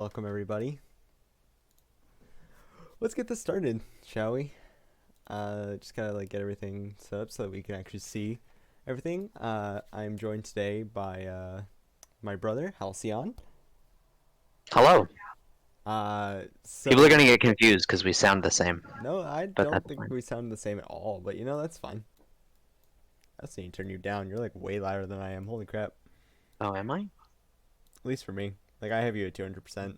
Welcome everybody. Let's get this started, shall we? Just gotta get everything set up so that we can actually see everything. I'm joined today by my brother Halcyon. Hello. People are So gonna get confused because we sound the same, no, I but don't that's think fine. we sound the same at all, but that's fine. I was need to turn you down. You're like way louder than I am. Holy crap. Oh, am I? At least for me. Like I have you at 200%.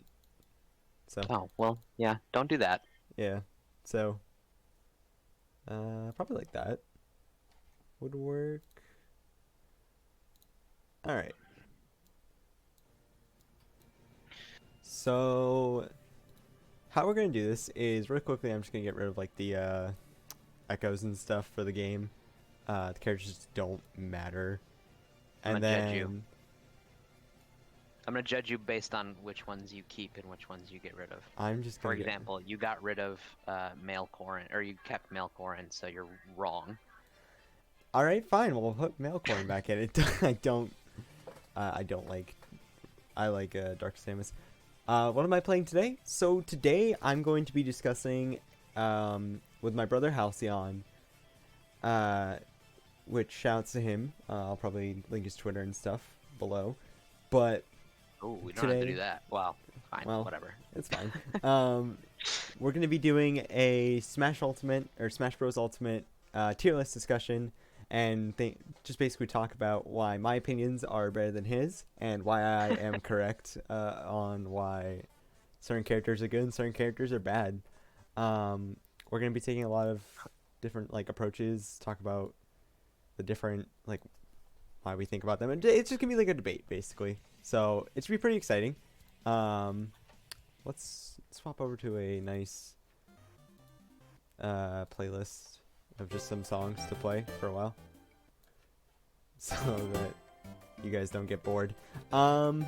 So Oh, well, yeah, don't do that. yeah. So probably like that would work. All right. So how we're gonna do this is really quickly. I'm just gonna get rid of the echoes and stuff for the game. The characters just don't matter, I'm and gonna judge you. then I'm gonna judge you based on which ones you keep and which ones you get rid of. I'm just For gonna get. example, you got rid of male Corin, or you kept male Corin, so you're wrong. All right, fine. We'll put Mailcorn back in it. I don't. I don't like. I like Dark Samus. What am I playing today? So today I'm going to be discussing with my brother Halcyon. Uh, which shouts to him. I'll probably link his Twitter and stuff below. But Oh, we don't have to do today, that. Well, fine, well, whatever. it's fine. We're gonna be doing a Smash Ultimate or Smash Bros Ultimate tier list discussion, and just basically talk about why my opinions are better than his, and why I am correct on why certain characters are good and certain characters are bad. We're gonna be taking a lot of different approaches, talk about the different why we think about them, and it's just gonna be like a debate basically. So it's gonna be pretty exciting. Um, let's swap over to a nice playlist of just some songs to play for a while, so that you guys don't get bored. All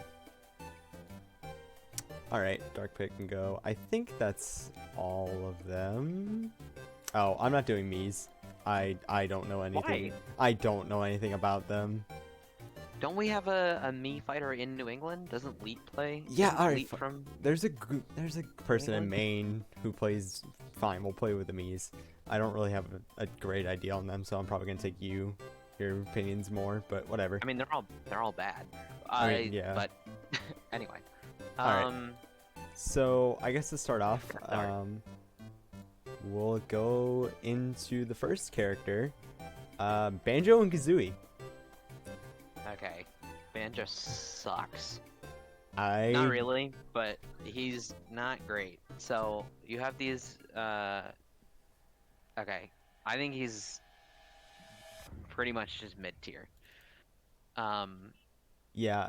right, Dark Pit can go. I think that's all of them. Oh, I'm not doing Mii's. I don't know anything. Why? I don't know anything about them. Don't we have a me fighter in New England? Doesn't Leet play? Yeah, all Isn't right. Leet from There's a person in England? Maine who plays. Fine, we'll play with the Mii's. I don't really have a great idea on them, so I'm probably gonna take your opinions more. But whatever. I mean, they're all bad. I mean, yeah. But anyway. All right. Um, So I guess to start off, Sorry. we'll go into the first character, Banjo and Kazooie. Okay. Banjo sucks. I Not really, but he's not great. So you have these. Okay. I think he's pretty much just mid tier. Um, Yeah,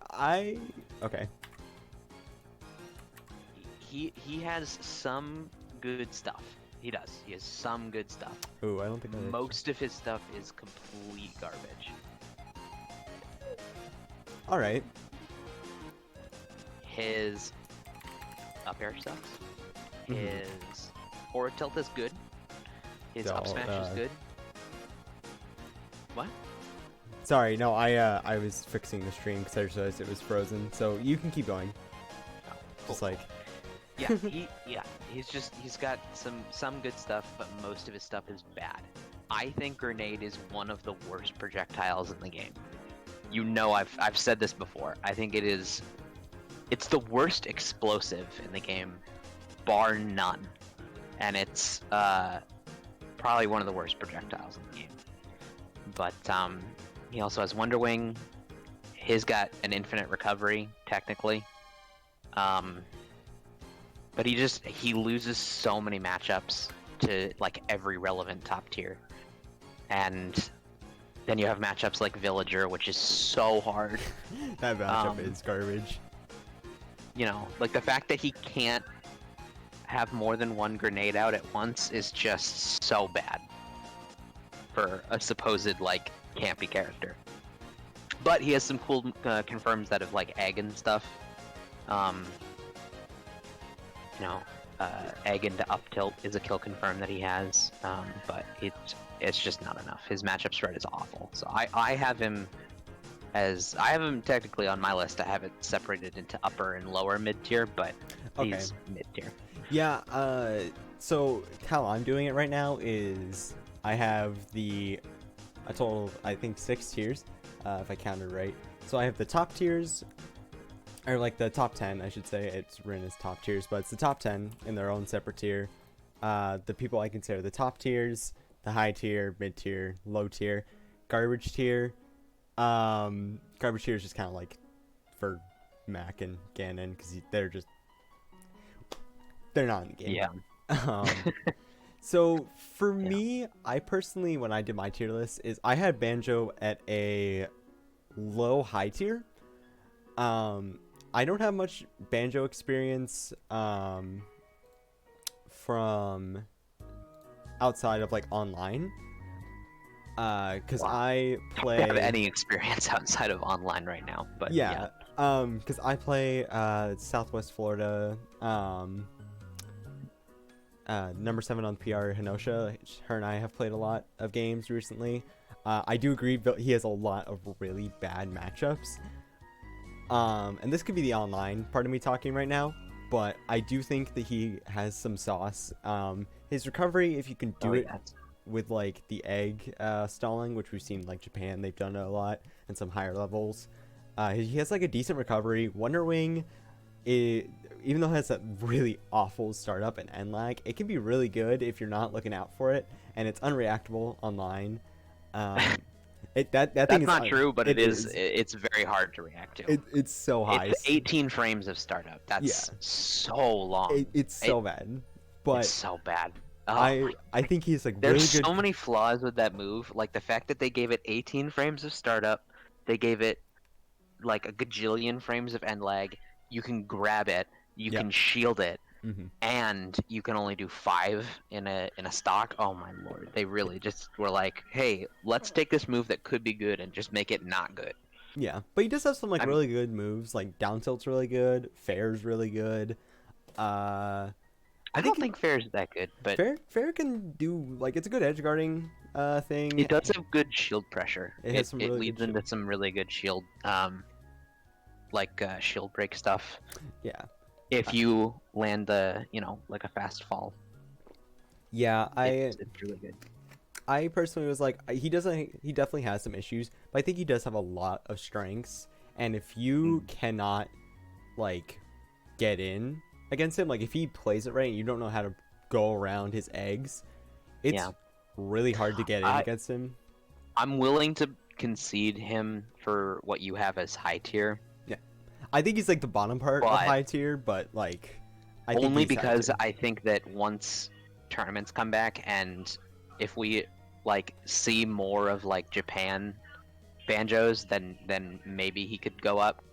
I okay. he has some good stuff. He does. He has some good stuff. Ooh, I don't think I. Most of his stuff is complete garbage. All right. His up air sucks. Mhm. His forward tilt is good. His up So, smash is good. What? Sorry, no, I was fixing the stream because I just realized it was frozen. So you can keep going. Oh, Just cool. like, Yeah, he's got some good stuff, but most of his stuff is bad. I think Grenade is one of the worst projectiles in the game. You know, I've said this before. I think it's the worst explosive in the game, bar none, and it's probably one of the worst projectiles in the game. But he also has Wonder Wing. He's got an infinite recovery technically. But he loses so many matchups to like every relevant top tier. And then you have matchups like Villager, which is so hard. that matchup is garbage. You know, like the fact that he can't have more than one grenade out at once is just so bad for a supposed like campy character. But he has some cool confirms that of like egg and stuff. You know, egg into up tilt is a kill confirm that he has, but it's just not enough. His matchup spread is awful. So I have him as I have him technically on my list. I have it separated into upper and lower mid tier, but Okay. he's mid tier. Yeah, so how I'm doing it right now is I have a total of, I think, 6 tiers, if I counted right. So I have the top tiers, or like the top 10, I should say. It's written as top tiers, but it's the top 10 in their own separate tier. The people I consider the top tiers, the high tier, mid tier, low tier, garbage tier. Garbage tier is just kind of like for Mac and Ganon, because they're not in the game. Yeah. Um, so for me, I personally, when I did my tier list, is I had Banjo at a low high tier. I don't have much Banjo experience from outside of like online. Because Wow. I play. I don't have any experience outside of online right now, but Yeah. Because I play Southwest Florida. Number 7 on PR, Hinosha. Her and I have played a lot of games recently. I do agree, but he has a lot of really bad matchups. And this could be the online part of me talking right now, but I do think that he has some sauce. His recovery, if you can do it with like the egg stalling, which we've seen like Japan, they've done it a lot, and some higher levels. He has like a decent recovery. Wonder Wing, even though it has that really awful startup and end lag, it can be really good if you're not looking out for it, and it's unreactable online. That That's thing is not true, but it is. is. It's very hard to react to. It's so high. It's 18 frames of startup. That's so long. It's so bad, but it's so bad. Oh, I think he's like there's really good. so many flaws with that move. Like the fact that they gave it 18 frames of startup, they gave it like a gajillion frames of end lag. You can grab it, you can shield it, and you can only do 5 in a stock. Oh my lord! They really just were like, hey, let's take this move that could be good and just make it not good. Yeah, but he does have some like really good moves. Like down tilt's really good. Fair's really good. I don't think Fair's that good, but Fair can do like it's a good edge guarding thing. It does have good shield pressure. It has some really leads good into some really good shield shield break stuff. Yeah. If you land the, like a fast fall. Yeah, it's really good. I personally was like, he definitely has some issues, but I think he does have a lot of strengths. And if you cannot like get in against him, like if he plays it right and you don't know how to go around his eggs, it's really hard to get in against him. I'm willing to concede him for what you have as high tier. Yeah, I think he's like the bottom part of high tier, but like only because I think that once tournaments come back and if we like see more of like Japan banjos, then maybe he could go up.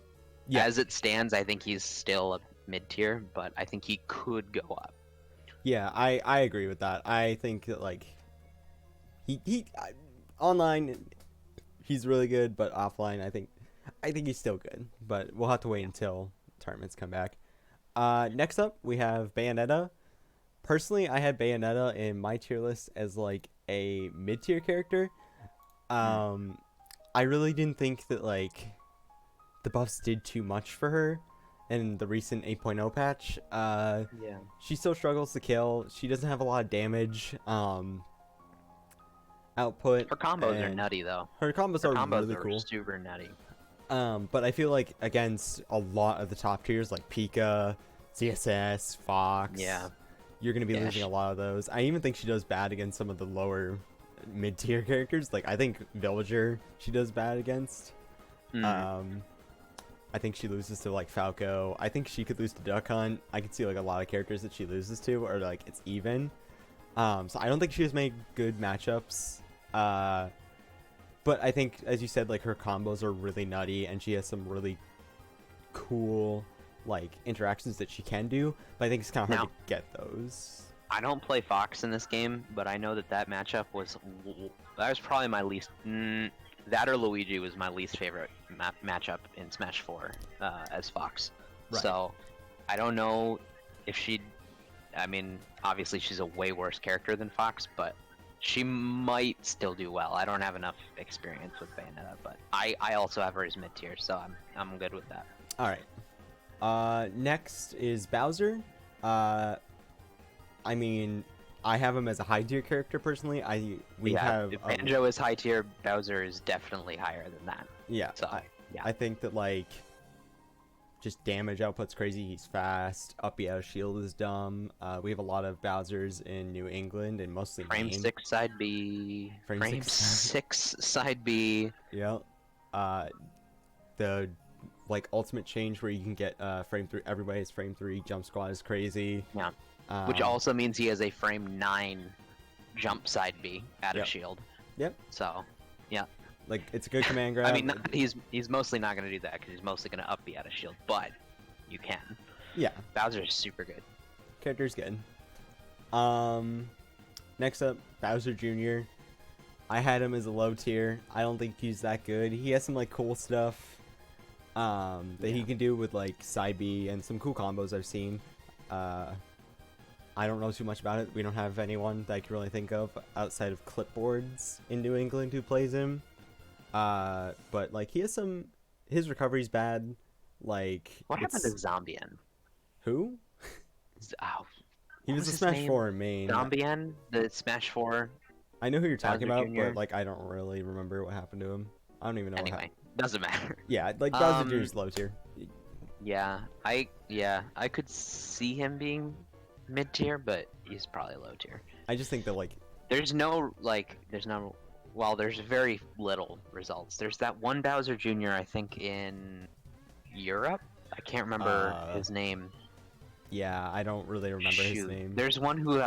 Yeah. As it stands, I think he's still a mid tier, but I think he could go up. Yeah, I agree with that. I think that like he online he's really good, but offline I think he's still good. But we'll have to wait until tournaments come back. Next up we have Bayonetta. Personally, I had Bayonetta in my tier list as like a mid tier character. I really didn't think that like the buffs did too much for her in the recent 8.0 patch. She still struggles to kill. She doesn't have a lot of damage output. Her combos are nutty though. Her combos are really cool. Super nutty. But I feel like against a lot of the top tiers like Pika, CSS, Fox, you're gonna be losing a lot of those. I even think she does bad against some of the lower mid tier characters. Like I think Villager she does bad against. I think she loses to like Falco. I think she could lose to Duck Hunt. I could see like a lot of characters that she loses to, or like it's even. So I don't think she has made good matchups. But I think, as you said, like her combos are really nutty, and she has some really cool like interactions that she can do. But I think it's kind of hard to get those. I don't play Fox in this game, but I know that matchup was probably my least. That or Luigi was my least favorite matchup in Smash 4 as Fox. Right. So I don't know if I mean, obviously she's a way worse character than Fox, but She might still do well. I don't have enough experience with Bayonetta, but I also have her as mid tier, so I'm good with that. All right. Next is Bowser. I mean, I have him as a high tier character personally. We have if Banjo is high tier, Bowser is definitely higher than that. Yeah. So yeah, I think that like just damage output's crazy. He's fast. Uppy out of shield is dumb. We have a lot of Bowsers in New England and mostly frame Maine. 6 side B. Frame 6 side B. Yeah. The like ultimate change where you can get frame 3. Everybody has frame 3. Jump squad is crazy. Yeah. Which also means he has a frame 9 jump side B out of shield. Yep. So, yeah. Like, it's a good command grab. I mean, he's mostly not going to do that because he's mostly going to up B out of shield, but you can. Yeah. Bowser is super good. Character's good. Next up, Bowser Jr. I had him as a low tier. I don't think he's that good. He has some, like, cool stuff that he can do with, like, side B and some cool combos I've seen. I don't know too much about it. We don't have anyone that I can really think of outside of clipboards in New England who plays him. But like he has some. His recovery's bad. Like what happened to Zombien? Who? Oh, he was a Smash 4 in Maine. Zombien, the Smash 4. I know who you're talking Bowser about, Jr. but like I don't really remember what happened to him. I don't even know. Anyway, doesn't matter. Yeah, like Bowser Jr. is low tier. Yeah, I could see him being mid tier, but he's probably low tier. I just think that like there's very little results. There's that one Bowser Jr. I think in Europe. I can't remember his name. Yeah, I don't really remember his name. There's one who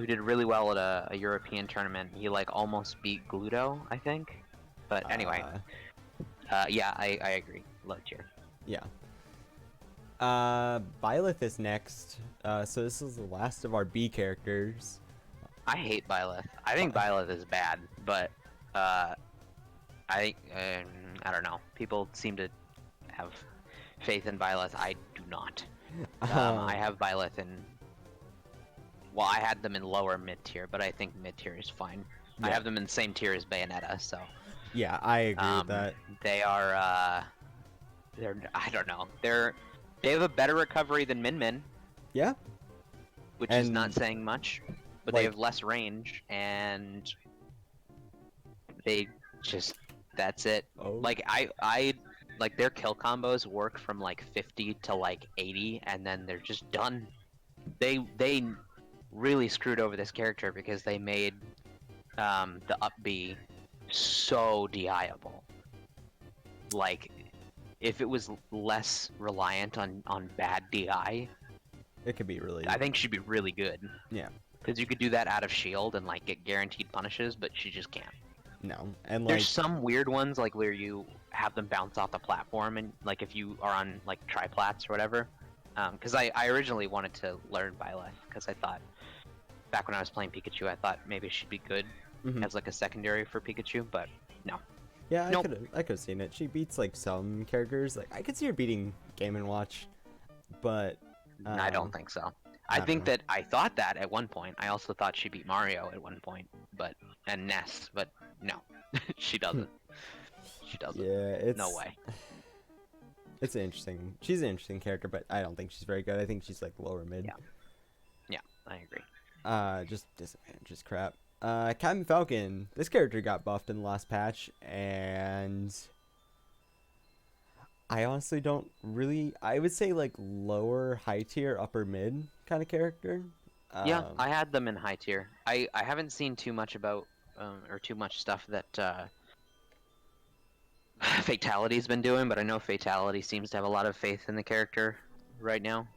did really well at a European tournament. He like almost beat Gluto, I think. But anyway, yeah, I agree. Low tier. Yeah. Byleth is next. So this is the last of our B characters. I hate Byleth. I think Byleth is bad, but I don't know. People seem to have faith in Byleth. I do not. I have Byleth in. Well, I had them in lower mid tier, but I think mid tier is fine. Yeah. I have them in the same tier as Bayonetta, so. Yeah, I agree with that. They are. They're. I don't know. They have a better recovery than Min Min. Yeah. Which is not saying much, but they have less range, and they just. That's it. Oh. Like I like their kill combos work from like 50 to like 80, and then they're just done. They really screwed over this character because they made the up B so DIable. Like, if it was less reliant on bad DI, it could be really. I think she'd be really good. Yeah. Because you could do that out of shield and like get guaranteed punishes, but she just can't. No, and there's some weird ones like where you have them bounce off the platform, and like if you are on like triplats or whatever. Because I originally wanted to learn Byleth because I thought back when I was playing Pikachu, I thought maybe she'd be good as like a secondary for Pikachu, but no. Yeah, I could have seen it. She beats like some characters. Like I could see her beating Game and Watch, but I don't think so. I think that I thought that at one point. I also thought she beat Mario at one point, and Ness, but no, she doesn't. She doesn't. Yeah, it's no way. It's interesting. She's an interesting character, but I don't think she's very good. I think she's like lower mid. Yeah, I agree. Just disadvantages crap. Captain Falcon. This character got buffed in the last patch, and I honestly don't really. I would say like lower high tier, upper mid kind of character. Yeah, I had them in high tier. I haven't seen too much about or too much stuff that Fatality's been doing, but I know Fatality seems to have a lot of faith in the character right now.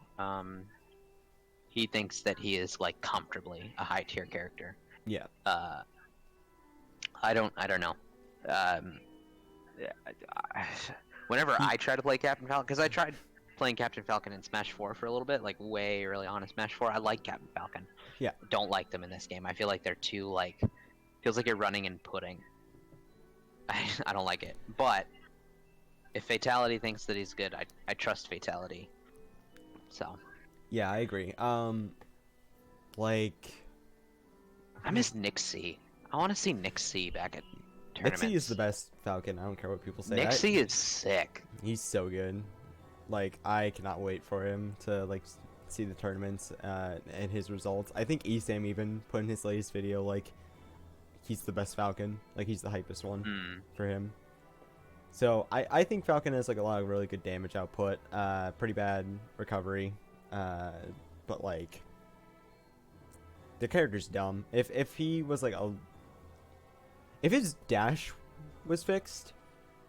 He thinks that he is like comfortably a high tier character. Yeah. I don't know. Whenever I try to play Captain Falcon, because I tried playing Captain Falcon in Smash 4 for a little bit, like way early on in Smash 4, I like Captain Falcon. Yeah. Don't like them in this game. I feel like they're too like, feels like you're running and pudding. I don't like it. But if Fatality thinks that he's good, I trust Fatality. So. Yeah, I agree. Like. I miss Nixie. I want to see Nick C back at tournaments. Nixie is the best Falcon. I don't care what people say. Nick C is sick. He's so good. Like, I cannot wait for him to like see the tournaments and his results. I think Esam even put in his latest video like he's the best Falcon. Like, he's the hypest one for him. So I think Falcon has like a lot of really good damage output, pretty bad recovery, but like the character's dumb. If he was like if his dash was fixed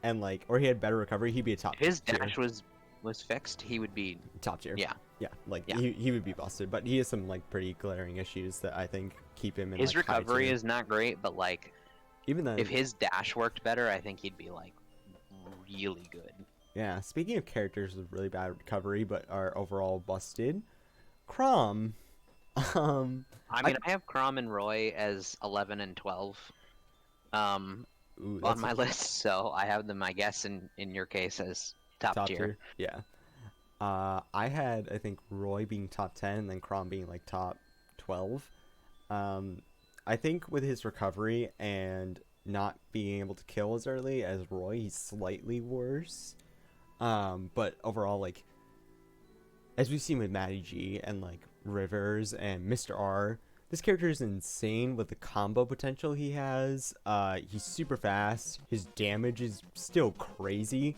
and like, or he had better recovery, he'd be a top. If his tier. dash was fixed, he would be top tier. Yeah. Yeah, like Yeah. He would be busted, but he has some like pretty glaring issues that I think keep him in his like, high recovery tier. is not great, but like Even then, if his dash worked better, I think he'd be like really good. yeah. Speaking of characters with really bad recovery but are overall busted, Chrom. I mean, I have Chrom and Roy as 11 and 12 Ooh, on that's my list, so I have them, I guess, in your case, as top tier. Yeah. I had, I think, Roy being top 10 and then Chrom being like top 12. I think with his recovery and not being able to kill as early as Roy, he's slightly worse. But overall, like, as we've seen with Matty G and like Rivers and Mr. R, this character is insane with the combo potential he has. He's super fast. His damage is still crazy.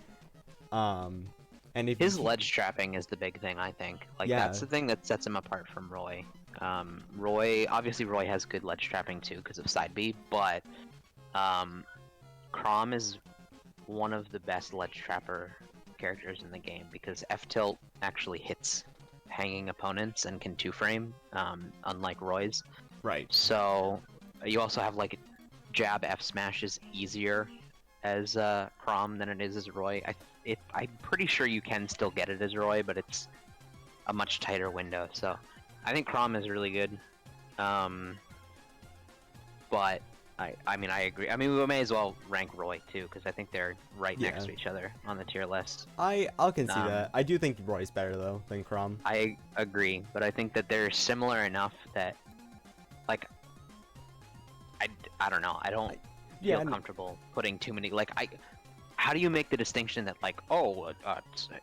And if His ledge trapping is the big thing, I think. Like, Yeah. that's the thing that sets him apart from Roy. Obviously Roy has good ledge trapping too because of side B, but Chrom is one of the best ledge trapper characters in the game because F-Tilt actually hits hanging opponents and can two-frame, unlike Roy's. right. So you also have like jab F smash is easier as Chrom than it is as Roy. I'm pretty sure you can still get it as Roy, but it's a much tighter window. So I think Chrom is really good. But I mean, I agree. I mean, we may as well rank Roy too because I think they're right next to each other on the tier list. I'll concede that. I do think Roy's better though than Chrom. I agree, but I think that they're similar enough that, like, I don't know. I don't feel comfortable putting too many. Like, how do you make the distinction that like, oh,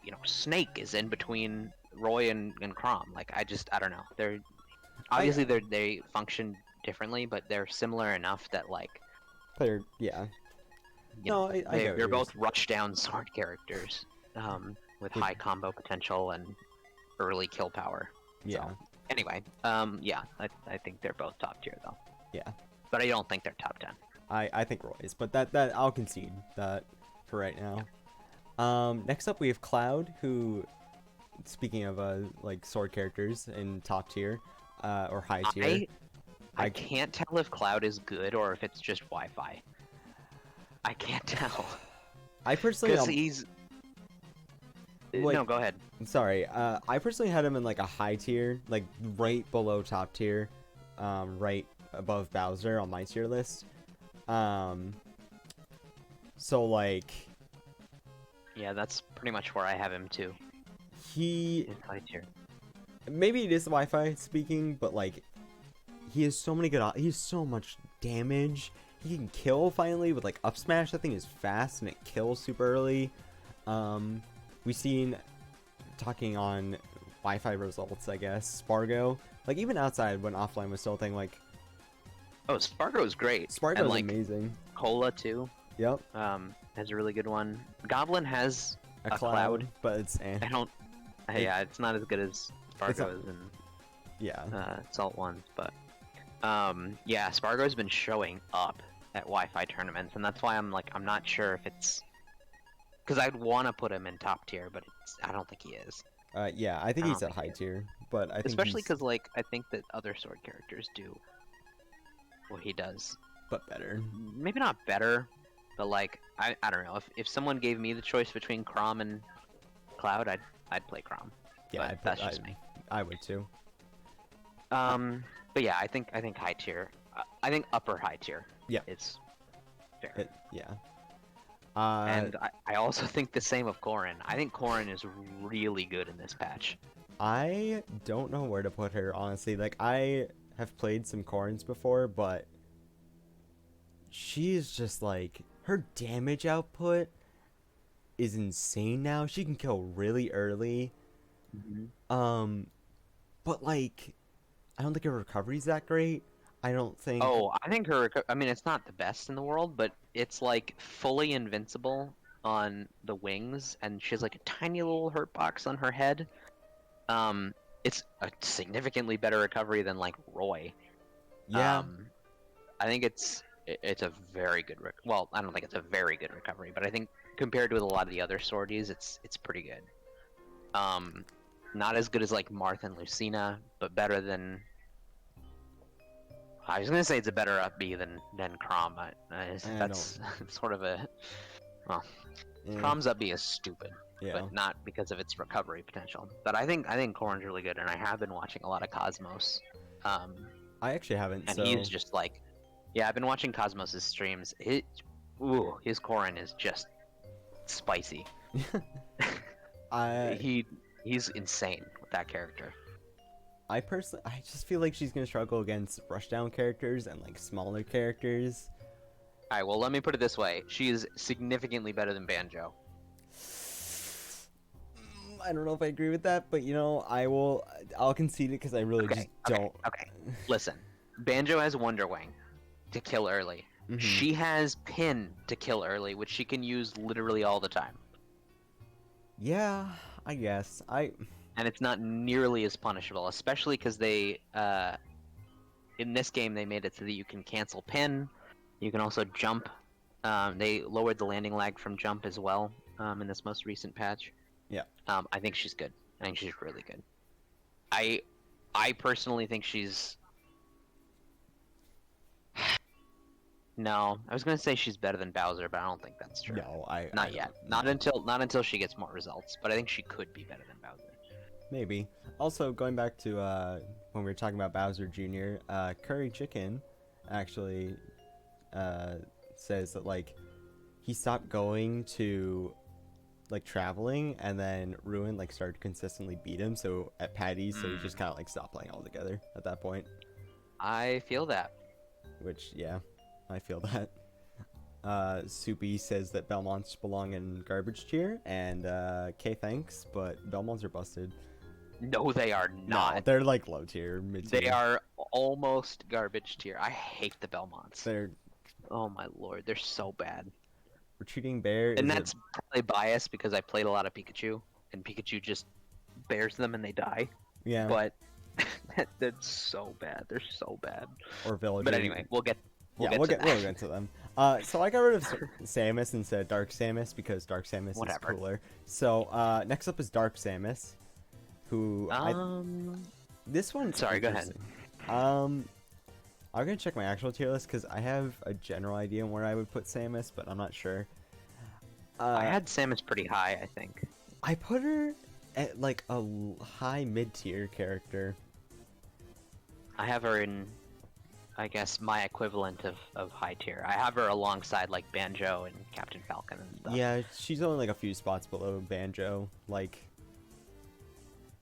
you know, Snake is in between Roy and Chrom? Like, I don't know. They're obviously they function differently, but they're similar enough that like They're they're both rush down sword characters with high combo potential and early kill power. Yeah. So, anyway, I think they're both top tier though. Yeah. But I don't think they're top 10. I think Roy's, but that I'll concede that for right now. Next up we have Cloud, who, speaking of like sword characters in top tier or high tier. I can't tell if Cloud is good or if it's just Wi-Fi. I can't tell. I personally because he's like, no, go ahead. Sorry. I personally had him in like a high tier, like right below top tier, right above Bowser on my tier list. So like, yeah, that's pretty much where I have him too. He in high tier. Maybe it is the Wi-Fi speaking, but like, he has so many good. He has so much damage. He can kill finally with like up smash. That thing is fast and it kills super early. We've seen, talking on Wi-Fi results, I guess, Spargo, like even outside when offline was still a thing, like, oh, Spargo is great. Spargo is like, amazing. Cola too. Yep. Has a really good one. Goblin has a cloud, but it's I don't. Yeah, it's not as good as Spargo's and Salt ones, but yeah, Spargo's been showing up at Wi-Fi tournaments, and that's why I'm not sure if it's because I'd want to put him in top tier, but I don't think he is. Yeah, I think he's at high tier, but I think especially because like I think that other sword characters do what he does, but better. Maybe not better, but like I don't know. If someone gave me the choice between Chrom and Cloud, I'd play Chrom. Yeah, but that's just me. I would too. But yeah, I think high tier. I think upper high tier. Yeah, it's fair. Yeah. And I also think the same of Corrin. I think Corrin is really good in this patch. I don't know where to put her, honestly. Like, I have played some Corrins before, but she is just like her damage output is insane now. She can kill really early. Mhm. Um, but like I don't think her recovery's that great. I don't think. Oh, I think her. I mean, it's not the best in the world, but it's like fully invincible on the wings, and she has like a tiny little hurt box on her head. Um, it's a significantly better recovery than like Roy. Yeah, Um, I think it's a very good well, I don't think it's a very good recovery, but I think compared with a lot of the other sorties, it's pretty good. Um, not as good as like Marth and Lucina, but better than. I was gonna say it's a better up B than Crom, but I don't. that's sort of a well, Eh, Crom's up B is stupid, yeah, but not because of its recovery potential. But I think Corrin's really good, and I have been watching a lot of Cosmos, um, I actually haven't. and he's So just like, yeah, I've been watching Cosmos's streams. His Corrin is just spicy. I he he's insane with that character. I personally I just feel like she's gonna struggle against rushdown characters and like smaller characters. All right, well, let me put it this way: she is significantly better than Banjo. I don't know if I agree with that, but I'll concede it because I really just Okay, okay, don't. okay. Listen, Banjo has Wonder Wing to kill early. Hmm. She has Pin to kill early, which she can use literally all the time. Yeah, I guess And it's not nearly as punishable, especially because in this game they made it so that you can cancel Pin. You can also jump. They lowered the landing lag from jump as well in this most recent patch. yeah. I think she's good. I think she's really good. I I personally think she's no. I was gonna say she's better than Bowser, but I don't think that's true. No, I Not don't yet. Not until she gets more results. But I think she could be better than Bowser. maybe. Also, going back to when we were talking about Bowser Jr., Curry Chicken actually uh, says that like he stopped going to like traveling, and then Ruin like started to consistently beat him. So at Patty's, so he just Mm, kind of like stopped playing altogether at that point. I feel that. Which yeah, I feel that. Soupy says that Belmonts belong in garbage tier, and K thanks, but Belmonts are busted. No, they are No, not. they're like low tier, mid They tier. are almost garbage tier. I hate the Belmonts. They're Oh my lord, they're so bad. retreating bear And is a that's probably biased because I played a lot of Pikachu, and Pikachu just bears them and they die. yeah, But that's so bad. They're so bad. or But villager. anyway, we'll Yeah, get we'll to we'll that. get to them. So I got rid of Samus and said Dark Samus because Dark Samus is Whatever. cooler. So next up is Dark Samus, who this one's Sorry, go ahead. interesting. I'm gonna check my actual tier list because I have a general idea on where I would put Samus, but I'm not sure. I had Samus pretty high, I think. I put her at like a high mid tier character. I have her in, I guess, my equivalent of high tier. I have her alongside like Banjo and Captain Falcon and stuff. Yeah, she's only like a few spots below Banjo. Like,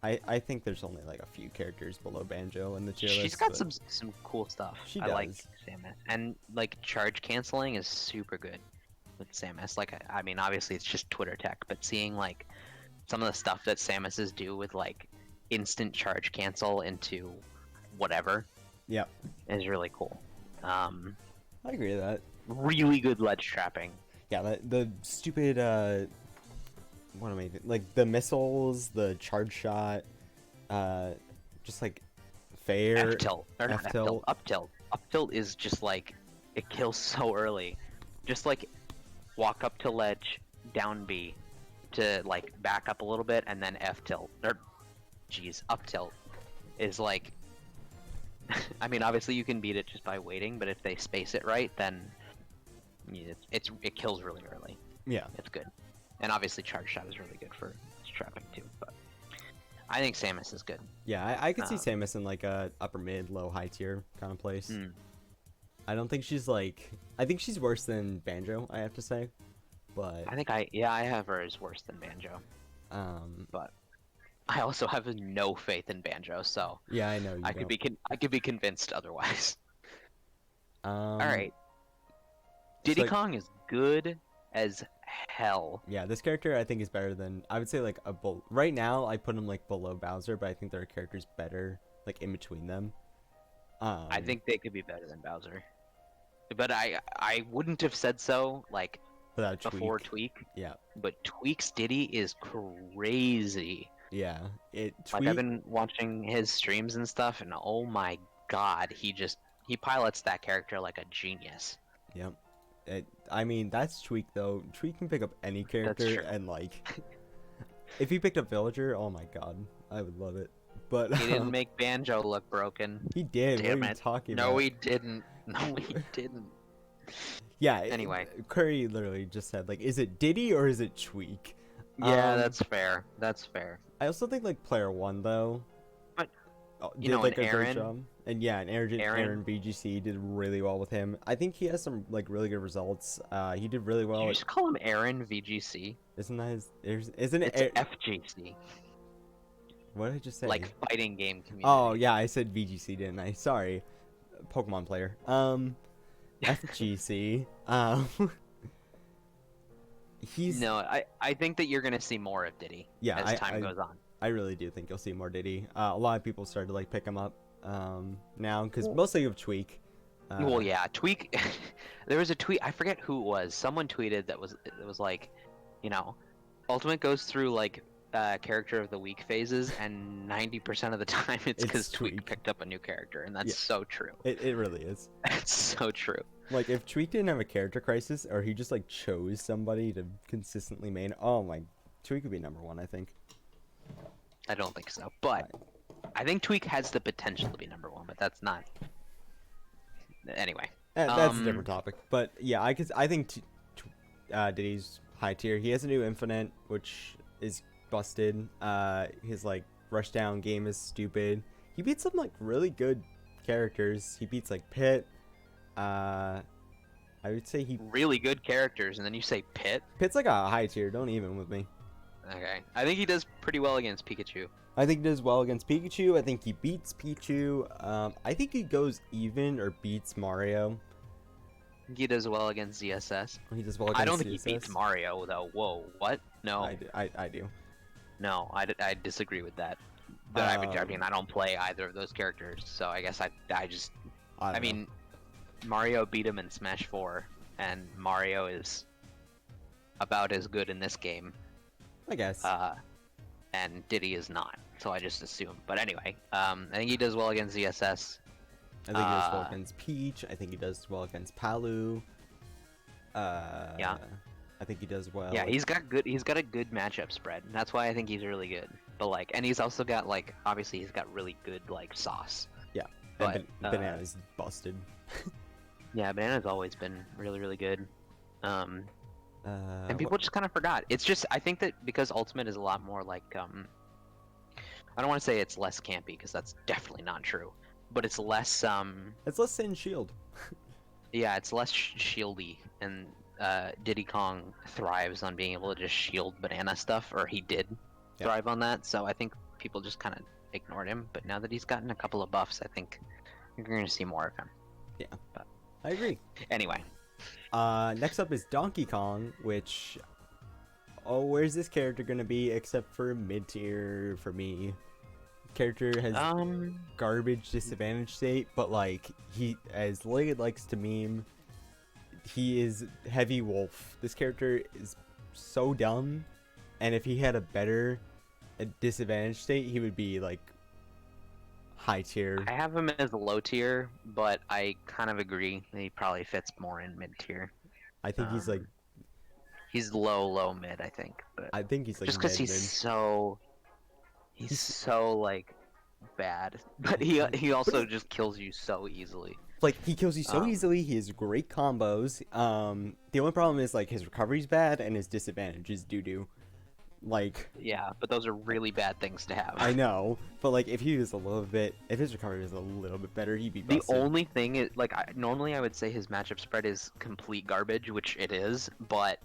I think there's only like a few characters below Banjo in the tier She's list. got but some cool stuff. She I like does. Samus, and like charge canceling is super good with Samus. Like, I mean, obviously it's just Twitter tech, but seeing like some of the stuff that Samus's do with like instant charge cancel into whatever Yep, is really cool. I agree with that. Really good ledge trapping. Yeah, the stupid what am I like the missiles, the charge shot, just like fair F tilt or not F F tilt. tilt, up tilt. Up tilt is just like it kills so early. Just like walk up to ledge, down B, to like back up a little bit, and then F tilt or geez, up tilt is like. I mean, obviously you can beat it just by waiting, but if they space it right, then yeah, it kills really early. Yeah, It's good, and obviously charge shot is really good for trapping too. But I think Samus is good. yeah, I could see Um, Samus in like a upper mid, low high tier kind of place. mm, I don't think she's like. I think she's worse than Banjo. I have to say, but I think I have her as worse than Banjo, um, but I also have no faith in Banjo, so yeah, I know you I could don't. be convinced otherwise. All Um, right, Diddy like, Kong is good as hell. yeah, this character I think is better than, I would say like right now I put him like below Bowser, but I think there are characters better like in between them. I think they could be better than Bowser, but I wouldn't have said so like without before Tweak. Tweak. Yeah, But Tweak's Diddy is crazy. yeah. Like I've Tweak. been watching his streams and stuff, and oh my god, he pilots that character like a genius. Yep. I mean, that's Tweak though. Tweak can pick up any character, true. and like, if he picked up Villager, oh my god, I would love it. But He didn't make Banjo look broken. he did. Damn What are you it. talking No, about? he didn't. No, he didn't. Yeah. Anyway. Curry literally just said like, is it Diddy or is it Tweak? Yeah, that's fair. That's fair. I also think like Player One though. But, Did you know, like and a great Aaron- job. And yeah, and Aaron VGC did really well with him. I think he has some like really good results. He did really Did well. you just call him Aaron VGC? Isn't that isn't it? It's FGC. What did I just say? Like fighting game community. Oh yeah, I said VGC, didn't I? Sorry, Pokemon player. FGC. He's No, I think that you're gonna see more of Diddy Yeah, as time goes on. I really do think you'll see more Diddy. A lot of people started to like pick him up now because mostly of Tweak. Well, yeah, Tweak. There was a tweet. I forget who it was. Someone tweeted that was like, you know, Ultimate goes through like character of the week phases, and 90% of the time it's because It's Tweak Tweak. picked up a new character, and that's Yeah. so true. It really is. That's so true. Like if Tweak didn't have a character crisis, or he just like chose somebody to consistently main, oh my, Tweak would be #1, I think. I don't think so, but I think Tweak has the potential to be #1, but that's not. Anyway. That's a different topic. But yeah, I think Diddy's high tier. He has a new Infinite, which is busted. His like rushdown game is stupid. He beats some like really good characters. He beats like Pit. I would say Really good characters, and then you say Pit. Pit's like a high tier. Don't even with me. Okay, I think he does pretty well against Pikachu. I think he does well against Pikachu. I think he beats Pichu. I think he goes even or beats Mario. I think he does well against ZSS. He does well against I don't think CSS. he beats Mario though. Whoa, what? No, I do. no, I disagree with that. But I mean, I don't play either of those characters, so I guess I don't know. mean, Mario beat him in Smash 4, and Mario is about as good in this game. I guess. And Diddy is not, so I just assume. But anyway, I think he does well against ZSS. I think he does well against Peach. I think he does well against Palu. Yeah. I think he does well. Yeah, he's got a good matchup spread. And that's why I think he's really good. But like, and he's also got like, obviously he's got really good like sauce. Yeah. But And Banana's busted. yeah, Banana's always been really, really good. And people what- just kind of forgot. It's just, I think that because Ultimate is a lot more like, I don't want to say it's less campy because that's definitely not true, but it's less, It's less Sin Shield. yeah, it's less shieldy, and Diddy Kong thrives on being able to just shield Banana stuff, or he did thrive on that. So I think people just kind of ignored him. But now that he's gotten a couple of buffs, I think you're going to see more of him. Yeah. But I agree. anyway, Next up is Donkey Kong, which... Oh, where's this character gonna be except for mid-tier for me? Character has garbage disadvantage state, but like, he, as Legged likes to meme, he is heavy wolf. This character is so dumb, and if he had a better disadvantage state, he would be like high tier. I have him as low tier, but I kind of agree that he probably fits more in mid tier. I think he's like, He's low mid, I think. But I think he's like just because mid. he's so like bad, but he also just kills you so easily. Like, he kills you so easily. He has great combos. The only problem is like his recovery's bad and his disadvantage is doo-doo. Like, Yeah, but those are really bad things to have. I know, but like if he was a little bit, if his recovery was a little bit better, he'd be The busted. only thing is, like, normally I would say his matchup spread is complete garbage, which it is, but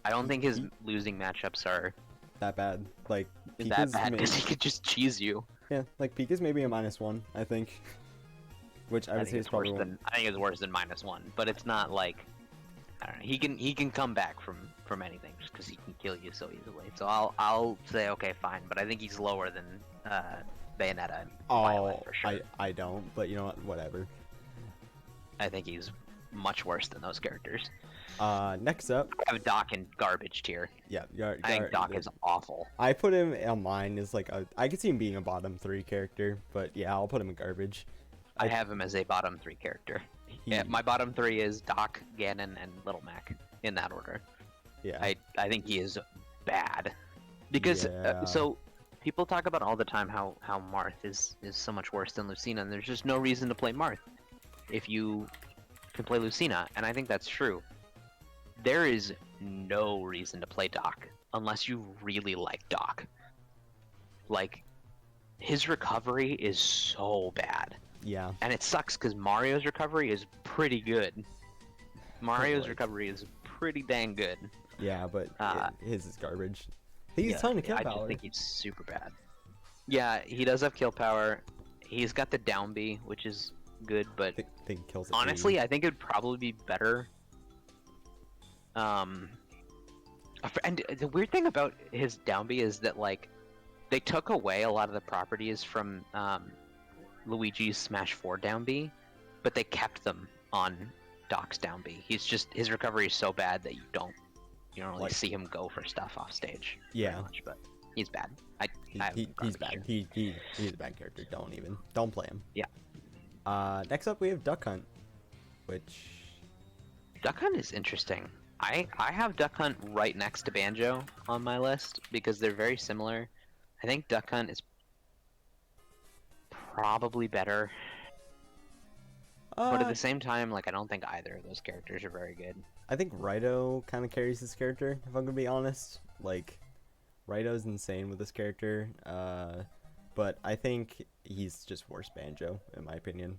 I don't think his losing matchups are that bad. Like, that Pika's bad may- because he could just cheese you. yeah, like Pika's maybe a -1, I think. Which I would say is probably one. I think it's worse than -1, but it's not like I don't know. He can come back from anything just because he can kill you so easily. So I'll say okay, fine. But I think he's lower than Bayonetta and Violet Oh, for sure. I don't, but you know what? Whatever. I think he's much worse than those characters. Next up, I have Doc in garbage tier. yeah, I think Doc is awful. I put him on mine as like I could see him being a bottom 3 character, but yeah, I'll put him in garbage. I have him as a bottom 3 character. Yeah, my bottom 3 is Doc, Ganon, and Little Mac in that order. Yeah. I think he is bad because Yeah. so people talk about all the time how Marth is so much worse than Lucina, and there's just no reason to play Marth if you can play Lucina, and I think that's true. There is no reason to play Doc unless you really like Doc. Like, his recovery is so bad. Yeah. And it sucks because Mario's recovery is pretty good. Mario's Like- recovery is pretty dang good. Yeah, but his is garbage. He's Yeah, a ton of kill I power. just think he's super bad. Yeah, he does have kill power. He's got the down B, which is good, but think kills it honestly, I think it'd probably be better. And the weird thing about his down B is that like they took away a lot of the properties from Luigi's Smash 4 down B, but they kept them on Doc's down B. His recovery is so bad that you don't really Like- see him go for stuff off stage. Yeah. very much, but he's bad. He's bad. He's a bad character. Don't play him. Yeah. Next up we have Duck Hunt, which Duck Hunt is interesting. I have Duck Hunt right next to Banjo on my list because they're very similar. I think Duck Hunt is probably better, but at the same time, like I don't think either of those characters are very good. I think Raito kind of carries this character, if I'm gonna be honest. Like, Raito's insane with this character, but I think he's just worse Banjo, in my opinion.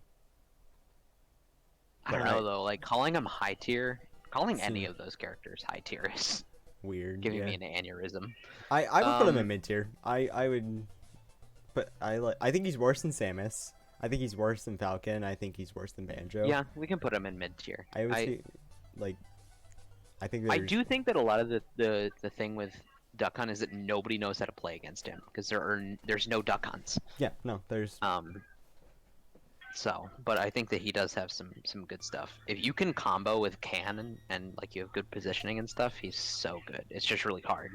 I don't But know though, like calling him high tier, calling Seem- any of those characters high tier is Weird. giving yeah. me an aneurysm. I would put him Um, in mid tier. I would, but I think he's worse than Samus. I think he's worse than Falcon. I think he's worse than Banjo. Yeah, we can put him in mid tier. I would say, like, I think I there's, do think that a lot of the thing with Duck Hunt is that nobody knows how to play against him because there's no Duck Hunts. Yeah, no, there's So, but I think that he does have some good stuff. If you can combo with Can and like you have good positioning and stuff, he's so good. It's just really hard.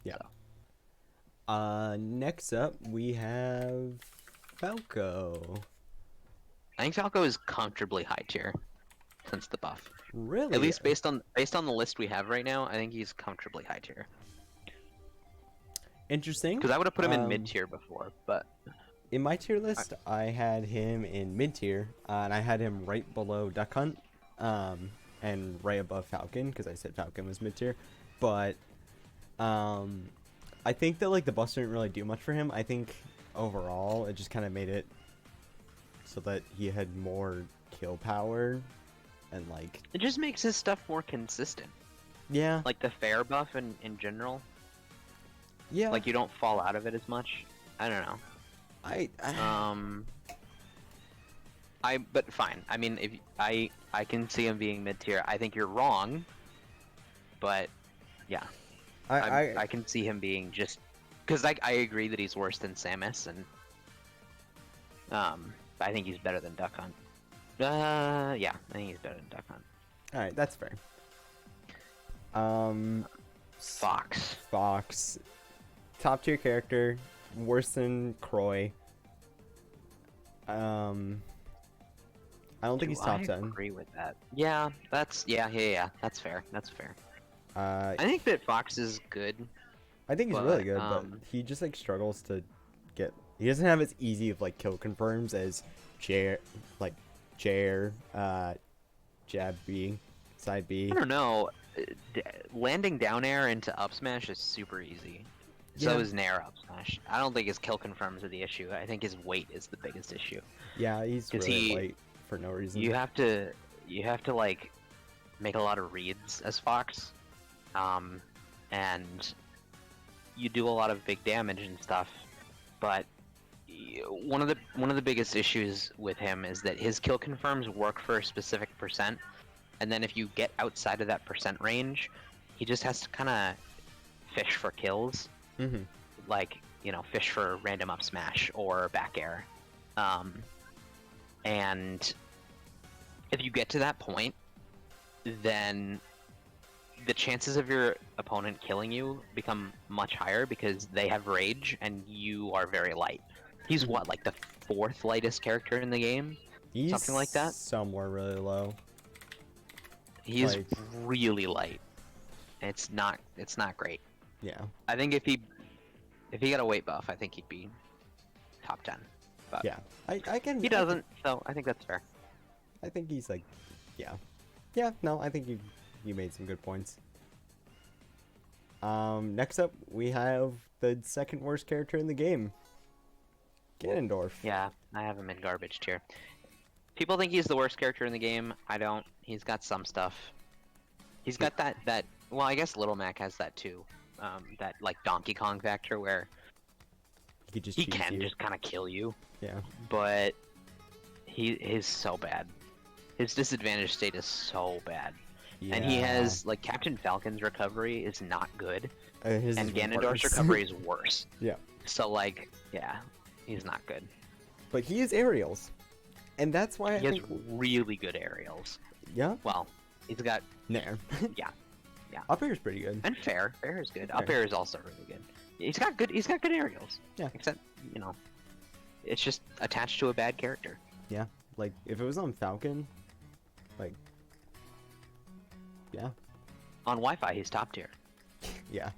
Yeah. So. Next up we have Falco. I think Falco is comfortably high tier since the buff. Really? At least based on the list we have right now, I think he's comfortably high tier. Interesting. Because I would have put him in mid tier before, but In my tier list, I had him in mid tier, and I had him right below Duck Hunt, and right above Falcon because I said Falcon was mid tier. But I think that like the buffs didn't really do much for him. I think overall it just kind of made it so that he had more kill power, and like it just makes his stuff more consistent. yeah, Like the fair buff in general, yeah. like you don't fall out of it as much. I don't know. But fine. I mean, if I can see him being mid tier. I think you're wrong, but yeah, I can see him being just because I agree that he's worse than Samus, and I think he's better than Duck Hunt. Yeah, I think he's better than Duck Hunt. all right, that's fair. Fox, top tier character, worse than Croy. I don't think he's top 10. I agree with that. Yeah, that's that's fair. That's fair. I I think that Fox is good. think he's but, really good, but he just like struggles to get. He doesn't have as easy of like kill confirms as Jab B, side B. I don't know. Landing down air into up smash is super easy. So Yeah. is Nair up smash. I don't think his kill confirms are the issue. I think his weight is the biggest issue. Yeah, he's 'Cause really light for no reason. You have to like make a lot of reads as Fox, and you do a lot of big damage and stuff. But one of the biggest issues with him is that his kill confirms work for a specific percent, and then if you get outside of that percent range, he just has to kind of fish for kills, Mm-hmm. like, you know, fish for random up smash or back air. And if you get to that point, then the chances of your opponent killing you become much higher because they have rage and you are very light. He's what, like the 4th lightest character in the game? He's Something like that? somewhere really low. He's Like- really light. It's not great. Yeah. I think if he got a weight buff, I think he'd be top 10. But Yeah. I can. he doesn't, so I think that's fair. I think he's like, yeah. Yeah. No, I think you made some good points. Next up we have the second worst character in the game, Ganondorf. Yeah, I have him in garbage tier. People think he's the worst character in the game. I don't. He's got some stuff. He's got that. Well, I guess Little Mac has that too. That like Donkey Kong factor where He could just he cheese can you. just kind of kill you, Yeah. but he's so bad. His disadvantage state is so bad, Yeah. and he has like Captain Falcon's recovery is not good, His and is Ganondorf's worse. recovery is worse. Yeah. So like, yeah, he's not good. But he is aerials, and that's why He I has think. really good aerials. Yeah. Well, he's got Nair. yeah. Yeah. Up air's pretty good. And fair is good. Fair. Up air is also really good. He's got good aerials. Yeah. Except, you know, it's just attached to a bad character. Yeah. Like if it was on Falcon, like. Yeah. On Wi-Fi, he's top tier. Yeah.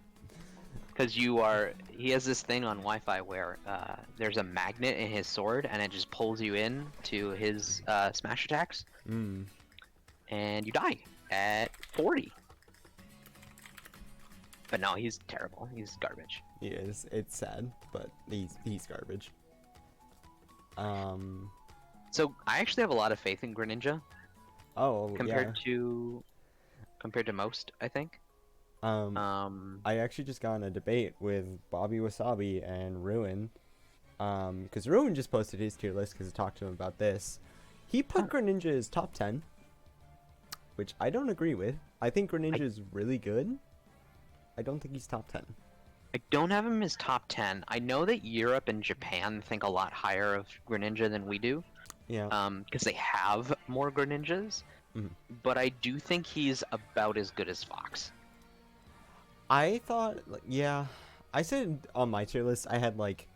Because he has this thing on Wi-Fi where there's a magnet in his sword and it just pulls you in to his smash attacks, Mm. and you die at 40. But no, he's terrible. He's garbage. He is. It's sad, but he's garbage. So I actually have a lot of faith in Greninja Oh compared to most, I think. yeah. I actually just got in a debate with Bobby Wasabi and Ruin. Because Ruin just posted his tier list because I talked to him about this. He put Greninja as top 10, which I don't agree with. I think Greninja is really good. I don't think he's top 10. I don't have him as top 10. I know that Europe and Japan think a lot higher of Greninja than we do, Yeah. because they have more Greninjas. Mhm. But I do think he's about as good as Fox. I thought, yeah. I said on my tier list, I had, like,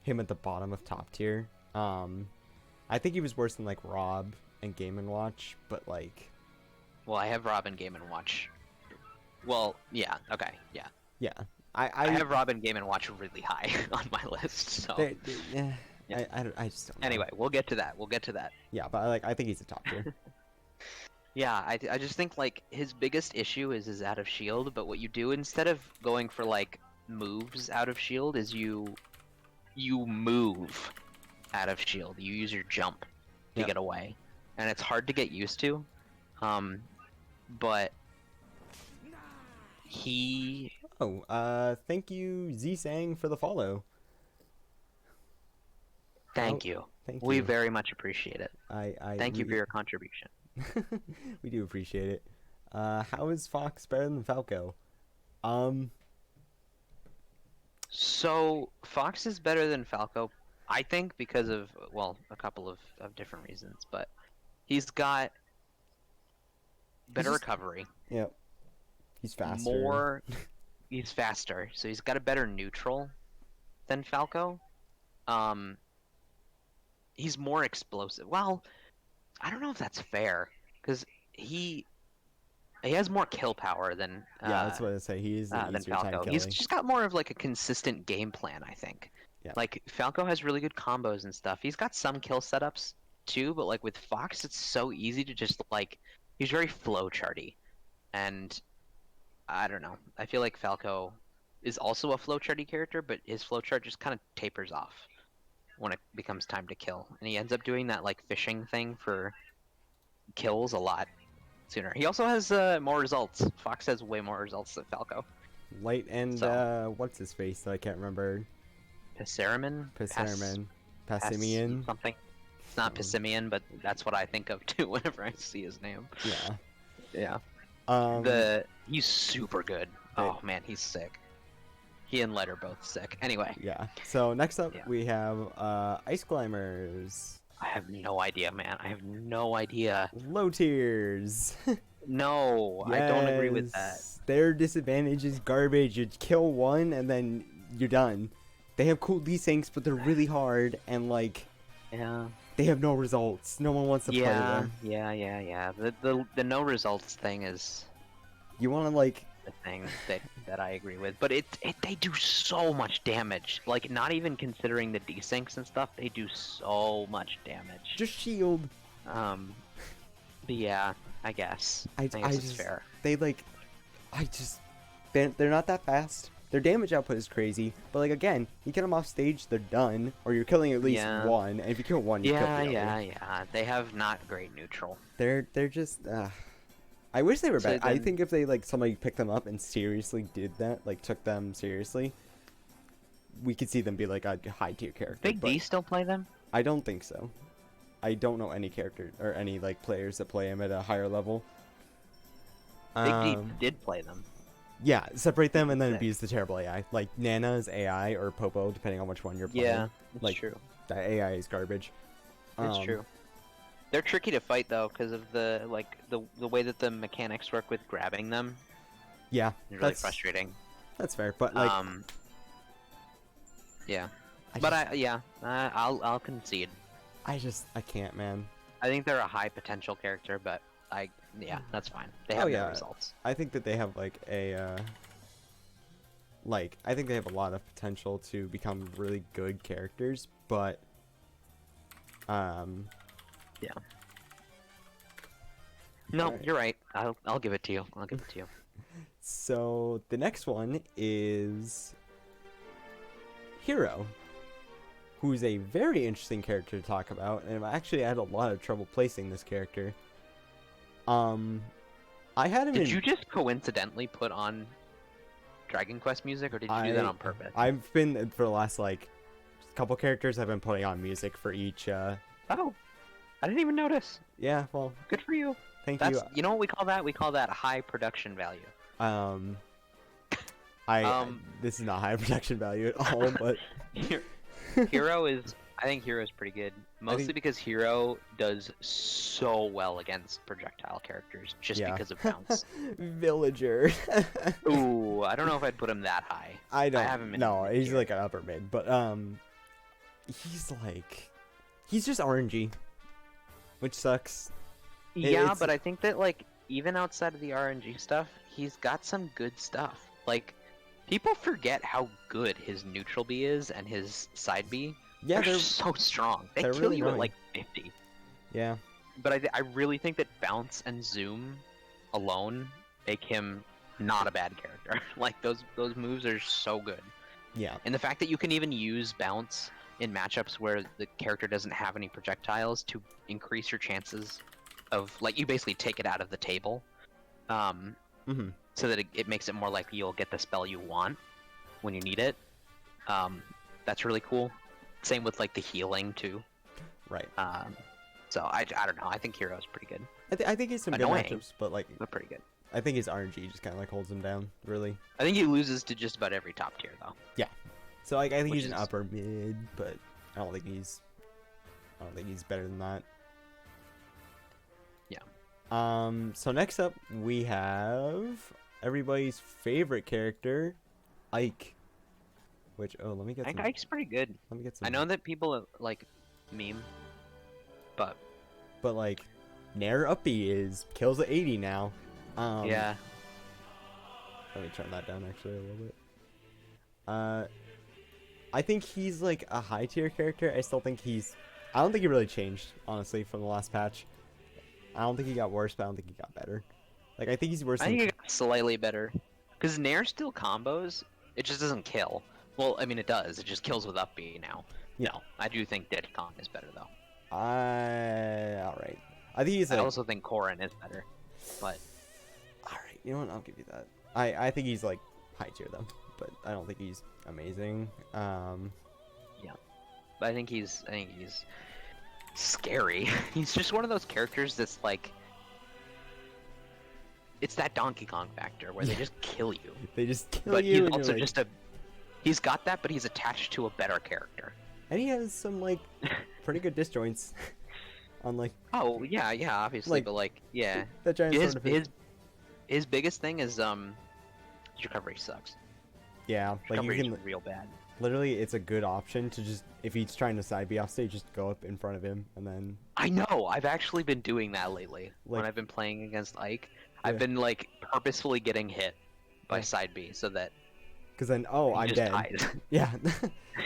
him at the bottom of top tier. I think he was worse than, like, Rob and Game & Watch, but, like... Well, I have Robin Game & Watch. Well, yeah, okay, yeah. Yeah. I have Robin Game & Watch really high on my list, so... Yeah. Yeah. I just don't know. Anyway, we'll get to that. Yeah, but I think he's a top tier. Yeah, I just think, like, his biggest issue is his out of shield, but what you do instead of going for, like, moves out of shield is you move out of shield. You use your jump to Yep. get away. And it's hard to get used to. But he... Oh, thank you, Z-Sang, for the follow. Thank you. Thank We you. very much appreciate it. Thank you for we- your contribution. we do appreciate it. How is Fox better than Falco? So, Fox is better than Falco, I think, because of, well, a couple of different reasons, but he's got better just- recovery. Yep. He's faster. He's faster, so he's got a better neutral than Falco. He's more explosive. Well, I don't know if that's fair, because he has more kill power than Yeah, that's what I say. He is an than easier time Falco. killing. He's just got more of like a consistent game plan, I think. Yeah. Like Falco has really good combos and stuff. He's got some kill setups too, but like with Fox, it's so easy to just like he's very flowcharty, and I don't know. I feel like Falco is also a flowcharty character, but his flowchart just kind of tapers off when it becomes time to kill, and he ends up doing that like fishing thing for kills a lot sooner. He also has more results. Fox has way more results than Falco. Light and So- what's his face that I can't remember. Passeriman? Passimian. Something. It's not Passimian, but that's what I think of too whenever I see his name. Yeah. Yeah. Um, He's super good. they- Oh man, he's sick. He and Light are both sick. Anyway, yeah. So next up yeah. we have ice climbers, I have no idea, man. I have no idea. low tiers. No, I don't agree with that. Yes, their disadvantage is garbage. You kill one and then you're done. They have cool desyncs, but they're really hard and like Yeah. they have no results. No one wants to play Yeah, them. yeah. The no results thing is You want to like the thing that I agree with. But they do so much damage. Like not even considering the desyncs and stuff, they do so much damage. just shield. But yeah, I guess. I guess it's fair. They like, they're not that fast. Their damage output is crazy, but like again, you get them off stage, they're done, or you're killing at least Yeah. one. And if you kill one, you kill the other. Yeah. They have not great neutral. They're just. I wish they were So better. I then- think if they like somebody picked them up and seriously did that, like took them seriously, we could see them be like a high tier character. Big but D still play them? I don't think so. I don't know any character or any like players that play him at a higher level. Big D did play them. Yeah, separate them and then Yeah. abuse the terrible AI. Like Nana's AI or Popo, depending on which one you're playing. Yeah, it's like, true. That AI is garbage. It's true. They're tricky to fight though, because of the way that the mechanics work with grabbing them. Yeah, It's really frustrating. That's fair, but like, yeah. I I'll concede. I can't, man. I think they're a high potential character, but that's fine. They Oh, have yeah. their results. I think that they have like I think they have a lot of potential to become really good characters, but Yeah. No, Alright. you're right. I'll give it to you. I'll give it to you. So the next one is Hero, who's a very interesting character to talk about, and I actually had a lot of trouble placing this character. I had him Did in. you just coincidentally put on Dragon Quest music, or did you do that on purpose? I've been for the last like couple characters. I've been putting on music for each. Oh, I didn't even notice. Yeah, well, Good for you. thank That's you. you know what we call that? We call that a high production value. This is not high production value at all, but Hero is. I think Hero is pretty good, mostly because Hero does so well against projectile characters, just Yeah. because of bounce. Villager. Ooh, I don't know if I'd put him that high. I don't. have him in No, mid he's tier. like an upper mid, but he's just RNG, which sucks. Yeah, it's- but I think that like even outside of the RNG stuff, he's got some good stuff. Like people forget how good his neutral B is and his side B. Yeah, they're so strong. They they're kill really you at annoying. like 50. Yeah. But I really think that bounce and zoom alone make him not a bad character. Like those moves are so good. Yeah. And the fact that you can even use bounce in matchups where the character doesn't have any projectiles to increase your chances of like you basically take it out of the table. So that it makes it more likely you'll get the spell you want when you need it. That's really cool. Same with like the healing too. Right. So I don't know. I think Hero's pretty good. I think he's some Annoying. good matchups, but like But pretty good. I think his RNG just kind of like holds him down, really. I think he loses to just about every top tier though. So like I think Which he's an is- upper mid, but I don't think he's better than that. Yeah. So next up we have everybody's favorite character, Ike. Which let me get I think some. Ike's pretty good. Let me get some. I know that people like meme, but But like, Nair Uppy is kills at 80 now. yeah. Let me turn that down actually a little bit. I think he's like a high tier character. I don't think he really changed, honestly, from the last patch. I don't think he got worse, but I don't think he got better. Like, I think he's worse I than... think it got slightly better. Because Nair still combos, it just doesn't kill. Well, I mean it does, it just kills with up B now. Yeah. No, I do think Didcon is better though. Alright. I think he's I like... also think Corrin is better. But Alright, you know what? I'll give you that. I think he's like high tier though, but I don't think he's amazing. but I think he's scary. He's just one of those characters that's like it's that Donkey Kong factor where they just kill you. They just kill But you, he's and also you're like, just he's got that, but he's attached to a better character. and he has some like pretty good disjoints on like Oh yeah, yeah, obviously, but like, yeah, that giant his sword of his. his biggest thing is his recovery sucks. Yeah, like you Recovery can is real bad. literally, it's a good option to just if he's trying to side B off stage, just go up in front of him and then I know. I've actually been doing that lately. When Like- I've been playing against Ike, Yeah. I've been like purposefully getting hit by Yeah. side B so that because then oh he I'm just dead. dies. Yeah,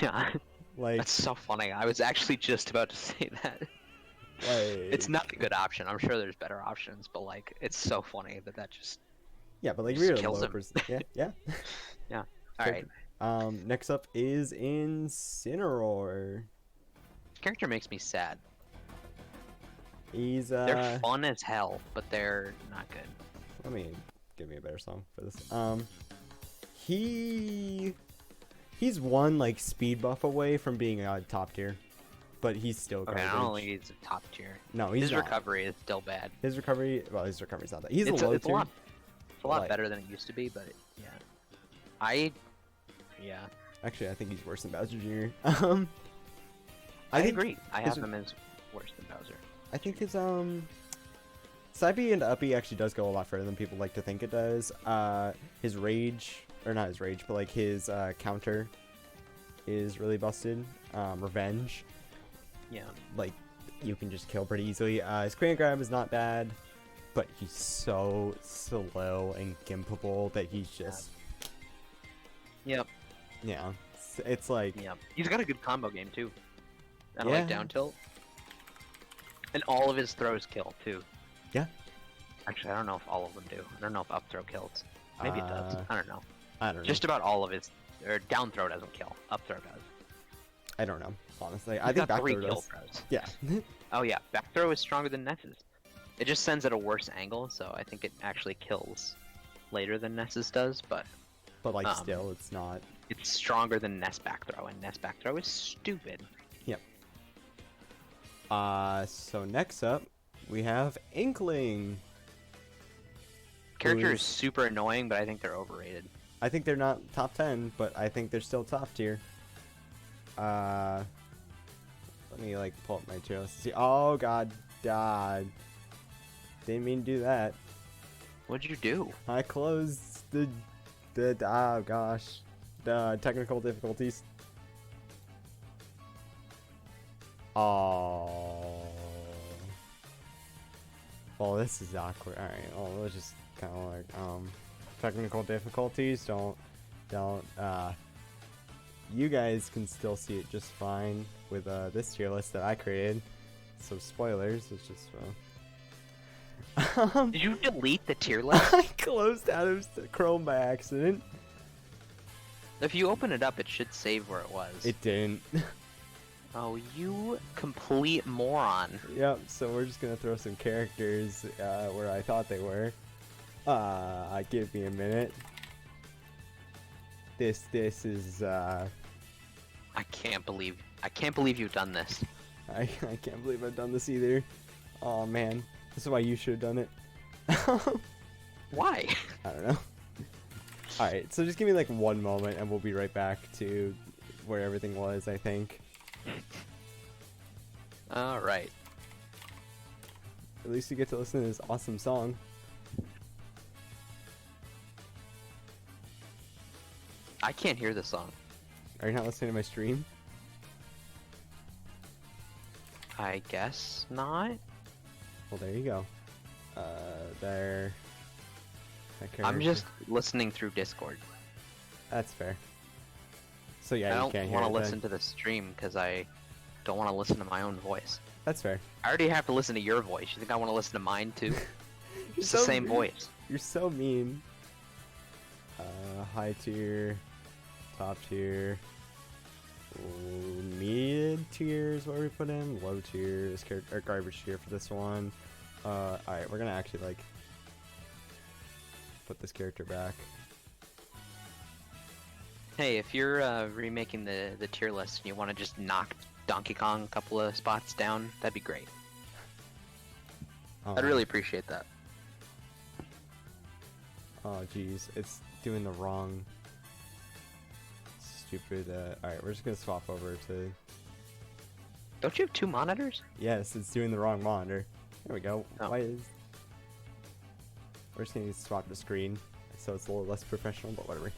Yeah, like that's so funny. I was actually just about to say that. It's like not a good option. I'm sure there's better options, but like, it's so funny that that just. yeah, but like just really kills low him. percent. Yeah, yeah. All right, Next up is Incineroar. character makes me sad. He's They're fun as hell, but they're not good. let me give me a better song for this. He's one like speed buff away from being a top tier, but he's still Okay, garbage. I don't think he's a top tier. No, he's His not. recovery is still bad. His recovery's not that. He's It's a low it's a tier. lot. It's a lot like- better than it used to be, but yeah. Yeah. Actually, I think he's worse than Bowser Jr. I think agree. I his- have him as worse than Bowser. I think his side B into up B actually does go a lot further than people like to think it does. His rage, or not his rage, but like his counter is really busted. Revenge, Yeah. like you can just kill pretty easily. His crane grab is not bad, but he's so slow and gimpable that he's just Yep. yeah. It's like Yep. He's got a good combo game too. And Yeah. like down tilt. And all of his throws kill too. Yeah. Actually, I don't know if all of them do. I don't know if up throw kills. Maybe it does. I don't know. I don't know. Just about all of his, or down throw doesn't kill. Up throw does. I don't know. Honestly, I He's think got back 3 throw kill does. throws. Yeah. Oh yeah, back throw is stronger than Ness's. It just sends at a worse angle, so I think it actually kills later than Ness's does, but But like Um, still, it's not. it's stronger than Ness back throw, and Ness back throw is stupid. So next up, we have Inkling. Character Who's- is super annoying, but I think they're overrated. I think they're not top 10, but I think they're still top tier. Let me like pull up my tier list to see. Oh god, didn't mean to do that. What'd you do? I closed the oh gosh, the technical difficulties. Oh. Well, this is awkward. All right. Well, let's just kind of like technical difficulties. Don't. You guys can still see it just fine with this tier list that I created. So spoilers. It's just. Did you delete the tier list? I closed out of Chrome by accident. If you open it up, it should save where it was. It didn't. Oh, you complete moron. Yep, so we're just gonna throw some characters where I thought they were. Give me a minute. This is I can't believe you've done this. I can't believe I've done this either. Oh man, this is why you should have done it. Why? I don't know. All right, so just give me like one moment, and we'll be right back to where everything was. I think. All right. At least you get to listen to this awesome song. I can't hear the song. Are you not listening to my stream? I guess not. Well, there you go. There. that I'm character- just listening through Discord. That's fair. So yeah, I you don't can't hear want it to then. listen to the stream because I don't want to listen to my own voice. That's fair. I already have to listen to your voice. You think I want to listen to mine too? It's so the same mean. voice. You're so mean. High tier, top tier, mid tier is what we put in. Low tier is or garbage tier for this one. All right, we're gonna actually like put this character back. Hey, if you're remaking the tier list and you want to just knock Donkey Kong a couple of spots down, that'd be great. I'd really appreciate that. Oh, jeez. It's doing the wrong... Stupid, Alright, we're just gonna swap over to... Don't you have 2 monitors? Yes, it's doing the wrong monitor. There we go. Oh. Why is... We're just gonna swap the screen, so it's a little less professional, but whatever.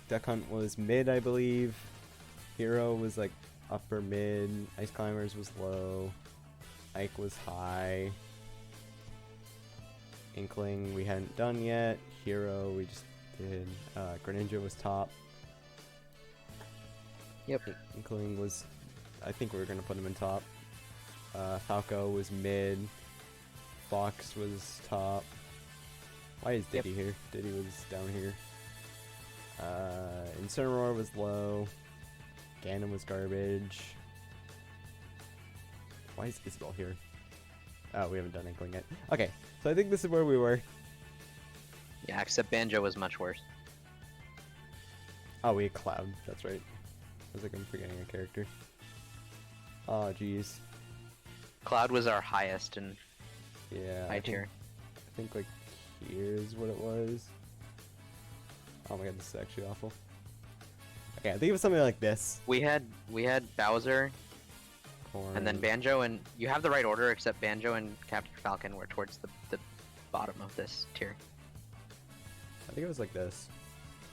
Duck Hunt was mid, I believe. Hero was like upper mid. Ice Climbers was low. Ike was high. Inkling we hadn't done yet. Hero we just did. Greninja was top. Yep. Inkling was... I think we were going to put him in top. Falco was mid. Fox was top. Why is Diddy here? Diddy was down here. Incineroar was low. Ganon was garbage. Why is Isabel here? Oh, we haven't done Inkling yet. Okay, so I think this is where we were. Yeah, except Banjo was much worse. Oh, we had Cloud. That's right. I was like, I'm forgetting a character. Oh, jeez. Cloud was our highest in Yeah. high tier. I think like here's what it was. Oh my god, this is actually awful. Okay, I think it was something like this. We had Bowser, Corn. and then Banjo, and you have the right order, except Banjo and Captain Falcon were towards the bottom of this tier. I think it was like this.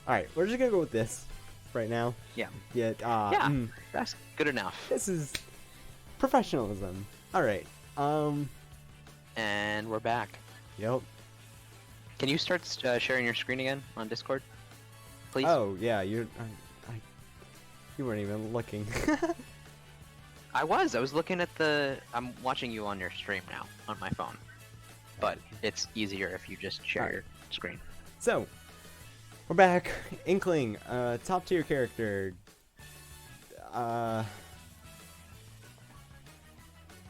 Alright, we're just gonna go with this right now. Yeah. Yeah, Yeah. That's good enough. this is professionalism. Alright, And we're back. yep. Can you start sharing your screen again on Discord, please? Oh, yeah, you weren't even looking. I was looking at the... I'm watching you on your stream now, on my phone. But it's easier if you just share your screen. So, we're back. Inkling, top tier character.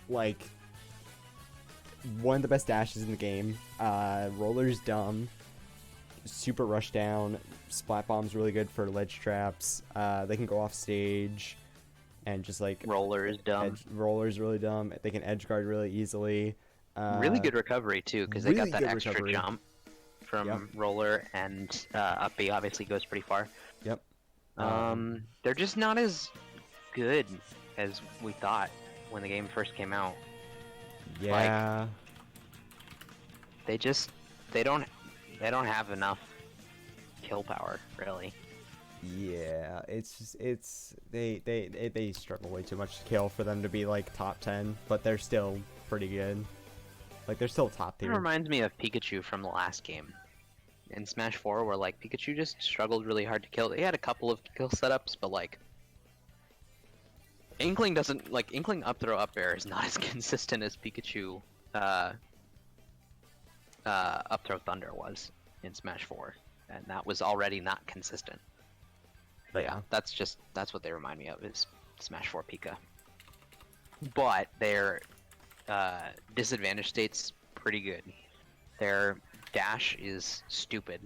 Like, one of the best dashes in the game. Roller's dumb. Super rush down. Splat bomb's really good for ledge traps. They can go off stage and just like Roller is dumb. Roller's really dumb. They can edge guard really easily. Really good recovery too, because they really got that good extra recovery. jump from Yep. Roller, and up B obviously goes pretty far. Yep. They're just not as good as we thought when the game first came out. Yeah. They don't have enough kill power, really. Yeah, it's just they struggle way too much to kill for them to be like top 10, but they're still pretty good. Like they're still top It tier. reminds me of Pikachu from the last game. In Smash 4, where like Pikachu just struggled really hard to kill. They had a couple of kill setups, but like Inkling up throw up air is not as consistent as Pikachu up throw thunder was in Smash 4, and that was already not consistent. But yeah, that's what they remind me of, is Smash 4 Pika. But their disadvantage state's pretty good. Their dash is stupid.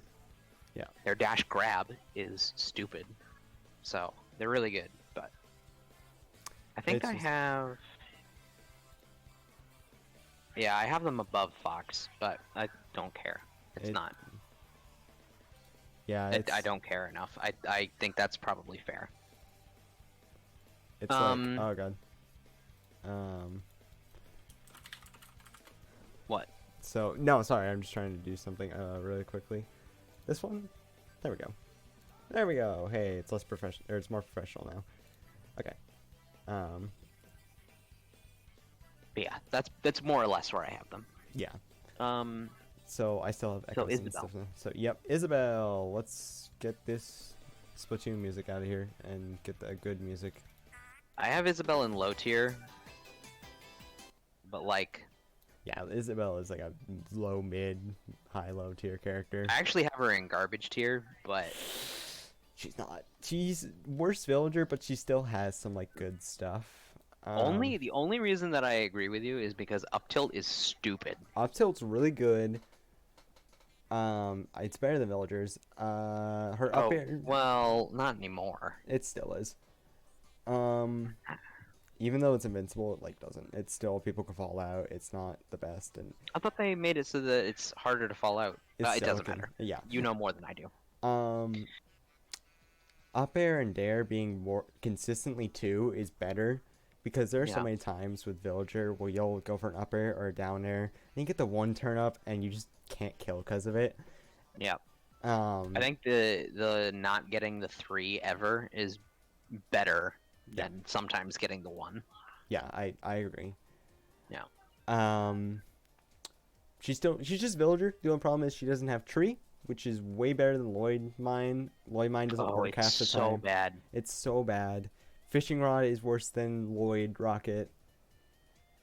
Yeah. Their dash grab is stupid. So they're really good, but I think It's I just- have... Yeah, I have them above Fox, but I don't care. It's not. Yeah, I don't care enough. I think that's probably fair. It's like, oh god. What? So no, sorry, I'm just trying to do something really quickly. This one, there we go. There we go. Hey, it's less professional, or it's more professional now. Okay. But yeah, that's more or less where I have them. Yeah. Um, So I still have So echoes and Isabel. stuff. So yep, Isabel. Let's get this Splatoon music out of here and get the good music. I have Isabel in low tier, but like Yeah, Isabel is like a low, mid, high, low tier character. I actually have her in garbage tier, but She's not. She's worst villager, but she still has some like good stuff. the only reason that I agree with you is because up tilt is stupid. Up tilt's really good. It's better than villagers. Her up air, well, not anymore. it still is. even though it's invincible, it like doesn't. It's still people can fall out. It's not the best, and I thought they made it so that it's harder to fall out. it's It doesn't silicon. matter. Yeah. You know more than I do. Um, up air and dare being more consistently two is better because there are so Yeah. many times with villager where you'll go for an up air or a down air and you get the one turn up and you just can't kill because of it. Yeah. Um, I think the not getting the 3 ever is better Yeah. than sometimes getting the 1. yeah, I agree. Yeah. Um, she's just villager. The only problem is she doesn't have tree, which is way better than Lloyd mine. Lloyd mine doesn't Oh, work half it's the so time. bad. It's so bad. Fishing rod is worse than Lloyd rocket.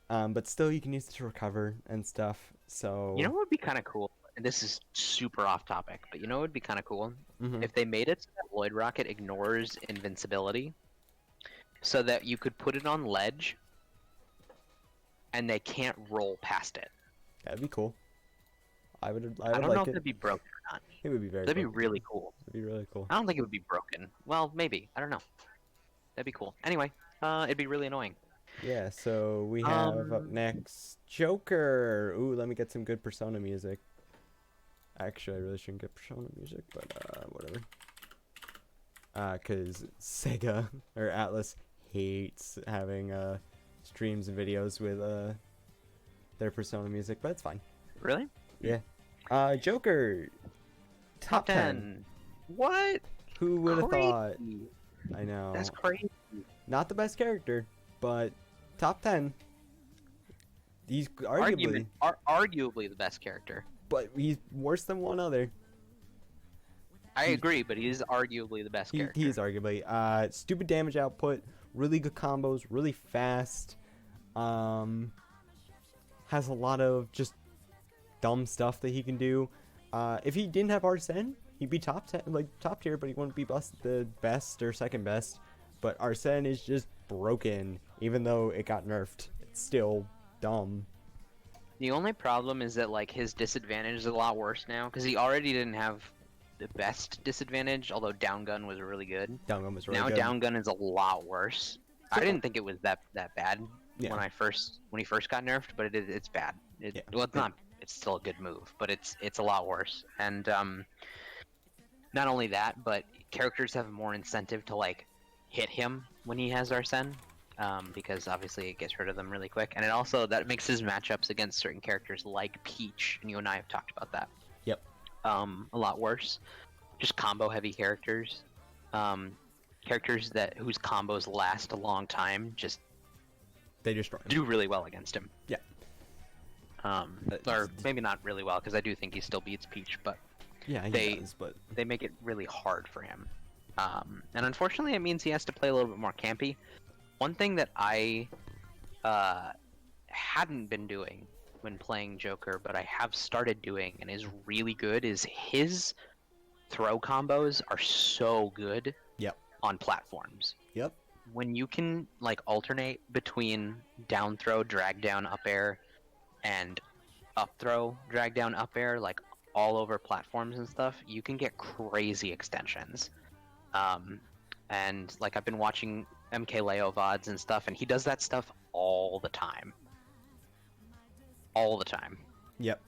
But still you can use it to recover and stuff. So You know what would be kind of cool? And this is super off topic, but you know what would be kind of cool? mhm. If they made it so that Lloyd Rocket ignores invincibility, so that you could put it on ledge, and they can't roll past it. That'd be cool. I would I don't know like if it. that'd be broken or not. It would be very That'd be cool. really cool. It'd be really cool. I don't think it would be broken. Well, maybe. I don't know. That'd be cool. Anyway, it'd be really annoying. Yeah, so we have up next Joker. Ooh, let me get some good Persona music. Actually, I really shouldn't get Persona music, but whatever. Cause Sega or Atlas hates having streams and videos with their Persona music, but it's fine. Really? Yeah. Joker. Top 10. What? Who would have Crazy. thought? I know. That's crazy. Not the best character, but top 10. He's arguably, Arguably the best character. but he's worse than one other. I agree, but he's arguably the best character. He is arguably. Stupid damage output, really good combos, really fast. Has a lot of just dumb stuff that he can do. If he didn't have Arsene, he'd be top 10, like top tier, but he wouldn't be the best or second best. But Arsene is just broken, even though it got nerfed. It's still dumb. The only problem is that like his disadvantage is a lot worse now because he already didn't have the best disadvantage. Although down gun was really good. Down gun was really Now good. down gun is a lot worse. I didn't think it was that bad Yeah. when he first got nerfed, but it's bad. Yeah. Well, it's not. It's still a good move, but it's a lot worse. And not only that, but characters have more incentive to like hit him when he has Arsene. Because obviously it gets rid of them really quick, and it also that makes his matchups against certain characters like Peach, and you and I have talked about that. Yep. A lot worse. Just combo heavy characters, characters whose combos last a long time, just They destroy him. do really well against him. Yeah. Or maybe not really well, because I do think he still beats Peach, but Yeah, he they- does, but they make it really hard for him. And unfortunately, it means he has to play a little bit more campy. One thing that I hadn't been doing when playing Joker, but I have started doing and is really good, is his throw combos are so good Yep. on platforms. Yep. When you can like alternate between down throw, drag down, up air, and up throw, drag down, up air, like all over platforms and stuff, you can get crazy extensions. And like I've been watching MKLeo VODs and stuff, and he does that stuff all the time. All the time. Yep.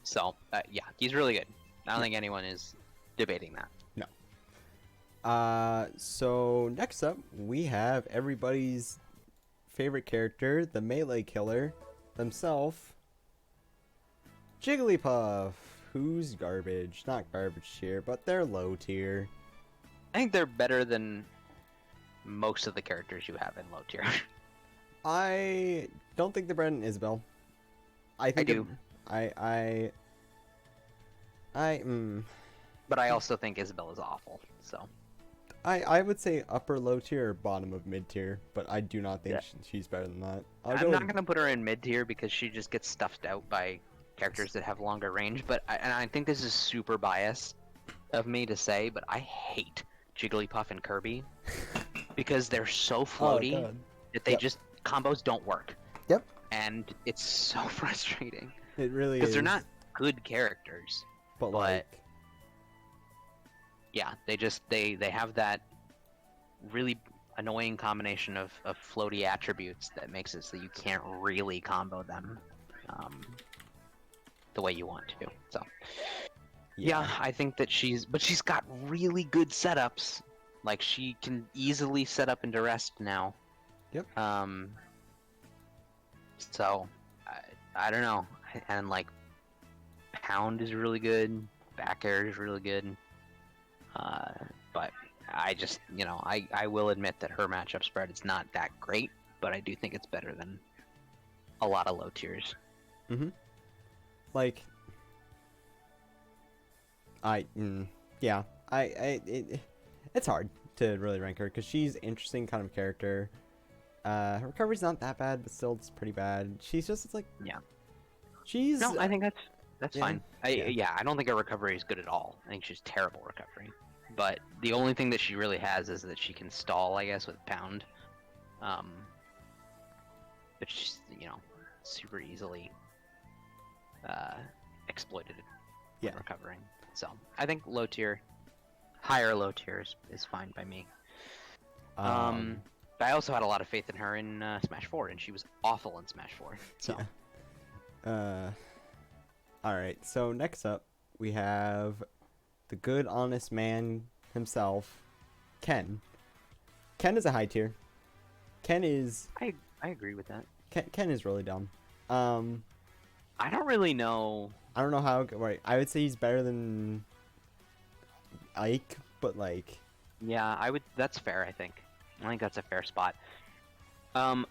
So yeah, he's really good. I don't think anyone is debating that. So next up we have everybody's favorite character, the melee killer themselves, Jigglypuff, who's garbage. Not garbage tier, but they're low tier. I think they're better than most of the characters you have in low tier. I don't think they're better than Isabel. I think do. But I also think Isabel is awful. So I would say upper low tier or bottom of mid tier, but I do not think Yeah. she's better than that. I'm not gonna put her in mid tier because she just gets stuffed out by characters that have longer range. But I think this is super biased of me to say, but I hate Jigglypuff and Kirby because they're so floaty God. that they Yep. just combos don't work. Yep. And it's so frustrating It really is. because they're not good characters. But but- like, Yeah, they have that really annoying combination of floaty attributes that makes it so you can't really combo them the way you want to. So yeah, I think that she's got really good setups. Like she can easily set up into rest now. Yep. So I don't know, and like pound is really good, back air is really good. But I just, I will admit that her matchup spread is not that great, but I do think it's better than a lot of low tiers. Like, it's hard to really rank her because she's an interesting kind of character. Her recovery's not that bad, but still it's pretty bad. She's just, it's like, Yeah. she's... No, I think that's yeah, fine. I don't think her recovery is good at all. I think she's terrible recovery. But the only thing that she really has is that she can stall, I guess, with pound. But she's, super easily exploited when recovering. So I think low tier, higher low tiers is fine by me. But I also had a lot of faith in her in Smash 4, and she was awful in Smash 4. So. Yeah. Alright, so next up, we have the good, honest man himself, Ken. Ken is a high tier. Ken is... I agree with that. Ken is really dumb. I don't really know... I don't know how... Right, I would say he's better than Ike, but like... Yeah, that's fair, I think. I think that's a fair spot. What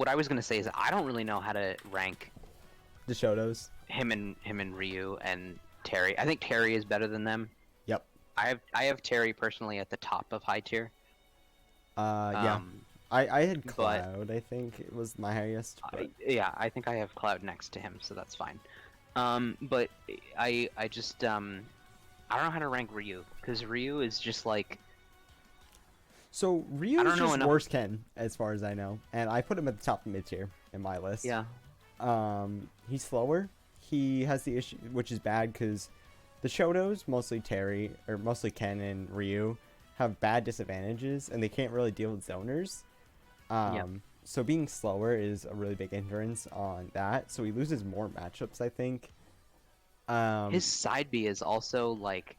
I was gonna say is I don't really know how to rank the Shotos. Him and Ryu and Terry. I think Terry is better than them. Yep. I have Terry personally at the top of high tier. Yeah. I had Cloud. I think it was my highest. But... I think I have Cloud next to him, so that's fine. But I just I don't know how to rank Ryu because Ryu is just like. So Ryu is just worse Ken, as far as I know, and I put him at the top of mid tier in my list. Yeah. He's slower. He has the issue, which is bad because the Shotos, mostly Ken and Ryu, have bad disadvantages, and they can't really deal with zoners. So being slower is a really big hindrance on that. So he loses more matchups, I think. His side B is also like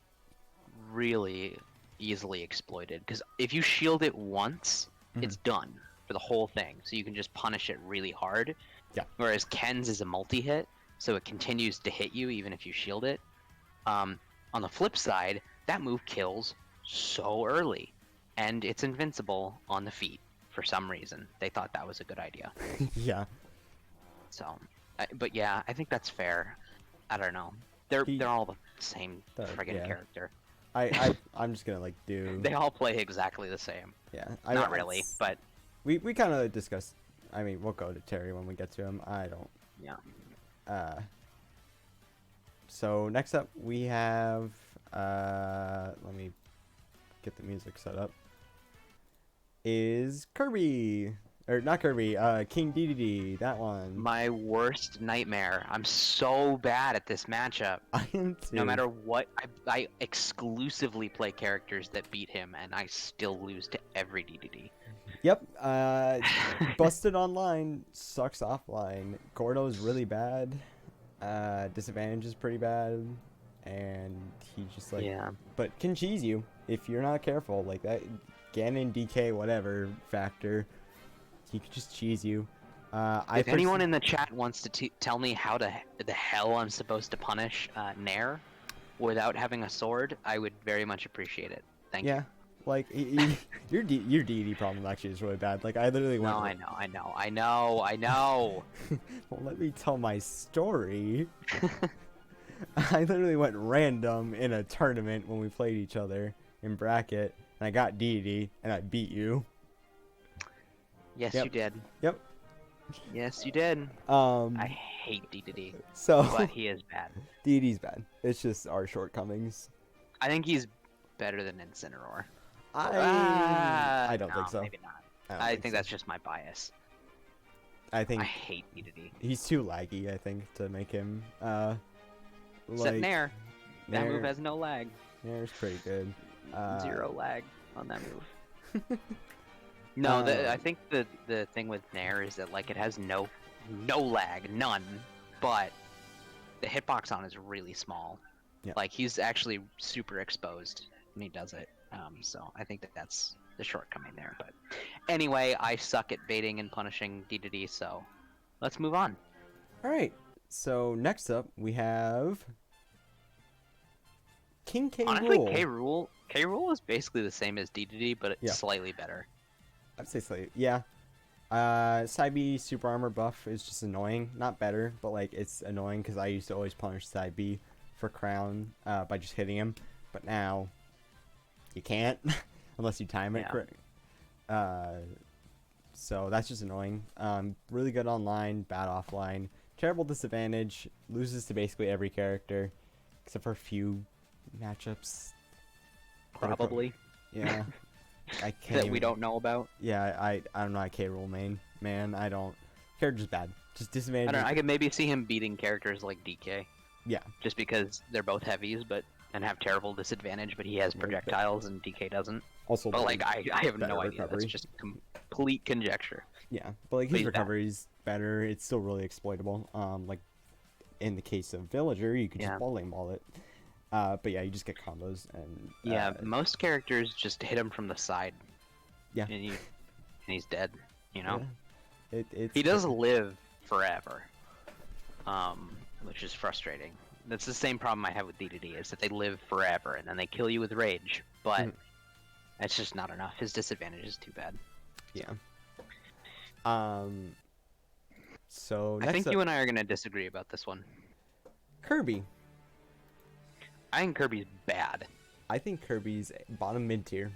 really easily exploited because if you shield it once, it's done for the whole thing. So you can just punish it really hard. Yeah. Whereas Ken's is a multi-hit, so it continues to hit you even if you shield it. On the flip side, that move kills so early, and it's invincible on the feet for some reason. They thought that was a good idea. Yeah. So, but yeah, I think that's fair. I don't know. They're all the same friggin' character. I'm just gonna do. They all play exactly the same. Yeah. Not really, but we kind of discussed. I mean, we'll go to Terry when we get to him. I don't. Yeah. So next up we have let me get the music set up. Is Kirby, or not Kirby, King Dedede, that one. My worst nightmare. I'm so bad at this matchup. I am too. No matter what, I exclusively play characters that beat him, and I still lose to every Dedede. Yep. Busted online, sucks offline. Gordo's really bad. Disadvantage is pretty bad, and he just but can cheese you if you're not careful. Like that Ganon, DK, whatever factor, he could just cheese you. If anyone in the chat wants to tell me how the hell I'm supposed to punish Nair without having a sword, I would very much appreciate it. Thank you. Yeah. Like your DD problem actually is really bad. Like I literally went. No, I know. Well, let me tell my story. I literally went random in a tournament when we played each other in bracket, and I got DD, and I beat you. Yes, you did. Yep. Yes, you did. I hate DD. But he is bad. DD's bad. It's just our shortcomings. I think he's better than Incineroar. I don't think so. Maybe not. I think that's just my bias. I hate DD. He's too laggy, I think, to make him Except Nair. That move has no lag. Nair's pretty good. Zero lag on that move. No, I think the thing with Nair is that like it has no lag, none, but the hitbox on is really small. Yeah. Like he's actually super exposed when he does it. So I think that's the shortcoming there. But anyway, I suck at baiting and punishing D2D, so let's move on. All right. So next up we have King K. Honestly, Rool. K Rule is basically the same as D2D, but it's Yeah. slightly better. I'd say slightly. Yeah. Side B super armor buff is just annoying. Not better, but like it's annoying because I used to always punish side B for crown by just hitting him, but now you can't unless you time it correct. So that's just annoying. Really good online, bad offline. Terrible disadvantage. Loses to basically every character except for a few matchups. Probably. Yeah. I can't. That we don't know about. Yeah, I don't know. I K Rool main. Man, I don't. Character's bad. Just disadvantage. I don't know. I could maybe see him beating characters like DK. Yeah. Just because they're both heavies, and have terrible disadvantage, but he has projectiles and DK doesn't. Also, but like I have no idea. Recovery. That's just complete conjecture. Yeah, but like his recovery's better. It's still really exploitable. Like in the case of Villager, you could just bowling ball it. But yeah, you just get combos and most characters just hit him from the side. Yeah, and he's dead. You know, he does live forever, which is frustrating. That's the same problem I have with D2D is that they live forever and then they kill you with rage, but that's just not enough. His disadvantage is too bad. Yeah. So I think you and I are gonna disagree about this one. Kirby. I think Kirby's bad. I think Kirby's bottom mid tier.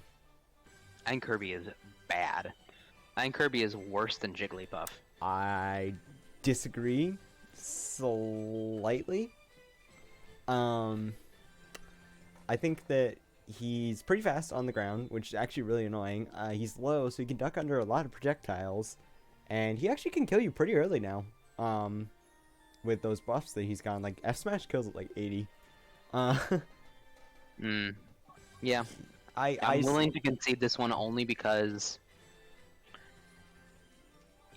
I think Kirby is bad. I think Kirby is worse than Jigglypuff. I disagree slightly. I think that he's pretty fast on the ground, which is actually really annoying. He's low, so he can duck under a lot of projectiles, and he actually can kill you pretty early now. With those buffs that he's gotten, like F Smash kills at like 80. Yeah. I'm willing to concede this one only because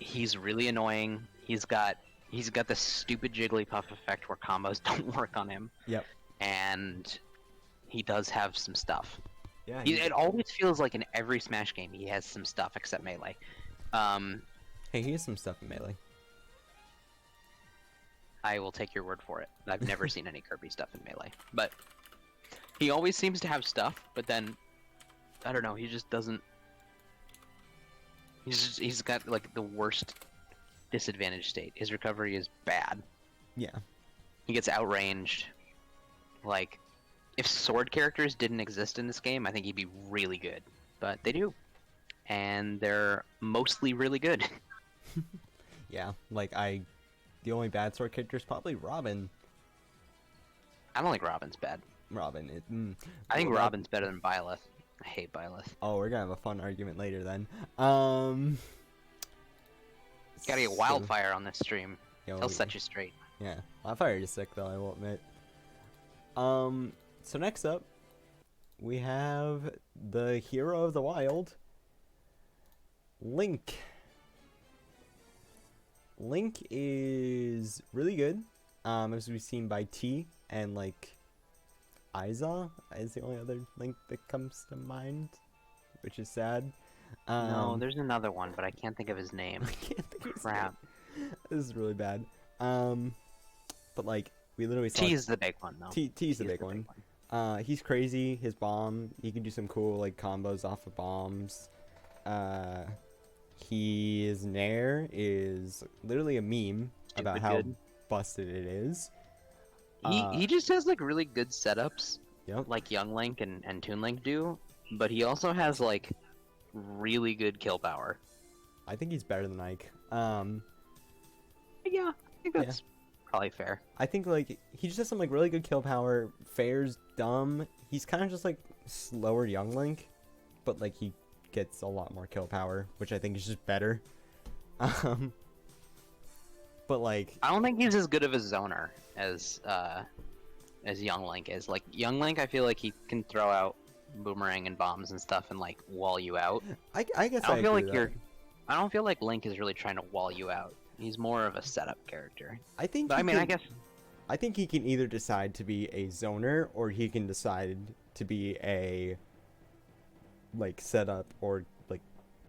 he's really annoying. He's got the stupid Jigglypuff effect where combos don't work on him. Yep. And he does have some stuff. Yeah. It always feels like in every Smash game he has some stuff except Melee. Hey, he has some stuff in Melee. I will take your word for it. I've never seen any Kirby stuff in Melee. But he always seems to have stuff, but then I don't know, he just doesn't. He's got like the worst disadvantage state. His recovery is bad. Yeah. He gets outranged. Like, if sword characters didn't exist in this game, I think he'd be really good. But they do. And they're mostly really good. Yeah, like the only bad sword character is probably Robin. I don't think Robin's bad. Robin. I think Robin's better than Byleth. I hate Byleth. Oh, we're gonna have a fun argument later then. Gotta get Wildfire on this stream. He'll set you straight. Yeah, Wildfire is sick though, I will admit. So next up, we have the hero of the wild, Link. Link is really good, as we've seen by T, and like Aiza is the only other Link that comes to mind, which is sad. No, there's another one, but I can't think of his name. I can't think of his Crap. name. This is really bad. But like we literally saw T is the big one though. T's the big one. He's crazy. His bomb, he can do some cool like combos off of bombs. His Nair is literally a meme about how busted it is. He just has like really good setups, Yep. like Young Link and Toon Link do, but he also has like really good kill power. I think he's better than Ike. Yeah, I think that's probably fair. I think like he just has some like really good kill power. Fair's dumb. He's kind of just like slower Young Link, but like he gets a lot more kill power, which I think is just better. But like I don't think he's as good of a zoner as Young Link is. Like Young Link, I feel like he can throw out boomerang and bombs and stuff and like wall you out. I guess I don't feel agree like with you're. that. I don't feel like Link is really trying to wall you out. He's more of a setup character. I think But he I mean, I can. guess I think he can either decide to be a zoner or he can decide to be a like setup or like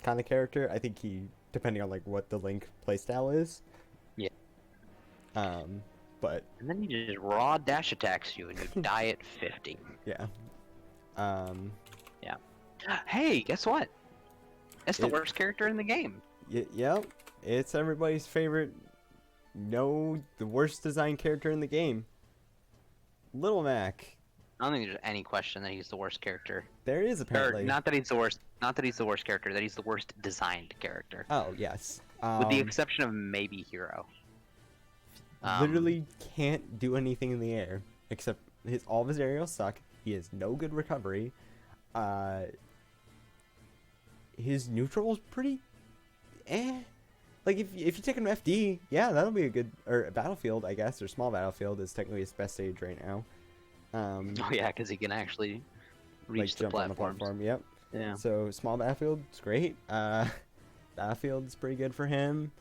kind of character. I think he, depending on like what the Link playstyle is. Yeah. But and then he just raw dash attacks you and you die at 50. yeah. Um, Hey, guess what? It's the It- worst character in the game. yep. It's everybody's favorite. No, the worst designed character in the game. Little Mac. I don't think there's any question that he's the worst character. There is Or apparently. not that he's the worst. Not that he's the worst character. That he's the worst designed character. Oh yes. With the exception of maybe Hero. Literally can't do anything in the air except all of his aerials suck. He has no good recovery. His neutral is pretty like if you take him to FD, yeah, that'll be a good, or a Battlefield, I guess, or Small Battlefield is technically his best stage right now. Oh yeah, because he can actually reach like the jump on the platforms. platform. Yep. Yeah. So Small Battlefield is great. Battlefield's pretty good for him.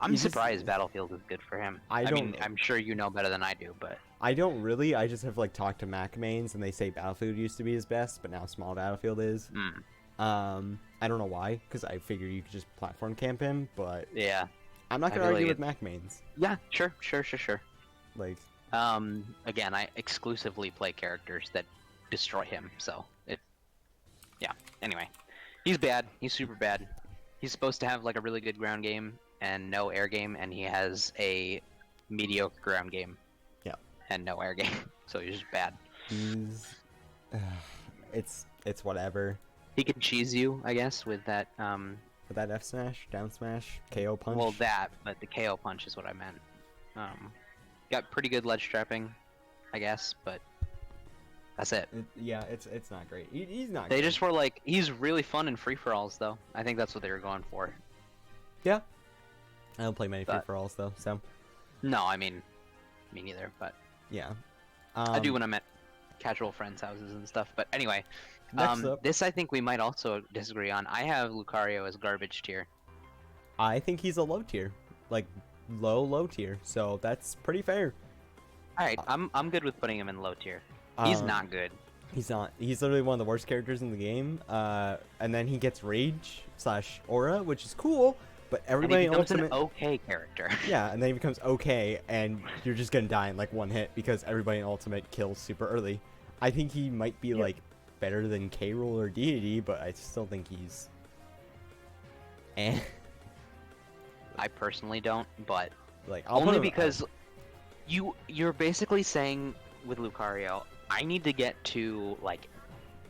I'm You just- surprised Battlefield is good for him. I mean, don't- I'm sure you know better than I do, but I don't really. I just have like talked to Mac mains and they say Battlefield used to be his best, but now Small Battlefield is. I don't know why, because I figure you could just platform camp him, but yeah. I'm not I gonna feel argue like with Mac mains. Yeah, sure. Like, Again, I exclusively play characters that destroy him, so yeah. Anyway, he's bad. He's super bad. He's supposed to have like a really good ground game and no air game, and he has a mediocre ground game. Yeah. And no air game, so he's just bad. he's, it's whatever. He can cheese you, I guess, with that. With that F smash, down smash, KO punch. Well, that, but the KO punch is what I meant. Got pretty good ledge trapping, I guess, but that's it. Yeah, it's not great. He's not. They good. just were like, he's really fun in free for alls, though. I think that's what they were going for. Yeah. I don't play many free But- for alls though, so No, I mean, me neither. But yeah. I do when I'm at casual friends' houses and stuff. But anyway, Next up, this I think we might also disagree on. I have Lucario as garbage tier. I think he's a low tier, like low tier. So that's pretty fair. All right, I'm good with putting him in low tier. He's Um, not good. He's not. He's literally one of the worst characters in the game. And then he gets Rage / Aura, which is cool. But And he everybody in becomes Ultimate, an okay character. yeah, and then he becomes okay, and you're just gonna die in like one hit because everybody in Ultimate kills super early. I think he might be Yeah. like better than K. Rool or Deity, but I still think he's. I personally don't, but Like I'll put only him- because you're basically saying with Lucario, I need to get to like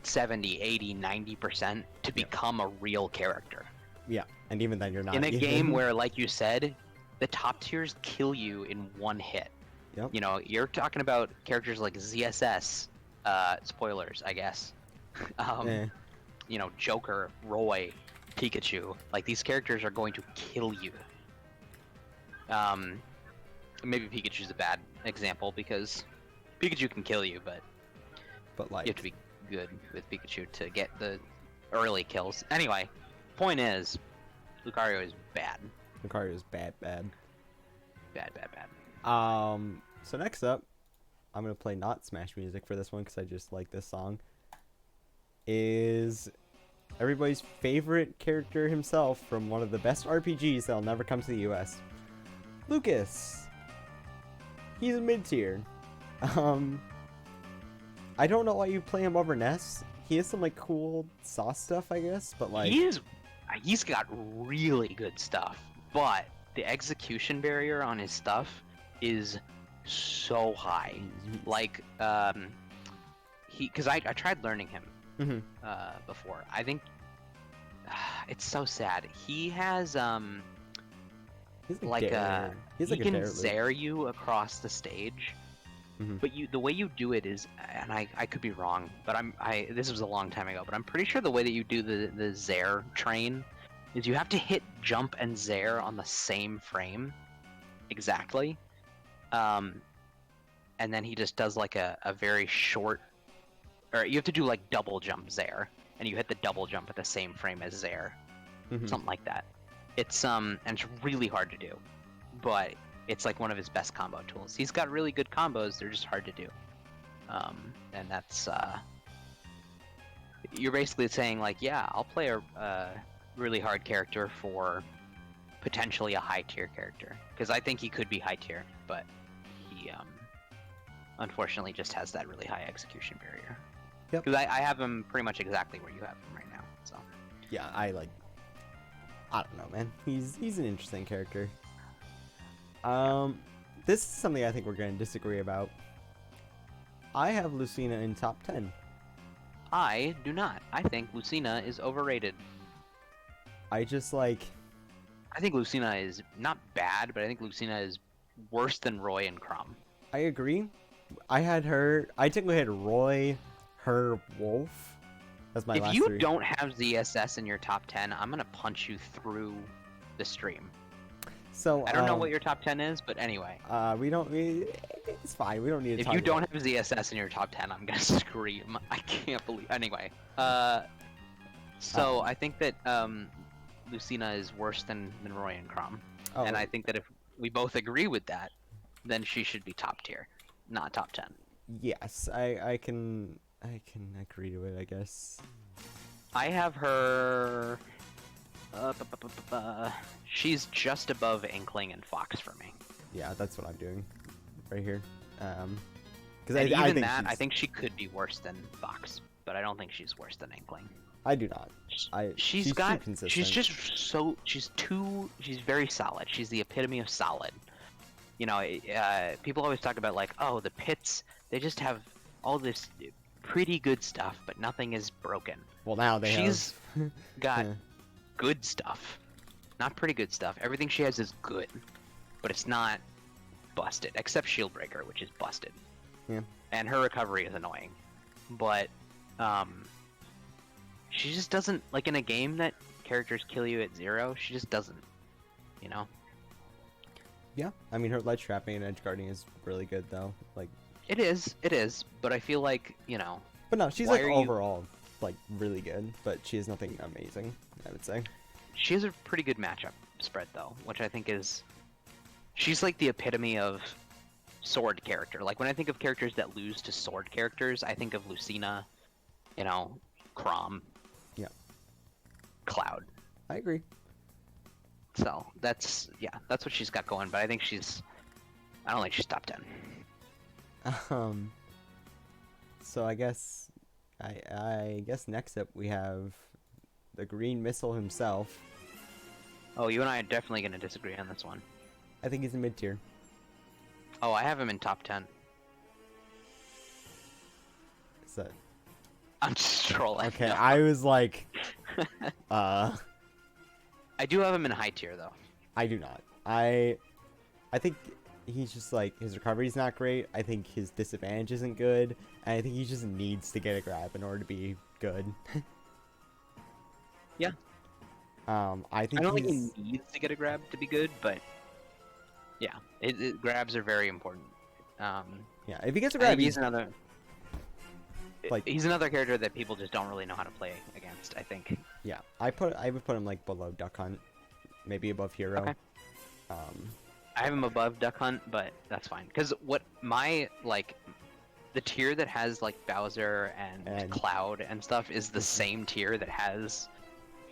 70, 80, 90% to become a real character. yeah, and even then you're not In a even. game where, like you said, the top tiers kill you in one hit. Yep. You know, you're talking about characters like ZSS, spoilers, I guess. Eh. You know, Joker, Roy, Pikachu. Like, these characters are going to kill you. Maybe Pikachu's a bad example because Pikachu can kill you, but But like you have to be good with Pikachu to get the early kills. Anyway, point is, Lucario is bad. Lucario's bad. Bad. So next up, I'm gonna play not Smash music for this one because I just like this song. Is everybody's favorite character himself from one of the best RPGs that'll never come to the US, Lucas. He's a mid tier. I don't know why you play him over Ness. He has some like cool sauce stuff, I guess, but like He's got really good stuff, but the execution barrier on his stuff is so high. Like, because I tried learning him Mhm. before. I think it's so sad. He has he's like dare. He's he like can a dare loop. zare you across the stage, Mhm. but the way you do it is, and I could be wrong, but this was a long time ago, but I'm pretty sure the way that you do the zare train is you have to hit jump and zare on the same frame exactly, and then he just does like a very short or you have to do like double jump Zair, and you hit the double jump at the same frame as Zair, Mhm. something like that. It's and it's really hard to do, but it's like one of his best combo tools. He's got really good combos; they're just hard to do. And that's you're basically saying like, yeah, I'll play a really hard character for potentially a high tier character, because I think he could be high tier, but he unfortunately just has that really high execution barrier. Yep. Because I have him pretty much exactly where you have him right now. So Yeah, I don't know, man. He's an interesting character. This is something I think we're going to disagree about. I have Lucina in top 10. I do not. I think Lucina is overrated. I just like. I think Lucina is not bad, but I think Lucina is worse than Roy and Crom. I agree. I technically had Roy, her, Wolf. That's my If last you three. don't have ZSS in your top 10, I'm gonna punch you through the stream. So I don't know what your top 10 is, but anyway. It's fine. We don't need to If talk you don't about have ZSS in your top 10, I'm gonna scream. I can't believe. Anyway. So I think that Lucina is worse than Roy and Crom. Oh, And I think that if we both agree with that, then she should be top tier, not top 10. yes, I can agree to it, I guess. I have her. She's just above Inkling and Fox for me. Yeah, that's what I'm doing, right here. Because And I even think that, I think she could be worse than Fox, but I don't think she's worse than Inkling. I do not. She's too got. consistent. She's just so. She's very solid. She's the epitome of solid. You know, people always talk about like, oh, the pits. They just have all this pretty good stuff, but nothing is broken. Well, now they She's have. got Yeah. good stuff, not pretty good stuff. Everything she has is good, but it's not busted, except Shield Breaker, which is busted. Yeah. And her recovery is annoying, but she just doesn't, like in a game that characters kill you at 0. She just doesn't, you know. Yeah, I mean her ledge trapping and edge guarding is really good though. Like. It is, but I feel like, you know. But no, she's Why like are you- overall like really good, but she has nothing amazing, I would say. She has a pretty good matchup spread though, which I think is. She's like the epitome of sword character. Like when I think of characters that lose to sword characters, I think of Lucina, you know, Crom. Yeah. Cloud. I agree. So that's what she's got going. But I think I don't think she's top 10. So I guess next up we have the Green Missile himself. Oh, you and I are definitely gonna disagree on this one. I think he's in mid tier. Oh, I have him in top 10. Is that I'm just trolling. okay? No. I was like, I do have him in high tier though. I do not. I think he's just like his recovery's not great. I think his disadvantage isn't good, and I think he just needs to get a grab in order to be good. Yeah. I think I don't think he needs to get a grab to be good, but yeah, grabs are very important. Yeah, if he gets a I grab, think he's another. like- He's another character that people just don't really know how to play against. I think. yeah. I would put him like below Duck Hunt, maybe above Hero. Okay. I have him above Duck Hunt, but that's fine. Because what my the tier that has like Bowser and Cloud and stuff is the same tier that has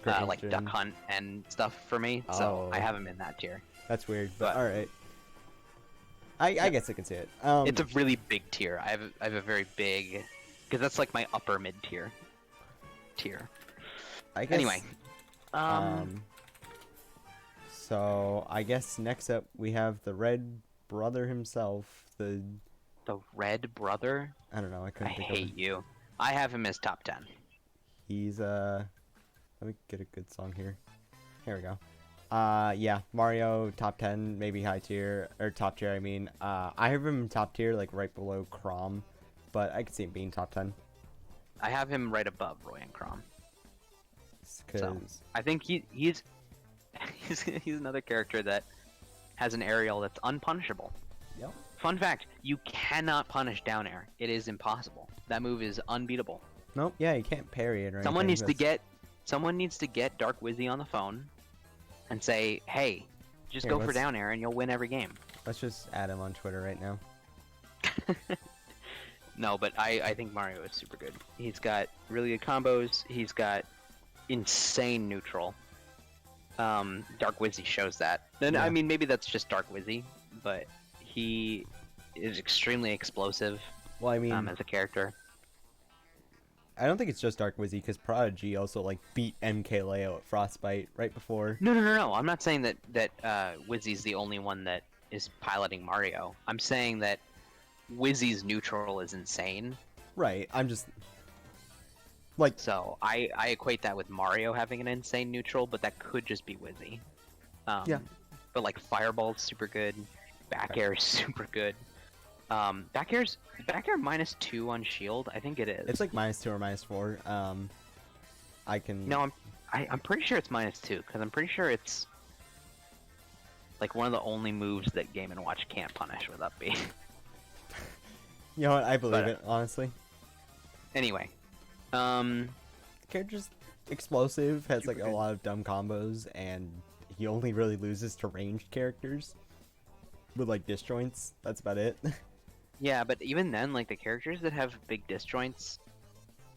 like Christian. Duck Hunt and stuff for me. So Oh. I have him in that tier. That's weird, but But- all right. I guess I can see it. It's a really big tier. I have a very big, because that's like my upper mid tier. I guess, Anyway, so I guess next up we have the Red Brother himself. The Red Brother. I don't know. I I couldn't think hate you. I have him as top 10. He's Let me get a good song here. Here we go. Yeah, Mario top 10, maybe high tier or top tier. I mean, I have him top tier, like right below Crom, but I could see him being top 10. I have him right above Roy and Crom. Because So I think he's he's another character that has an aerial that's unpunishable. Yep. Fun fact: you cannot punish down air. It is impossible. That move is unbeatable. Nope. Yeah, you can't parry it or Someone anything. needs to get Dark Wizzy on the phone and say, "Hey, just Here, go for down air and you'll win every game." Let's just add him on Twitter right now. No, but I think Mario is super good. He's got really good combos. He's got insane neutral. Dark Wizzy shows that. And Yeah. I mean, maybe that's just Dark Wizzy, but he is extremely explosive Well, I mean, as a character. I don't think it's just Dark Wizzy because Prodigy also like beat MKLeo at Frostbite right before. No. I'm not saying that Wizzy's the only one that is piloting Mario. I'm saying that Wizzy's neutral is insane. Right. I'm just like, So I equate that with Mario having an insane neutral, but that could just be Wizzy. Yeah. But like Fireball's super good, back air is super good. Back air -2 on shield. I think it is. it's like -2 or -4. I can. No, I'm pretty sure it's -2 because I'm pretty sure it's like one of the only moves that Game and Watch can't punish with up B. You know what? I believe But, it honestly. Anyway, The character's explosive, has Super like a good. lot of dumb combos, and he only really loses to ranged characters with like disjoints. That's about it. yeah, but even then, like the characters that have big disjoints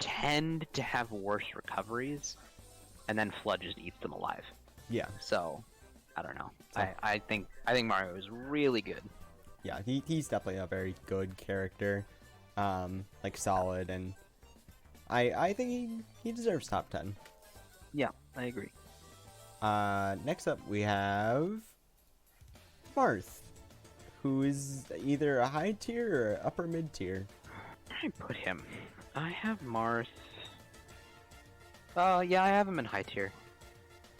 tend to have worse recoveries, and then Flood just eats them alive. Yeah, So, I don't know. So- I think Mario is really good. yeah, he's definitely a very good character, like solid, and I think he deserves top 10. Yeah, I agree. Next up we have Marth, who is either a high tier or upper mid tier. Where did I put him? I have Marth. Yeah, I have him in high tier.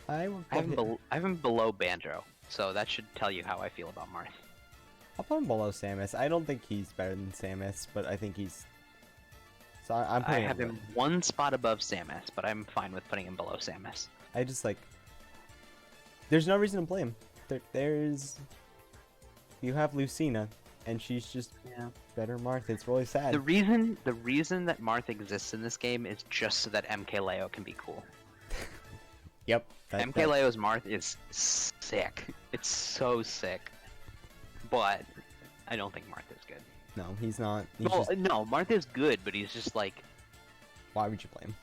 I would I put have him, I have him below Banjo, so that should tell you how I feel about Marth. I'll put him below Samus. I don't think he's better than Samus, but I think he's. So I'm I putting have him one spot above Samus, but I'm fine with putting him below Samus. I just like. There's no reason to play him. There's. You have Lucina, and she's just Yeah. better Marth. It's really sad. The reason that Marth exists in this game is just so that MKLeo can be cool. Yep. MKLeo's Marth is sick. It's so sick. But I don't think Marth is good. No, he's not. He's Well, just, no, Marth is good, but he's just like, why would you play him?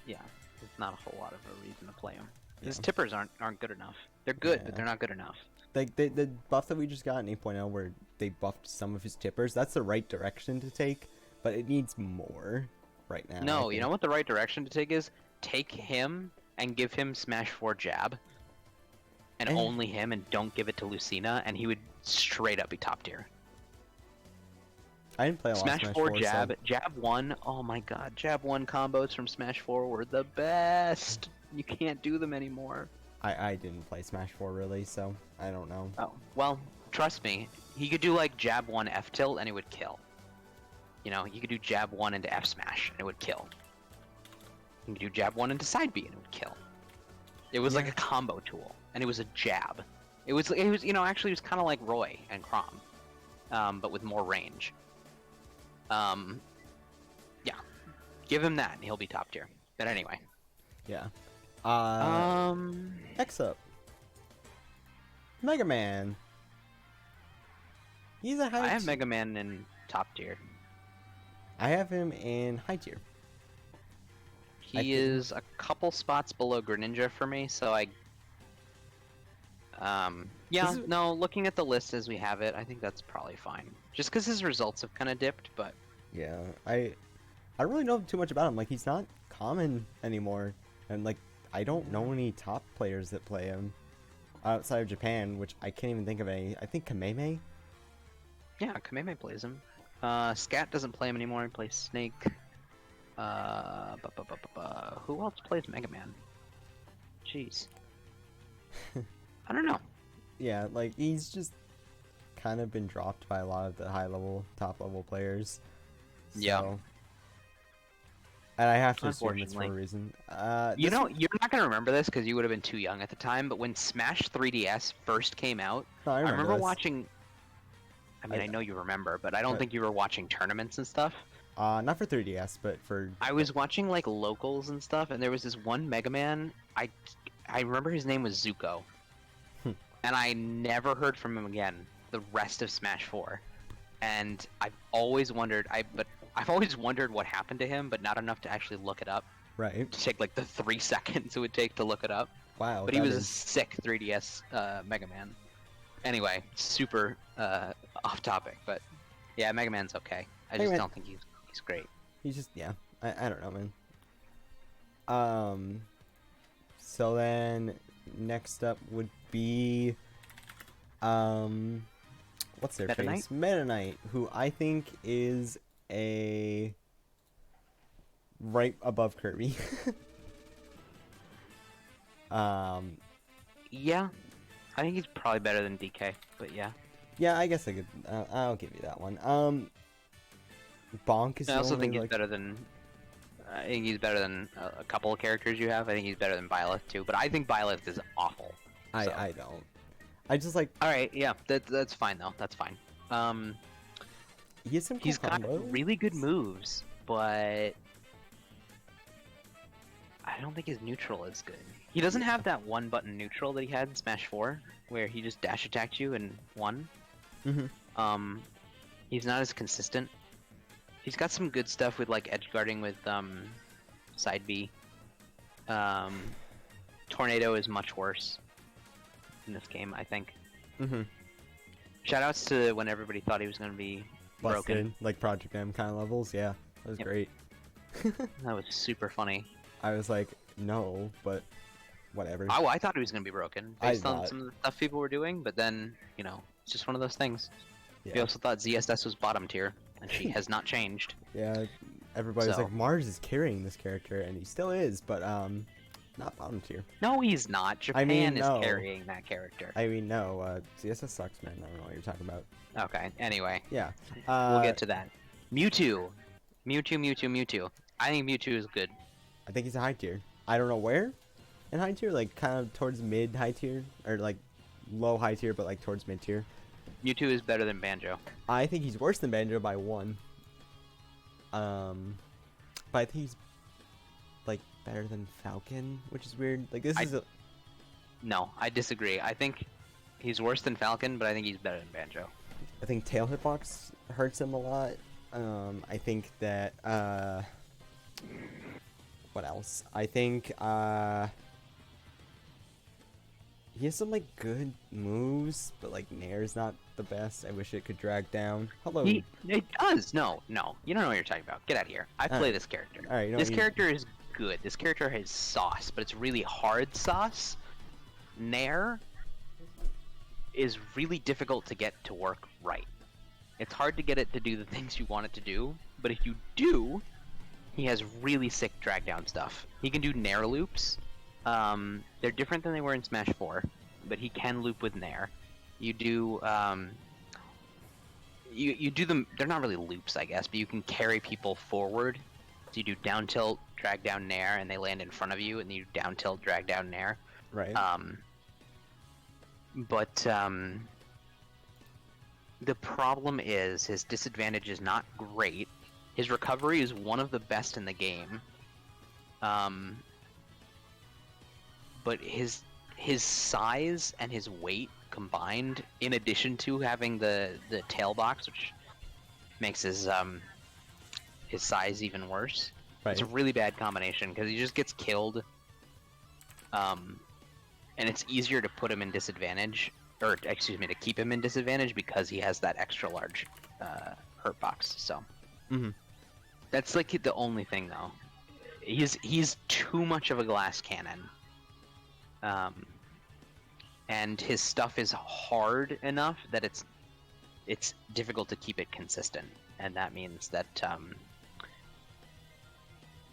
yeah, there's not a whole lot of a reason to play him. His Yeah. tippers aren't good enough. They're good, Yeah. but they're not good enough. Like the buff that we just got in 8.0, where they buffed some of his tippers, that's the right direction to take, but it needs more right now. No, I you know think. what the right direction to take is? Take him and give him Smash 4 jab. And Eh. only him, and don't give it to Lucina, and he would straight up be top tier. I didn't play a lot Smash of Smash 4 4, jab, so jab 1, oh my god, jab 1 combos from Smash 4 were the best! You can't do them anymore. I didn't play Smash 4 really, so I don't know. Oh, well, trust me, he could do like jab 1 F tilt and it would kill. You know, you could do jab 1 into F smash and it would kill. You could do jab 1 into side B and it would kill. It was like Yeah. a combo tool, and it was a jab. It was you know, actually it was kind of like Roy and Chrom, but with more range. Yeah, give him that and he'll be top tier. But anyway, Yeah. Um, Next up, Mega Man. He's a high. I have Mega Man in top tier. I have him in high tier. I He think- is a couple spots below Greninja for me, so I. Yeah, This is- no. Looking at the list as we have it, I think that's probably fine. Just because his results have kind of dipped, but Yeah, I don't really know too much about him. Like he's not common anymore, and like I don't know any top players that play him outside of Japan, which I can't even think of any. I think Kameme. yeah, Kameme plays him. Scat doesn't play him anymore. He plays Snake. Who else plays Mega Man? Jeez. I don't know. Yeah, like he's just kind of been dropped by a lot of the top level players. Yeah. So- And I have to assume it's for a Unfortunately. reason. You This- know, you're not gonna remember this because you would have been too young at the time. But when Smash 3DS first came out, No, I I remember this. watching. I mean, I know you remember, but I don't think you were watching tournaments and stuff. Not for 3DS, but for. I was watching like locals and stuff, and there was this one Mega Man. I remember his name was Zuko, and I never heard from him again the rest of Smash 4. And I've always wondered, I've always wondered what happened to him, but not enough to actually look it up. Right. To take like the 3 seconds it would take to look it up. Wow. But he was a sick 3DS Mega Man. Anyway, super off topic, but yeah, Mega Man's okay. I just don't think he's great. He's just, yeah. I don't know, man. So then next up would be what's their Meta Knight? face? Meta Knight, who I think is a right above Kirby. Yeah, I think he's probably better than DK, but yeah. Yeah, I guess I could. I'll give you that one. Bonk is. I also think he's he's better than. I think he's better than a couple of characters you have. I think he's better than Byleth too, but I think Byleth is awful. So. I don't. I just like. All right, yeah, that's fine though. That's fine. He has some cool He's got combos. really good moves, but I don't think his neutral is good. He doesn't have that one button neutral that he had in Smash 4, where he just dash attacked you and won. Mm-hmm. He's not as consistent. He's got some good stuff with like edge guarding with side B. Tornado is much worse in this game, I think. Mm-hmm. Shoutouts to when everybody thought he was going to be Busted, broken. like Project M kind of levels. Yeah, that was great. That was super funny. I was like, no, but whatever. Oh, I thought he was going to be broken based on thought- some of the stuff people were doing, but then, you know, it's just one of those things. Yeah. We also thought ZSS was bottom tier, and she has not changed. Yeah, everybody's So- like, Mars is carrying this character, and he still is, but not bottom tier. No, he's not. Japan no. is carrying that character. I mean, no, CSS sucks, man. I don't know what you're talking about. Okay, anyway, Yeah. we'll get to that. Mewtwo. Mewtwo. I think Mewtwo is good. I think he's a high tier. I don't know where in high tier, like kind of towards mid high tier, or like low high tier, but like towards mid tier. Mewtwo is better than Banjo. I think he's worse than Banjo by 1. But I think he's like better than Falcon, which is weird. Like this is a No, I disagree. I think he's worse than Falcon, but I think he's better than Banjo. I think tail hitbox hurts him a lot. I think that what else? I think he has some like good moves, but like Nair's not the best. I wish it could drag down. Hello. It does. No. You don't know what you're talking about. Get out of here. I play this character. All right, you know This what you- character is good. This character has sauce, but it's really hard sauce. Nair is really difficult to get to work right. It's hard to get it to do the things you want it to do, but if you do, he has really sick drag down stuff. He can do Nair loops. They're different than they were in Smash 4, but he can loop with Nair. You do you do them. They're not really loops, I guess, but you can carry people forward. So you do down tilt, drag down Nair, and they land in front of you, and then you down tilt, drag down Nair. Right. The problem is his disadvantage is not great. His recovery is one of the best in the game. But his size and his weight combined, in addition to having the tail box, which makes his size even worse. Right. It's a really bad combination because he just gets killed. And it's easier to put him in disadvantage, or excuse me, to keep him in disadvantage because he has that extra large hurt box. So that's like the only thing, though. He's too much of a glass cannon, and his stuff is hard enough that it's difficult to keep it consistent, and that means that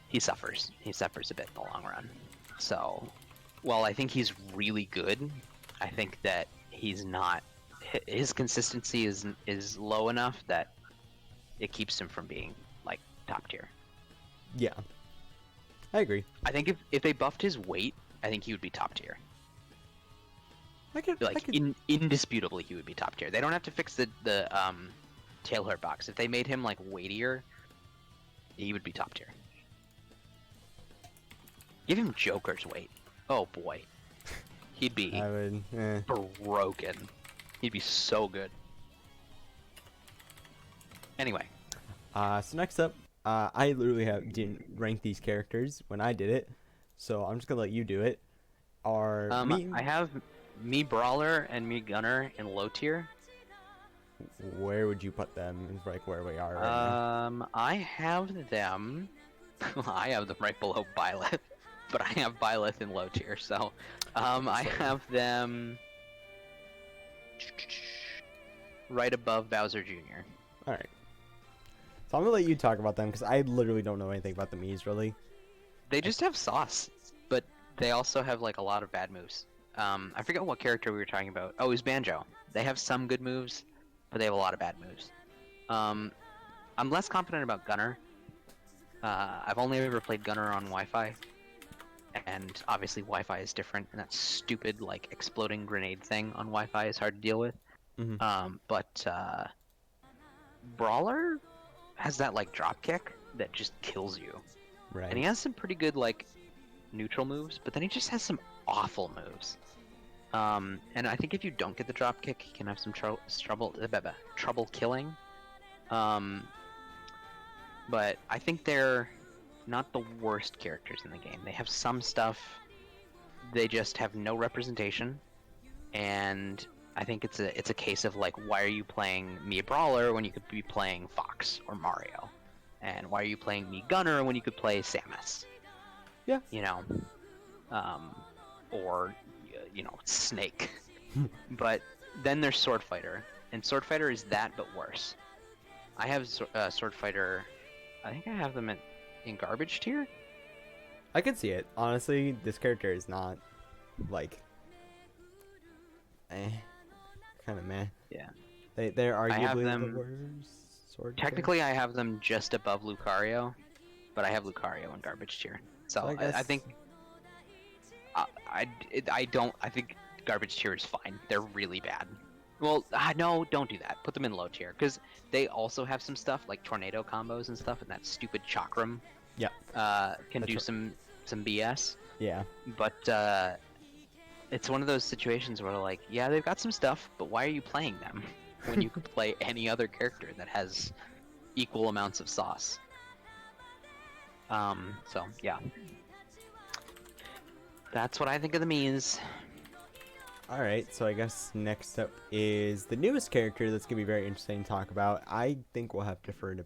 he suffers. He suffers a bit in the long run. So, while I think he's really good, I think that he's not. His consistency is low enough that it keeps him from being like top tier. Yeah. I agree. I think if they buffed his weight, I think he would be top tier. Like indisputably, he would be top tier. They don't have to fix the tail hurt box. If they made him like weightier, he would be top tier. Give him Joker's weight. Oh boy, he'd be I would. broken. He'd be so good. Anyway, So next up, I literally didn't rank these characters when I did it, so I'm just gonna let you do it. I have me Brawler and me Gunner in low tier. Where would you put them? Like where we are right now? I have them. I have them right below Byleth, but I have Byleth in low tier, so I have them right above Bowser Jr. All right. So I'm gonna let you talk about them because I literally don't know anything about the Mii's really. They just have sauce, but they also have like a lot of bad moves. I forget what character we were talking about. Oh, it was Banjo. They have some good moves, but they have a lot of bad moves. I'm less confident about Gunner. I've only ever played Gunner on Wi-Fi, and obviously Wi-Fi is different, and that stupid like exploding grenade thing on Wi-Fi is hard to deal with. But Brawler has that like drop kick that just kills you, Right. and he has some pretty good like neutral moves, but then he just has some awful moves. And I think if you don't get the drop kick, he can have some trouble killing. But I think they're not the worst characters in the game. They have some stuff. They just have no representation, and I think it's a case of like, why are you playing me Brawler when you could be playing Fox or Mario, and why are you playing me Gunner when you could play Samus? Yeah. You know, or you know, Snake. But then there's Sword Fighter, and Sword Fighter is that but worse. I have Sword Fighter. I think I have them in garbage tier. I could see it. Honestly, this character is not like kind of meh. Yeah. They're I have arguably them- the worst sword. Technically, I have them just above Lucario, but I have Lucario in garbage tier. So So I I guess- think I don't. I think garbage tier is fine. They're really bad. Well, no, don't do that. Put them in low tier because they also have some stuff like tornado combos and stuff, and that stupid chakram. Yeah. Can That's do right. some BS. Yeah. But it's one of those situations where like, yeah, they've got some stuff, but why are you playing them when you could play any other character that has equal amounts of sauce? So yeah, that's what I think of the Mii's. All right. So I guess next up is the newest character that's gonna be very interesting to talk about. I think we'll have different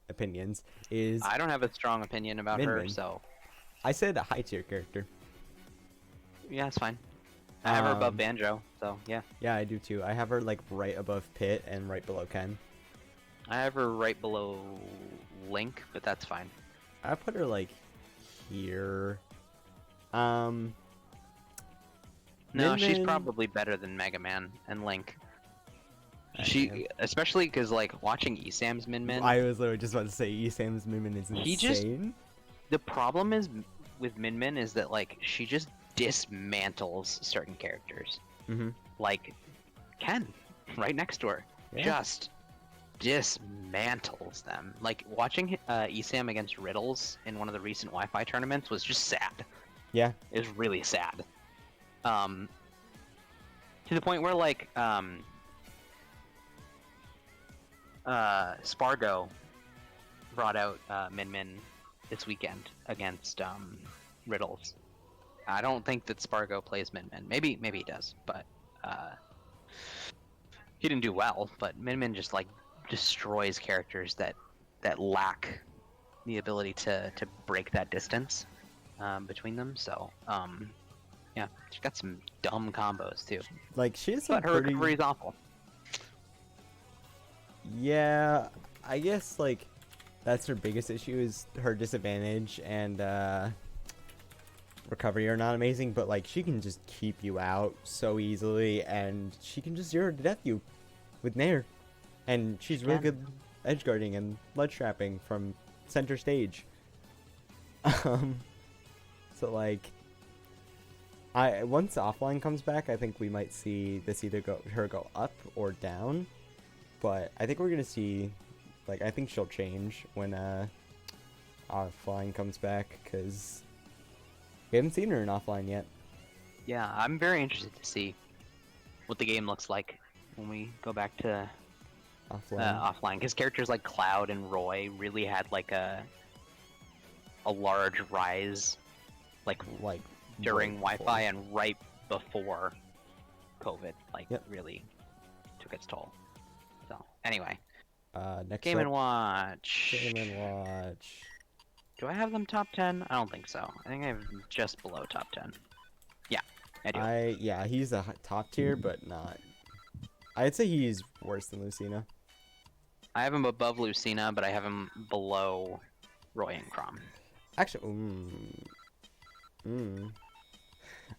opinions. Is I don't have a strong opinion about Min her, Min. so I said a high tier character. yeah, it's fine. I have her above Um, Banjo, so yeah. Yeah, I do too. I have her like right above Pit and right below Ken. I have her right below Link, but that's fine. I put her like here. No, Min she's Min- probably better than Mega Man and Link. I She, am. especially because like watching Esam's Min Min. I was literally just about to say Esam's Min Min is insane. He just- The problem is with Min Min is that like she just dismantles certain characters. Mm-hmm. Like Ken, right next to her, Yeah. just dismantles them. Like watching Esam against Riddles in one of the recent Wi-Fi tournaments was just sad. Yeah. It was really sad. To the point where like Spargo brought out Min Min this weekend against Riddles. I don't think that Spargo plays Min Min. Maybe he does, but he didn't do well. But Min Min just like destroys characters that lack the ability to break that distance between them. So yeah, she's got some dumb combos too. Like she has some But her pretty. recovery is awful. Yeah, I guess like that's her biggest issue is her disadvantage and recovery are not amazing, but like she can just keep you out so easily and she can just zero to death you with Nair. And she's really good edge guarding and ledge trapping from center stage. So like I once offline comes back, I think we might see this either go up or down. But I think we're gonna see, like, I think she'll change when offline comes back, because we haven't seen her in offline yet. Yeah, I'm very interested to see what the game looks like when we go back to Offline, offline, because characters like Cloud and Roy really had like a large rise, like like during right Wi-Fi before. and right before COVID, like Yep. really took its toll. So anyway, Next Game up, and Watch. Game and Watch. Do I have them top 10? I don't think so. I think I have them just below top 10. Yeah, I do. Yeah, he's a top tier, but not. I'd say he's worse than Lucina. I have him above Lucina, but I have him below Roy and Crom. Actually,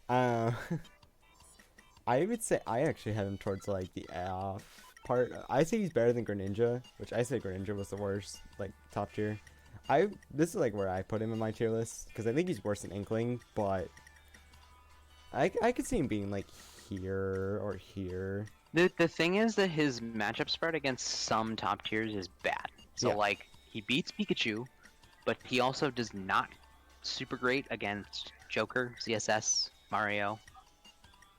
uh, I would say I actually have him towards like the off part. I say he's better than Greninja, which I say Greninja was the worst, like top tier. This is like where I put him in my tier list because I think he's worse than Inkling, but I could see him being like here or here. The thing is that his matchup spread against some top tiers is bad. So Yeah. like he beats Pikachu, but he also does not super great against Joker, CSS, Mario,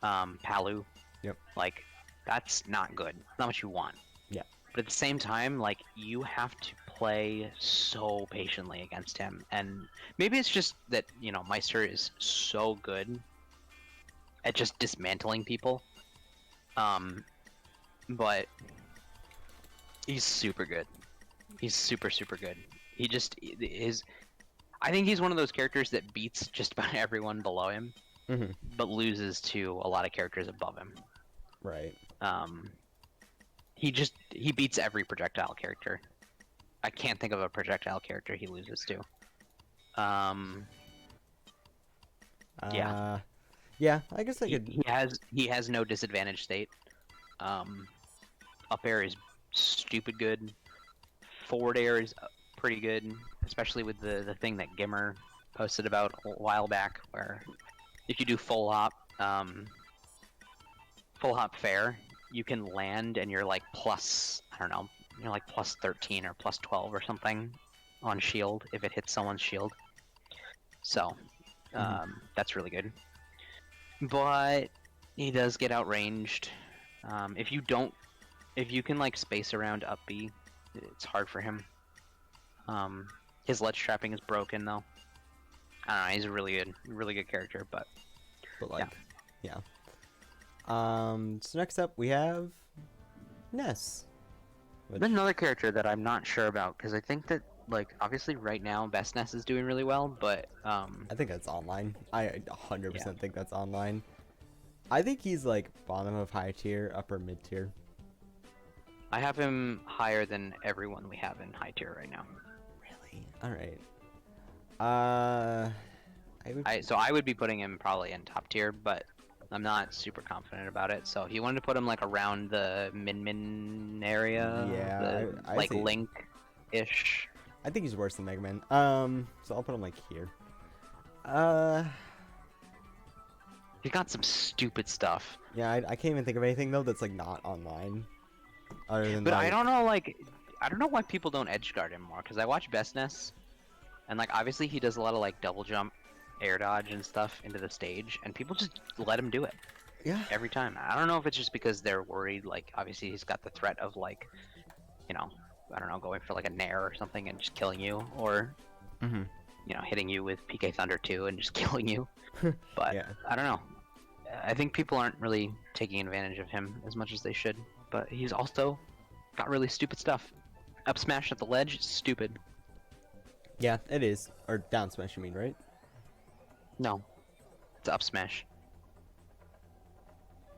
Palu. Yep. Like that's not good. Not what you want. Yeah. But at the same time, like you have to play so patiently against him, and maybe it's just that Meister is so good at just dismantling people. But he's super good. He's super good. He just is. I think he's one of those characters that beats just about everyone below him, Mm-hmm. but loses to a lot of characters above him. Right. He beats every projectile character. I can't think of a projectile character he loses to. Yeah. Yeah. I guess I He, could. he has no disadvantage state. Up air is stupid good. Forward air is pretty good, especially with the thing that Gimmer posted about a while back, where if you do full hop fair, you can land and you're like plus, I don't know, you're like plus 13 or plus 12 or something on shield if it hits someone's shield. So that's really good. But he does get outranged. If you can like space around up B, it's hard for him. His ledge trapping is broken though. I don't know, he's a really good character, but like, yeah. So next up we have Ness. Which... Another character that I'm not sure about, because I think that, like, obviously right now Best Ness is doing really well, but I think that's online. I 100% think that's online. I think he's like bottom of high tier, upper mid tier. I have him higher than everyone we have in high tier right now. Really? All right. So I would be putting him probably in top tier, but I'm not super confident about it. So if you wanted to put him like around the min area, yeah, like Link-ish. I think he's worse than Mega Man. So I'll put him like here. He got some stupid stuff. Yeah, I can't even think of anything though that's like not online. Other than but I don't know, like, I don't know why people don't edge guard him more. Because I watch Best Ness, and like obviously he does a lot of like double jump, air dodge, and stuff into the stage, and people just let him do it. Yeah. Every time. I don't know if it's just because they're worried. Like obviously he's got the threat of like, I don't know, going for like a nair or something and just killing you, or hitting you with PK Thunder 2 and just killing you. But yeah. I don't know. I think people aren't really taking advantage of him as much as they should. But he's also got really stupid stuff. Up smash at the ledge, stupid. Yeah, it is. Or down smash, you mean, right? No, it's up smash.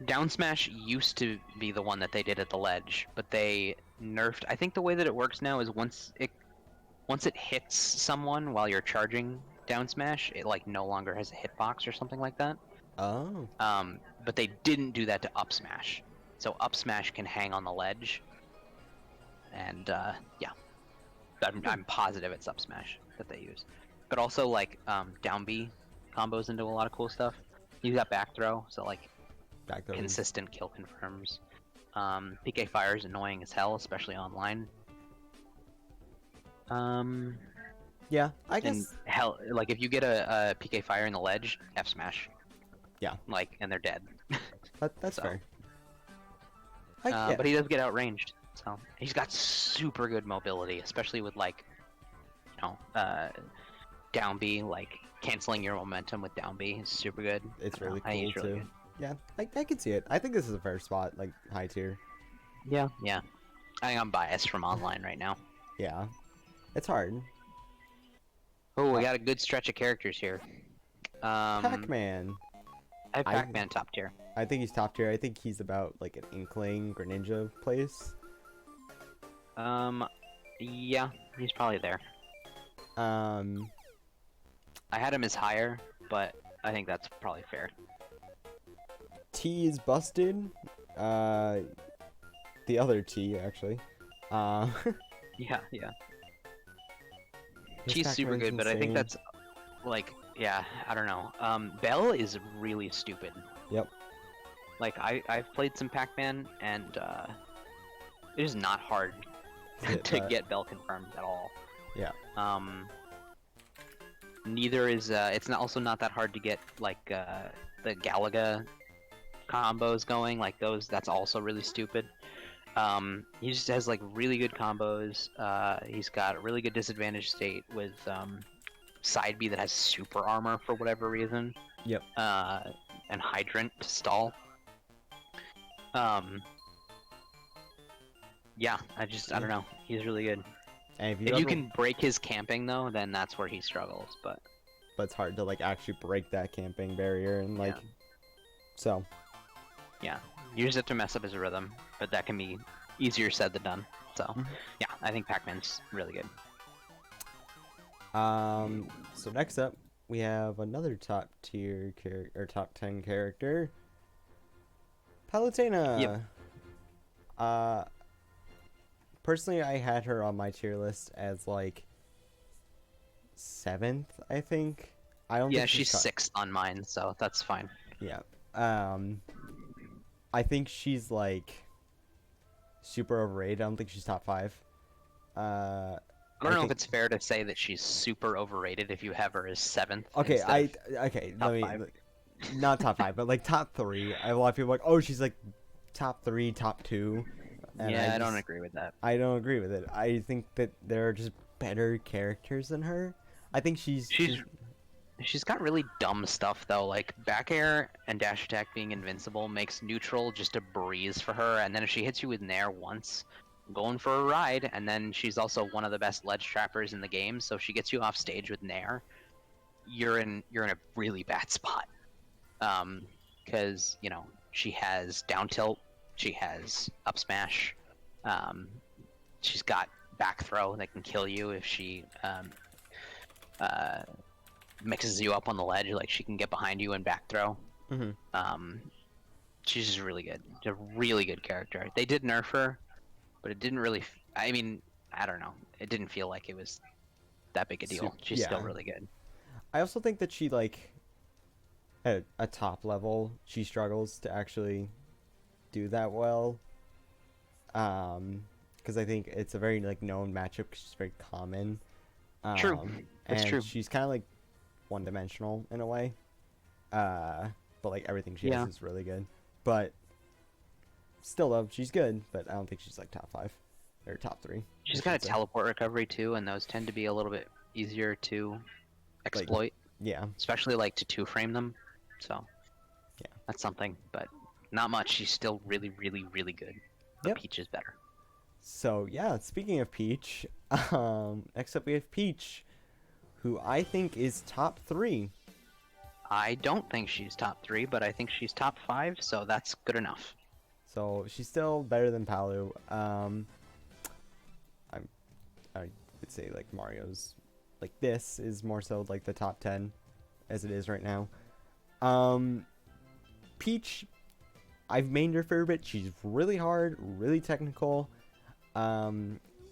Down smash used to be the one that they did at the ledge, but they nerfed. I think the way that it works now is once it hits someone while you're charging down smash, it like no longer has a hitbox or something like that. Oh. But they didn't do that to up smash. So up smash can hang on the ledge, and yeah, I'm positive it's up smash that they use. But also like down B combos into a lot of cool stuff. He's got back throw, so like Back those. consistent kill confirms. PK Fire is annoying as hell, especially online. Yeah, I And guess. hell, like if you get a PK Fire in the ledge, F smash. Yeah. Like, and they're dead. That's So. fair. Yeah. But he does get outranged, so he's got super good mobility, especially with like, down B, like canceling your momentum with down B is super good. It's I don't really know, I think cool he's really too. good. Yeah, I can see it. I think this is a fair spot, like high tier. Yeah. I think I'm biased from online right now. Yeah, it's hard. Oh, we got a good stretch of characters here. Pac-Man. I have Pac-Man top tier. I think he's top tier. I think he's about like an Inkling Greninja place. Yeah, he's probably there. I had him as higher, but I think that's probably fair. T is busted. The other T actually. Yeah. His She's super Pac-Man's good, but I think insane. that's like, yeah, I don't know. Bell is really stupid. Yep. Like I've played some Pac-Man and it is not hard to get Bell confirmed at all. Yeah. Neither is it's also not that hard to get like the Galaga combos going, like those. That's also really stupid. He just has like really good combos. He's got a really good disadvantage state with side B that has super armor for whatever reason. Yep. And Hydrant to stall. Yeah, I don't know. He's really good. And If you can break his camping though, then that's where he struggles. But it's hard to like actually break that camping barrier and like. Yeah. So. Yeah, you just have to mess up his rhythm, but that can be easier said than done. So yeah, I think Pac-Man's really good. So next up, we have another top tier character or top 10 character, Palutena. Yep. Personally, I had her on my tier list as like 7th, I think. I don't. Yeah, think she's 6th on mine, so that's fine. Yeah. I think she's like super overrated. I don't think she's top 5. I don't know if it's fair to say that she's super overrated if you have her as 7th. Okay, top 5. Not top 5, but like top 3. I have a lot of people like, oh, she's like top 3, top 2. And yeah, I don't agree with that. I don't agree with it. I think that there are just better characters than her. I think she's got really dumb stuff though, like back air and dash attack being invincible makes neutral just a breeze for her, and then if she hits you with nair once, going for a ride. And then she's also one of the best ledge trappers in the game, so if she gets you off stage with nair, you're in a really bad spot. Because she has down tilt, she has up smash, she's got back throw that can kill you if she mixes you up on the ledge. Like she can get behind you and back throw. She's just really good. She's a really good character. They did nerf her, but it didn't really. I mean, I don't know. It didn't feel like it was that big a deal. She's still really good. I also think that she like at a top level, she struggles to actually do that well. Because I think it's a very like known matchup. Cause she's very common. True. That's and true. She's kind of like one-dimensional in a way. But like everything she has is really good. But still, though, she's good. But I don't think she's like top 5 or top 3. She's got a teleport recovery too, and those tend to be a little bit easier to exploit. Like, yeah. Especially like to 2-frame them. So yeah, that's something. But not much. She's still really, really, really good. But Peach is better. So yeah, speaking of Peach, next up we have Peach, who I think is top 3. I don't think she's top 3, but I think she's top 5, so that's good enough. So she's still better than Palu. I would say like Mario's, like this is more so like the top 10, as it is right now. Peach, I've mained her for a bit. She's really hard, really technical.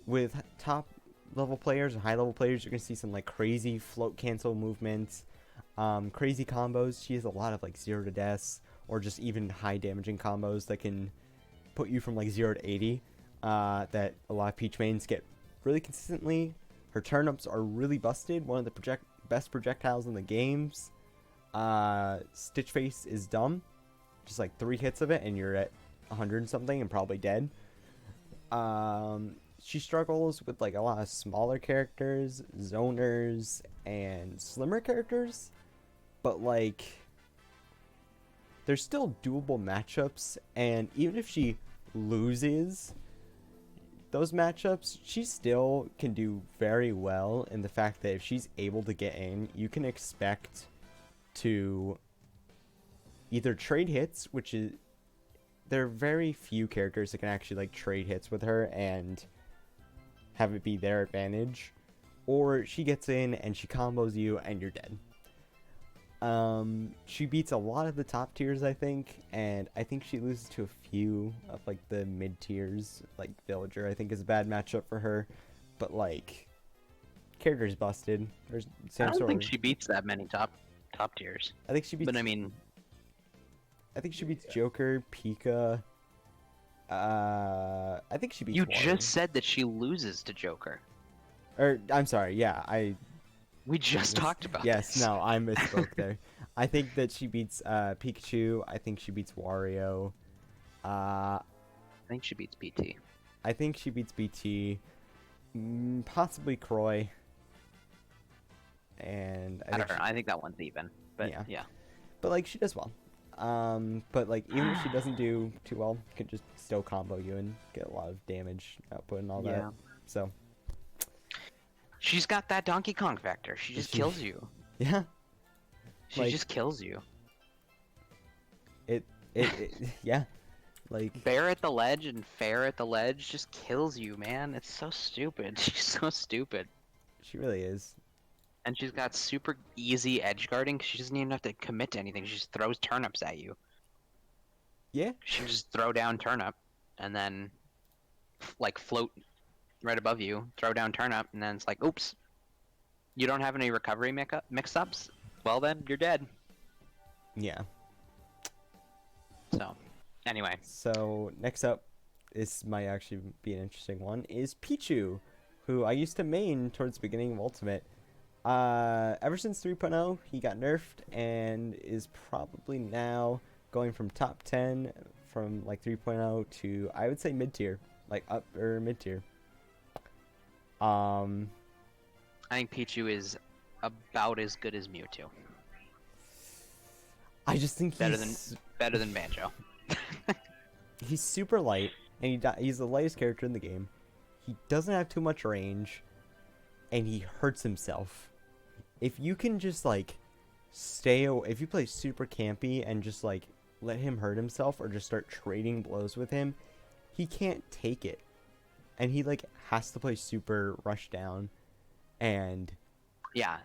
With top level players and high level players, you're gonna see some like crazy float cancel movements. Crazy combos. She has a lot of like 0 to deaths or just even high damaging combos that can put you from like 0 to 80 that a lot of Peach mains get really consistently. Her turnips are really busted. One of the best projectiles in the games. Stitch Face is dumb. Just like 3 hits of it and you're at 100 and something and probably dead. She struggles with like a lot of smaller characters, zoners, and slimmer characters. But like, there's still doable matchups, and even if she loses those matchups, she still can do very well in the fact that if she's able to get in, you can expect to either trade hits, which is, there are very few characters that can actually like trade hits with her and have it be their advantage, or she gets in and she combos you and you're dead. She beats a lot of the top tiers, I think, and I think she loses to a few of like the mid tiers. Like Villager, I think, is a bad matchup for her, but like character's busted. There's I don't think she beats that many top tiers. I think she beats. But I mean, I think she beats Joker, Pika. I think she beats. You Wario. just said that she loses to Joker. Or I'm sorry. Yeah, We just talked about yes, this. no, I misspoke there. I think that she beats Pikachu. I think she beats Wario. I think she beats PT. I think she beats BT. Possibly Croy. And I don't know. I think that one's even. But yeah. But like she does well. But like even if she doesn't do too well, could just still combo you and get a lot of damage output and all that. So she's got that Donkey Kong factor. She just kills you. Yeah. She just kills you. It yeah. Like Bear at the ledge and Fair at the ledge just kills you, man. It's so stupid. She's so stupid. She really is. And she's got super easy edge guarding. She doesn't even have to commit to anything. She just throws turnips at you. Yeah. She just throw down turnip, and then like float right above you, throw down turnip, and then it's like, oops, you don't have any recovery mix-ups? Well then, you're dead. Yeah. So, anyway. So, next up, this might actually be an interesting one, is Pichu, who I used to main towards the beginning of Ultimate. Ever since 3.0, he got nerfed and is probably now going from top 10 from like 3.0 to, I would say, mid-tier. Like upper mid-tier. I think Pichu is about as good as Mewtwo. I just think better than Banjo. He's super light, and he's the lightest character in the game. He doesn't have too much range, and he hurts himself. If you can just like if you play super campy and just like let him hurt himself or just start trading blows with him, he can't take it, and he like has to play super rush down. And yeah,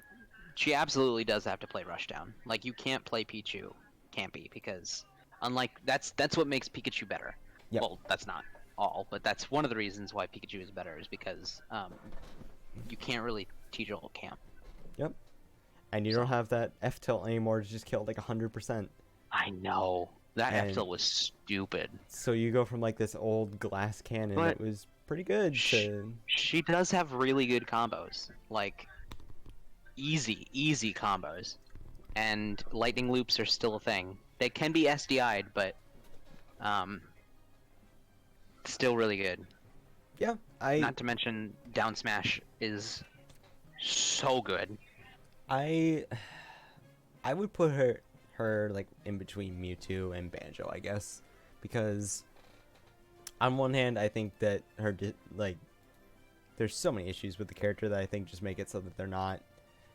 she absolutely does have to play rush down. Like, you can't play Pichu campy, because unlike that's what makes Pikachu better. Yep. Well, that's not all, but that's one of the reasons why Pikachu is better, is because you can't really teach a whole camp. Yep. And you don't have that F tilt anymore to just kill like 100%. I know. That F tilt was stupid. So you go from like this old glass cannon that was pretty good to... She does have really good combos. Like, easy combos. And lightning loops are still a thing. They can be SDI'd, but still really good. Yeah, Not to mention down smash is so good. I would put her like in between Mewtwo and Banjo, I guess, because on one hand I think that her like there's so many issues with the character that I think just make it so that they're not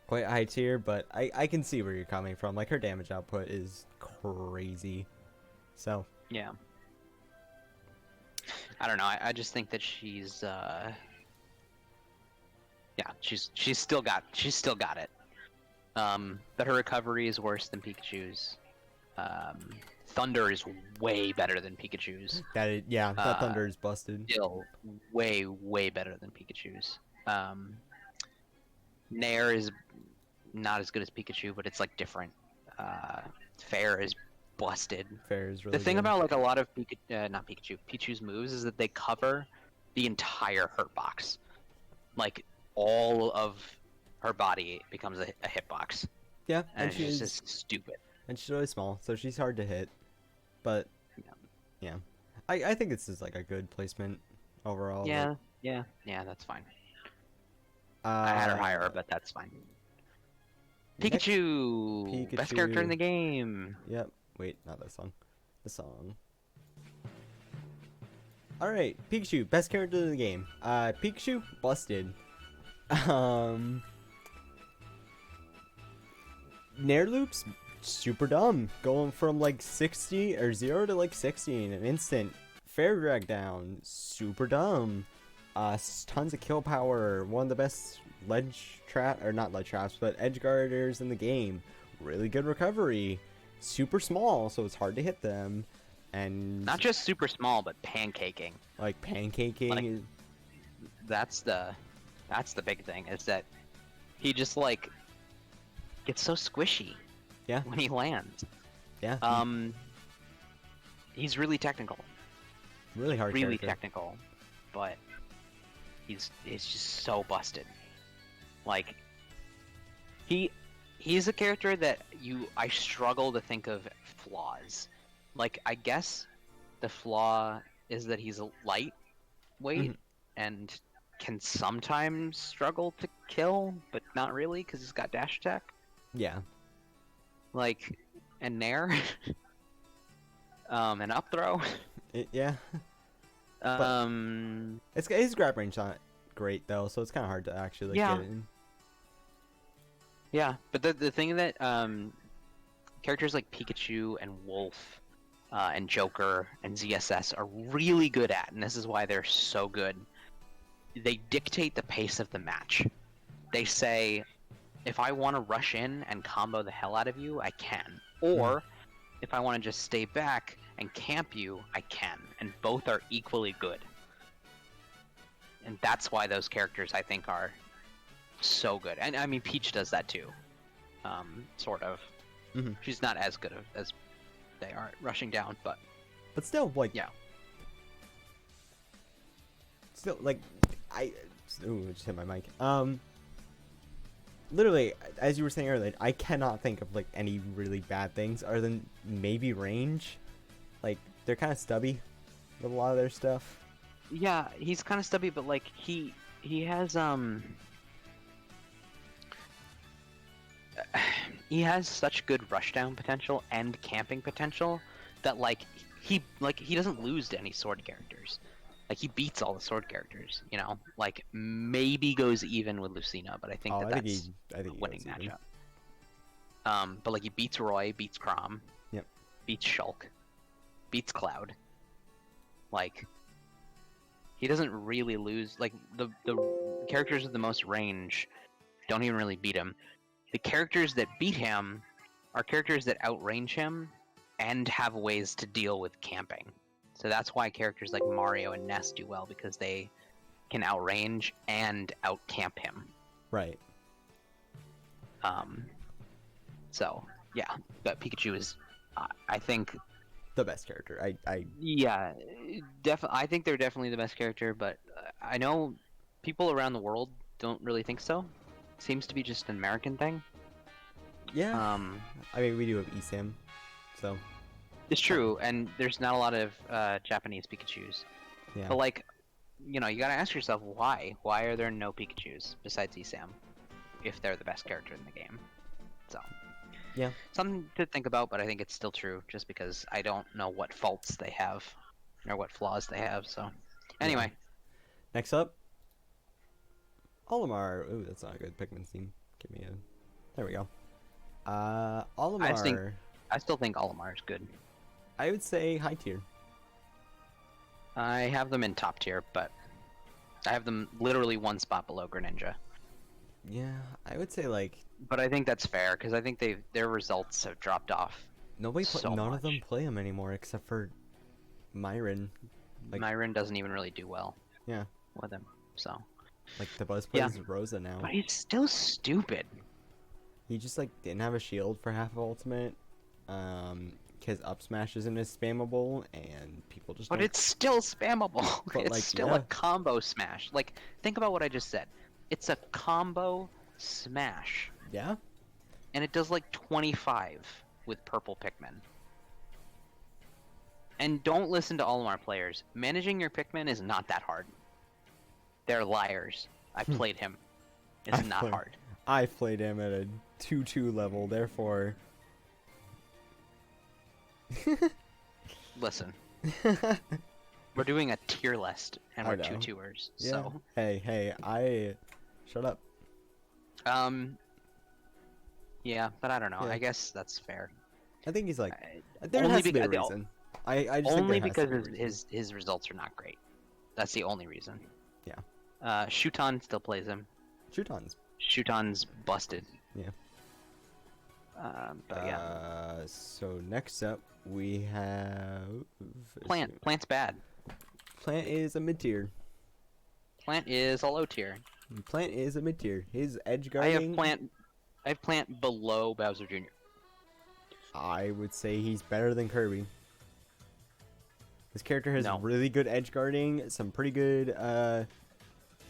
quite high tier, but I can see where you're coming from. Like, her damage output is crazy. So yeah, I don't know. I just think that she's she's still got it. But her recovery is worse than Pikachu's. Thunder is way better than Pikachu's. That Thunder is busted. Still way better than Pikachu's. Nair is not as good as Pikachu, but it's like different. Fair is busted. Fair is The really thing good. about like a lot of not Pikachu, Pichu's moves is that they cover the entire hurt box. Like all of her body becomes a hitbox, Yeah, and it's just stupid. and she's really small, so she's hard to hit. But Yeah. yeah, I think this is like a good placement overall. Yeah, yeah, that's fine. Like, I had her higher, but that's fine. next- Pikachu, best character in Pikachu. the game. Yep. Wait, not that song. The song. Alright, Pikachu, best character in the game. Pikachu, busted. Um, Nair loops, super dumb. Going from like 60 or 0 to like 60 in an instant. Fair drag down, super dumb. Tons of kill power. One of the best ledge trap, or not ledge traps, but edge guarders in the game. Really good recovery. Super small, so it's hard to hit them. And Not just super small, but pancaking. like pancaking. Like- That's the big thing, is that he just like gets so squishy. Yeah. When he lands. Yeah. He's really technical. Really hard. Really character. technical, but he's just so busted. Like he's a character that I struggle to think of flaws. Like I guess the flaw is that he's a lightweight and can sometimes struggle to kill, but not really because he's got dash attack. Yeah. Like and nair, and up throw. Yeah. It's his grab range not great though, so it's kind of hard to actually like, Yeah. get in. Yeah, but the thing that characters like Pikachu and Wolf and Joker and ZSS are really good at, and this is why they're so good, they dictate the pace of the match. They say, if I want to rush in and combo the hell out of you, I can. Or, if I want to just stay back and camp you, I can. And both are equally good. And that's why those characters, I think, are so good. And I mean, Peach does that too. Sort of. Mhm. She's not as good as they are at rushing down, but But still, like, yeah. Still, like, ooh, I just hit my mic. Literally, as you were saying earlier, I cannot think of like any really bad things other than maybe range. Like, they're kind of stubby with a lot of their stuff. Yeah, he's kind of stubby, but like he has he has such good rushdown potential and camping potential that like he doesn't lose to any sword characters. Like he beats all the sword characters, you know. Like maybe goes even with Lucina, but I think I that's think he a winning goes even. matchup. But like he beats Roy, beats Crom, Yep. beats Shulk, beats Cloud. Like he doesn't really lose. Like the characters with the most range don't even really beat him. The characters that beat him are characters that outrange him and have ways to deal with camping. So that's why characters like Mario and Ness do well, because they can outrange and outcamp him. Right. So yeah, but Pikachu is, I think, The best character. yeah, I think they're definitely the best character, but I know people around the world don't really think so. Seems to be just an American thing. Yeah. I mean, we do have eSIM, so. It's true, and there's not a lot of Japanese Pikachus. Yeah. But like, you know, you gotta ask yourself why. Why are there no Pikachus besides Esam, if they're the best character in the game? So. Yeah. Something to think about, but I think it's still true, just because I don't know what faults they have, or what flaws they have. So, anyway. Next up, Olimar. Ooh, that's not a good Pikmin theme. Give me a. There we go. Olimar. I still think Olimar is good. I would say high tier. I have them in top tier, but I have them literally one spot below Greninja. Yeah, I would say like. But I think that's fair, because I think their results have dropped off. None of them much. play him anymore except for Myron. Like, Myron doesn't even really do well. Yeah. With him, so. Like the Buzz plays Rosa now. But he's still stupid. He just like didn't have a shield for half of ultimate. His up smash isn't as spammable, and people just But don't. it's still spammable. But, It's like, still yeah. a combo smash. Like, think about what I just said. It's a combo smash. Yeah. And it does like 25 with purple Pikmin. And don't listen to all of our players. Managing your Pikmin is not that hard. They're liars. I played him. It's not hard. I played him at a 2-2 level, therefore. Listen. We're doing a tier list, and I we're know. 2-2ers, Yeah. so... Hey, shut up. Yeah, but I don't know. Yeah. I guess that's fair. I think he's like, I- there only has to be a because- reason. I just Only think there has because to be a reason. his results are not great. That's the only reason. Yeah. Shuton still plays him. Shootons. Shuton's busted. Yeah. But yeah. So next up we have Plant. Plant's bad. Plant is a mid tier. Plant is a low tier. Plant is a mid tier. His edge I guarding. have Plant below Bowser Jr. I would say he's better than Kirby. This character has No. really good edge guarding, some pretty good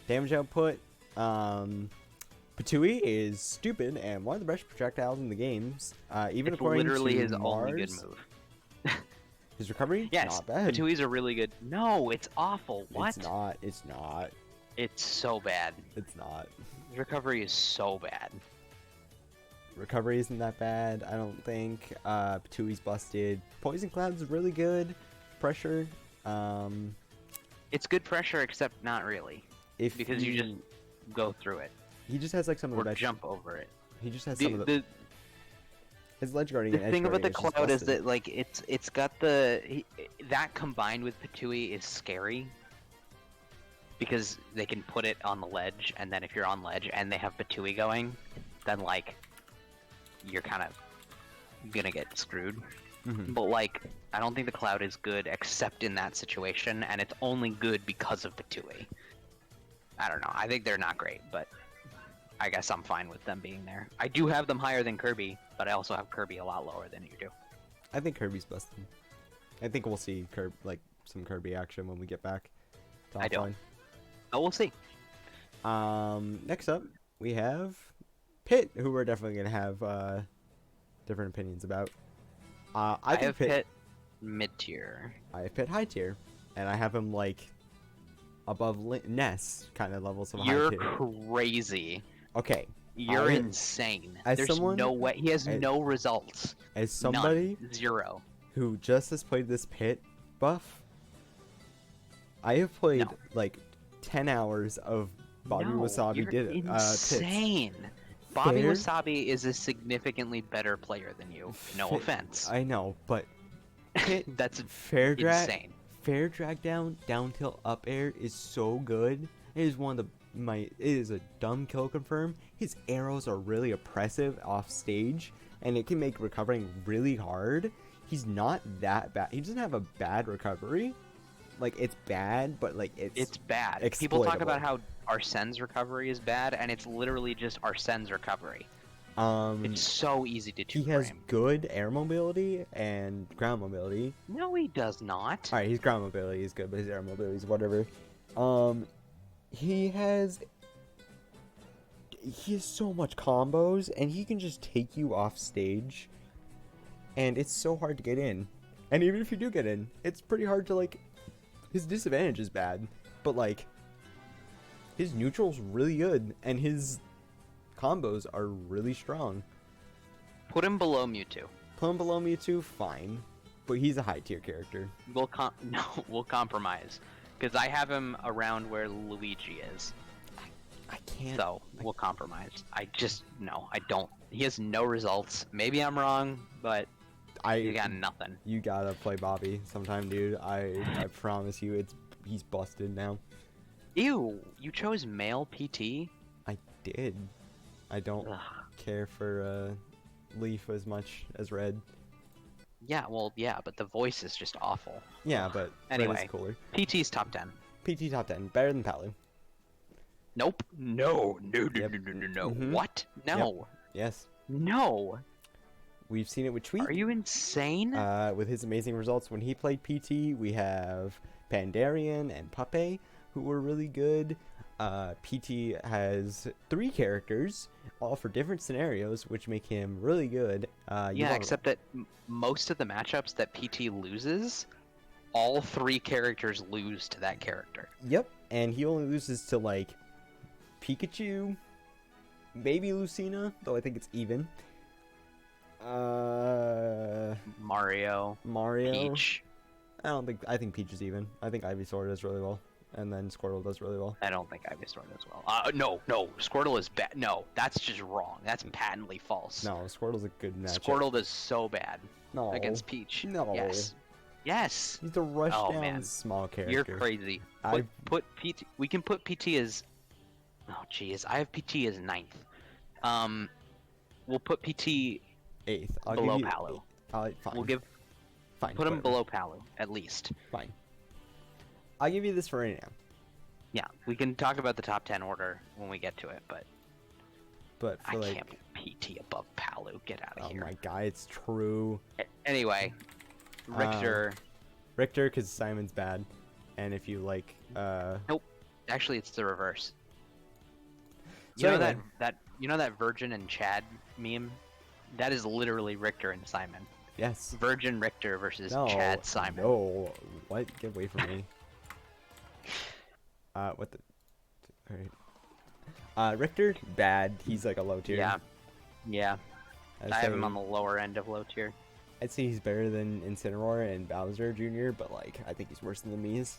damage output. Patui is stupid and one of the best projectiles in the games. Even It's according literally to his Mars, only good move. his recovery, Yes, not bad. Patui's a really good. No, it's awful. What? It's not. It's not. It's so bad. It's not. His recovery is so bad. Recovery isn't that bad, I don't think. Patui's busted. Poison Cloud's really good. Pressure. It's good pressure, except not really, If because you just go through it he just has like some of the or best. jump over it. He just has some of the. The His ledge guarding the and edge thing about the guarding cloud is busted. that like it's got that combined with Patui is scary. Because they can put it on the ledge, and then if you're on ledge and they have Patui going, then like you're kind of gonna get screwed. Mhm. But like I don't think the cloud is good except in that situation, and it's only good because of Patui. I don't know. I think they're not great, but I guess I'm fine with them being there. I do have them higher than Kirby, but I also have Kirby a lot lower than you do. I think Kirby's busted. I think we'll see some Kirby action when we get back. To I don't. offline. Oh, we'll see. Next up we have Pit, who we're definitely gonna have different opinions about. I think have Pit mid tier. I have Pit high tier, and I have him like above Ness kind of levels of You're high tier. crazy. Okay, You're I- insane. as There's someone- no way. He has as- no results. as somebody None. Zero. who just has played this Pit buff, I have played No. like 10 hours of Bobby No, Wasabi you're did it. Pits. insane. Bobby Fair- Wasabi is a significantly better player than you. No Fa- offense. I know, but Pit That's fair drag insane. fair drag down tilt up air is so good. It is one of it is a dumb kill confirm. His arrows are really oppressive off stage, and it can make recovering really hard. He's not that bad. He doesn't have a bad recovery. Like, it's bad, but like It's bad. People talk exploitable. about how Arsene's recovery is bad, and it's literally just Arsene's recovery. It's so easy to he two has frame. good air mobility and ground mobility. No, he does not. All right, his ground mobility is good, but his air mobility is whatever. He has so much combos, and he can just take you off stage, and it's so hard to get in. And even if you do get in, it's pretty hard to like. His disadvantage is bad, but like his neutral's really good, and his combos are really strong. Put him below Mewtwo. Put him below Mewtwo, fine, but he's a high tier character. We'll compromise, because I have him around where Luigi is. I can't. So we'll compromise. I don't. He has no results. Maybe I'm wrong, but you got nothing. You gotta play Bobby sometime, dude. I promise you, he's busted now. Ew! You chose male PT. I did. I don't Ugh. care for Leaf as much as Red. Yeah, well, yeah, but the voice is just awful. Yeah, but Red Anyway. is cooler. PT's top 10. PT top 10, better than Palu. Nope. No. Yep. No. Mhm. What? No. Yes. No. We've seen it with Tweet. Are you insane? With his amazing results when he played PT. We have Pandarian and Puppe, who were really good. PT has 3 characters, all for different scenarios, which make him really good. Yeah, except that most of the matchups that PT loses, all 3 characters lose to that character. Yep, and he only loses to, like, Pikachu, maybe Lucina, though I think it's even. Mario, Peach. I think Peach is even. I think Ivysaur does really well, and then Squirtle does really well. I don't think Ivysaur does well. No, Squirtle is bad. No, that's just wrong. That's patently false. No, Squirtle's a good matchup. Squirtle does so bad No. against Peach. No. Yes. He's the rush down man. small character. You're crazy. Put PT. We can put PT as. Oh jeez, I have PT as 9th. We'll put PT 8th. below Palu. Fine. We'll give. Fine. Put him below Palu at least. Fine. I'll give you this for right now. Yeah, we can talk about the top 10 order when we get to it, but for I can't put PT above Palu. Get out of here. Oh my god, it's true. Anyway, Richter. Richter, because Simon's bad, and if you like, Nope. Actually, it's the reverse. So You know anyway. that Virgin and Chad meme? That is literally Richter and Simon. Yes. Virgin Richter versus No. Chad Simon. No. What? Get away from me. What the? Alright. Richter, bad. He's like a low tier. Yeah. I have him on the lower end of low tier. I'd say he's better than Incineroar and Bowser Jr., but like I think he's worse than the Mii's.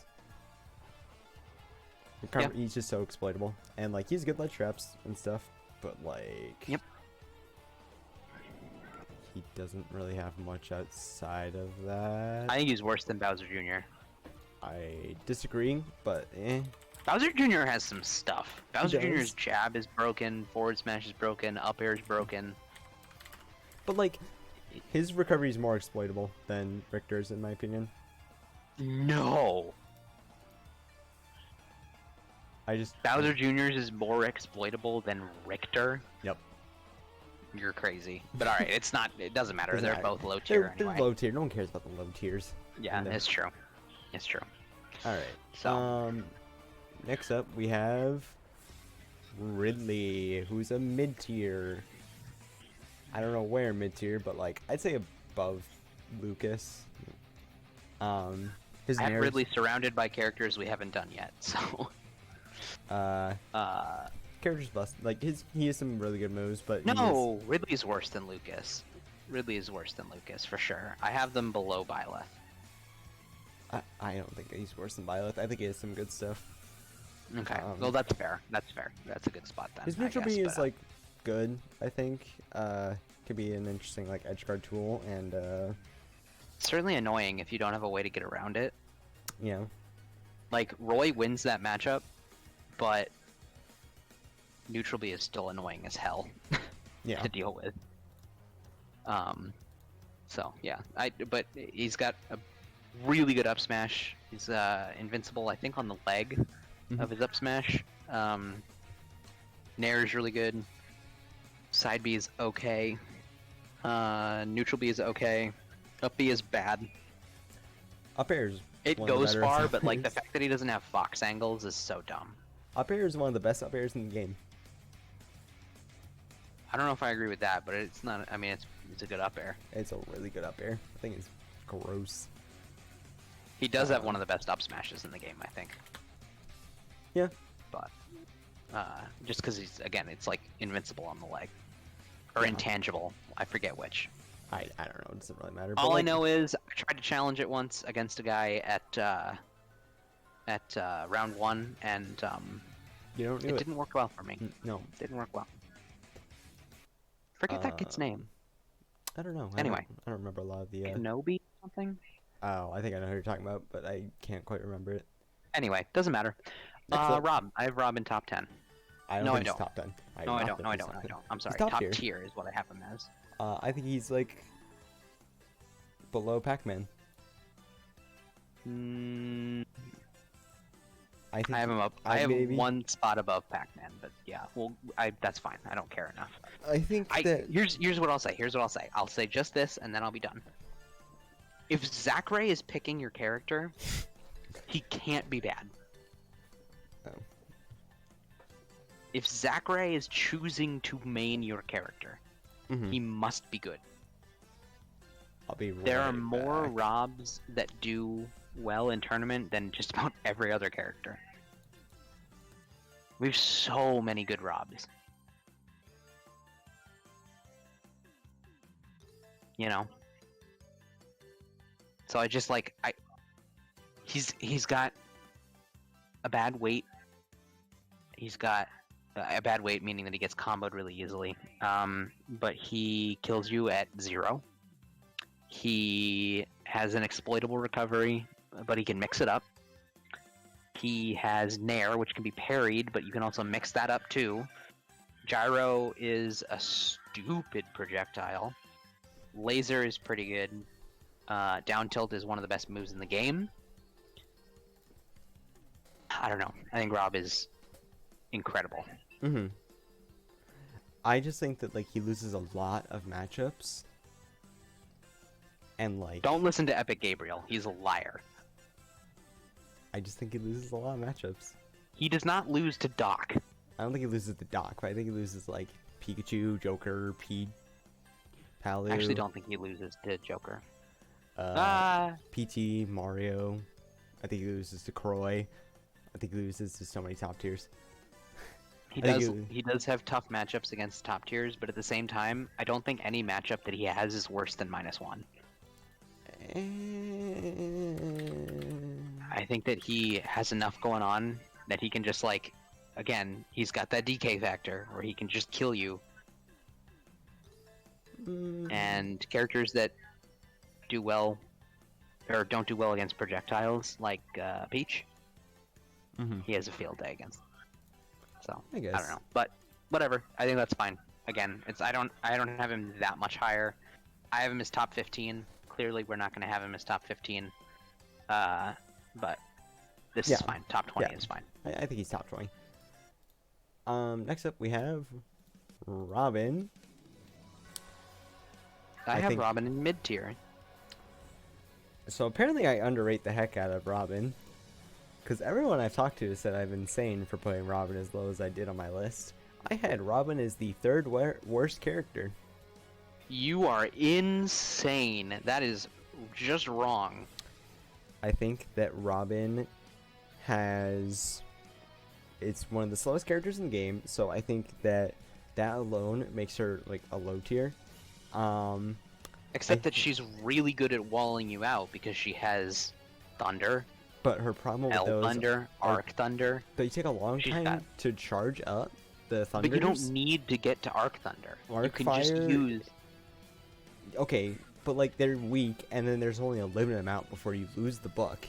He's just so exploitable, and like he's good ledge traps and stuff, but like he doesn't really have much outside of that. I think he's worse than Bowser Jr. I disagree, but Bowser Jr. has some stuff. Bowser does. Jr.'s jab is broken, forward smash is broken, up air is broken. But like his recovery is more exploitable than Richter's, in my opinion. No. Bowser Jr.'s is more exploitable than Richter. Yep. You're crazy. But alright, it's not. It doesn't matter. Doesn't They're matter. both low tier They're anyway. low tier. No one cares about the low tiers. Yeah, it's true. It's true. All right. So next up we have Ridley, who's a mid tier. I don't know where mid tier, but like I'd say above Lucas. I have Ridley surrounded by characters we haven't done yet. So. Character's bust. Like he has some really good moves, but no, Ridley's worse than Lucas. Ridley is worse than Lucas for sure. I have them below Byleth. I don't think he's worse than Byleth. I think he has some good stuff. Okay, well that's fair. That's fair. That's a good spot then. His neutral B is like good. I think could be an interesting like edge guard tool, and certainly annoying if you don't have a way to get around it. Yeah. Like Roy wins that matchup, but neutral B is still annoying as hell Yeah. to deal with. So yeah, but he's got a really good up smash. He's invincible, I think, on the leg of his up smash. Nair is really good. Side B is okay. Neutral B is okay. Up B is bad. Up air's It one of the goes better far, up but like the airs. fact that he doesn't have fox angles is so dumb. Up air is one of the best up airs in the game. I don't know if I agree with that, but it's not. I mean, it's a good up air. It's a really good up air. I think it's gross. He does have one of the best up smashes in the game, I think. Yeah. But just because it's like invincible on the leg or intangible. I forget which. I don't know. It doesn't really matter. All I know is I tried to challenge it once against a guy at round 1, and you don't do it didn't work well for me. No. It didn't work well. Forget that kid's name. I don't know. Anyway. I don't remember a lot of the. Kenobi or something? Oh, I think I know who you're talking about, but I can't quite remember it. Anyway, doesn't matter. Next up. Rob. I have Rob in top 10. I don't No, think I he's don't. top 10. No, I don't. No, I don't. No, I don't. I'm sorry. top Top tier. tier is what I have him as. I think he's like below Pac-Man. I I think have him up. I I have maybe one spot above Pac-Man, but yeah, well, that's fine. I don't care enough. I think that Here's what I'll say. Here's what I'll say. I'll say just this, and then I'll be done. If Zachary is picking your character, he can't be bad. Oh. If Zachary is choosing to main your character, Mhm. he must be good. I'll be There are right more back. Robs that do well in tournament than just about every other character. We have so many good Robs. You know? So I just like he's got a bad weight. He's got a bad weight, meaning that he gets comboed really easily. But he kills you at 0. He has an exploitable recovery, but he can mix it up. He has Nair, which can be parried, but you can also mix that up too. Gyro is a stupid projectile. Laser is pretty good. Down tilt is one of the best moves in the game. I don't know. I think Rob is incredible. Mhm. I just think that like he loses a lot of matchups, and like Don't listen to Epic Gabriel. He's a liar. I just think he loses a lot of matchups. He does not lose to Doc. I don't think he loses the Doc, but I think he loses like Pikachu, Joker, Palu. I actually don't think he loses to Joker. PT, Mario. I think he loses to Croy. I think he loses to so many top tiers. He I think does. He does have tough matchups against top tiers, but at the same time, I don't think any matchup that he has is worse than -1. I think that he has enough going on that he can just like, again, he's got that DK factor where he can just kill you. And characters that do well or don't do well against projectiles, like Peach, he has a field day against. So I guess. I don't know, but whatever. I think that's fine. Again, it's I don't have him that much higher. I have him as top 15. Clearly, we're not going to have him as top 15. But this is fine. Top 20 is fine. I think he's top 20. Next up we have Robin. I have think... Robin in mid tier. So apparently I underrate the heck out of Robin. Because everyone I've talked to said I'm insane for putting Robin as low as I did on my list. I had Robin as the third worst character. You are insane. That is just wrong. I think that Robin has... It's one of the slowest characters in the game, so I think that alone makes her like a low tier. Except that she's really good at walling you out because she has Thunder, but her problem with L those Thunder, Arc Thunder. They take a long time to charge up the Thunders. But you don't need to get to Arc Thunder. Arc you can Fire... just use... Okay, but like they're weak, and then there's only a limited amount before you lose the book.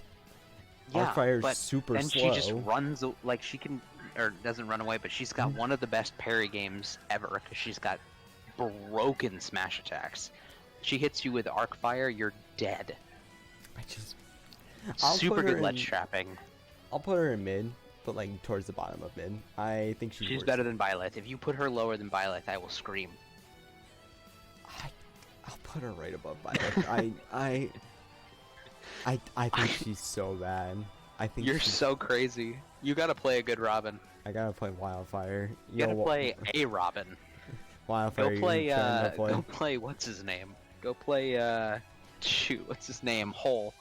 Yeah, Arc Fire's but, super and slow. she just runs, like she can, or doesn't run away, but she's got one of the best parry games ever, because she's got broken smash attacks. She hits you with Arc Fire, you're dead. Super good ledge trapping. I'll put her in mid, but like towards the bottom of mid. I think she's better than Byleth. If you put her lower than Byleth, I will scream. I'll put her right above Byleth. I think she's so bad. I think you're so crazy. You gotta play a good Robin. I gotta play Wildfire. You gotta play a Robin. Wildfire. Go play what's his name? Go play shoot, what's his name? Hole.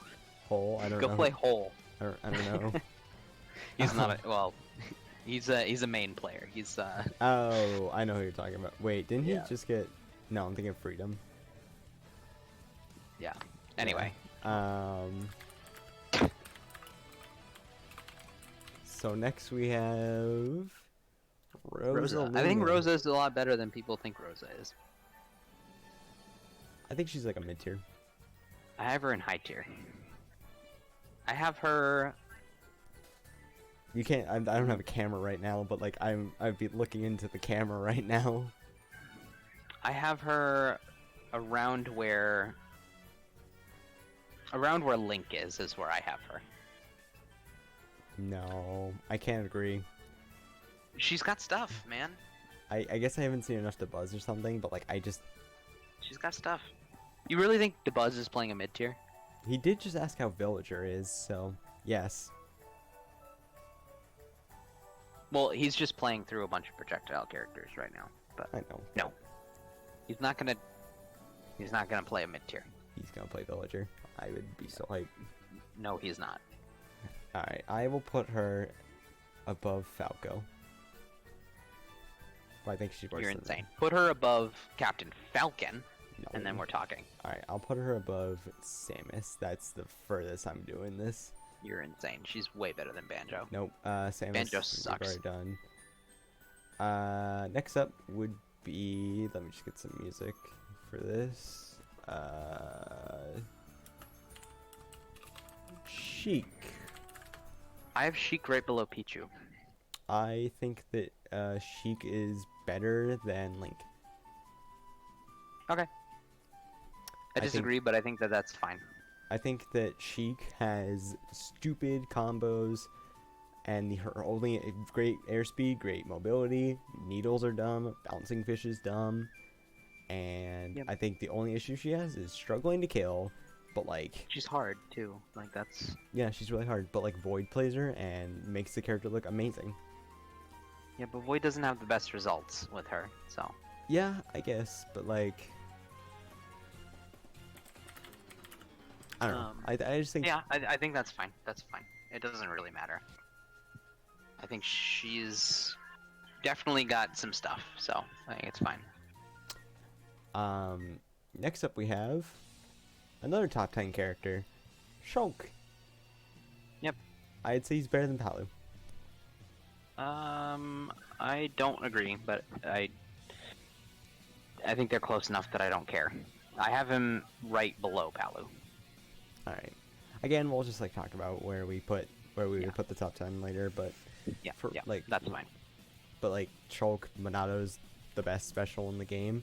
Hole. I don't know. Go play Hole. I don't know. He's not a, well. He's a main player. He's Oh, I know who you're talking about. Wait, didn't he just get? No, I'm thinking of Freedom. Yeah. Anyway. So next we have Rosa. I think Rosa is a lot better than people think Rosa is. I think she's like a mid tier. I have her in high tier. I have her. You can't. I don't have a camera right now, but like I'd be looking into the camera right now. I have her around where Link is where I have her. No, I can't agree. She's got stuff, man. I guess I haven't seen enough to buzz or something, but like She's got stuff. You really think DeBuzz is playing a mid tier? he did just ask how Villager is, so yes. Well, he's just playing through a bunch of projectile characters right now. But I know. no, he's not gonna play a mid tier. He's gonna play Villager. I would be so hyped. No, he's not. Alright, I will put her above Falco. Well, I think she's worse You're than insane. Put her above Captain Falcon, No. and then we're talking. Alright, I'll put her above Samus. That's the furthest I'm doing this. You're insane. She's way better than Banjo. Nope, Samus. Banjo we've sucks. already done. Next up would be... Let me just get some music for this. Sheik. I have Sheik right below Pichu. I think that Sheik is better than Link. Okay. I think- disagree, but I think that that's fine. I think that Sheik has stupid combos, and her only great airspeed, great mobility. Needles are dumb. Bouncing fish is dumb. And Yep. I think the only issue she has is struggling to kill. But like, She's hard too. Like that's yeah, she's really hard. But like, Void plays her and makes the character look amazing. yeah, but Void doesn't have the best results with her, so Yeah, I guess. But like, I don't know. I just think yeah, I think that's fine. That's fine. It doesn't really matter. I think she's definitely got some stuff, so I think it's fine. Next up we have another top 10 character, Shulk. Yep. I'd say he's better than Palu. I don't agree, but I think they're close enough that I don't care. I have him right below Palu. All right. Again, we'll just like talk about where we Yeah. would put the top 10 later, but Yeah, for, yeah, like, that's fine. but like Shulk, Monato's the best special in the game.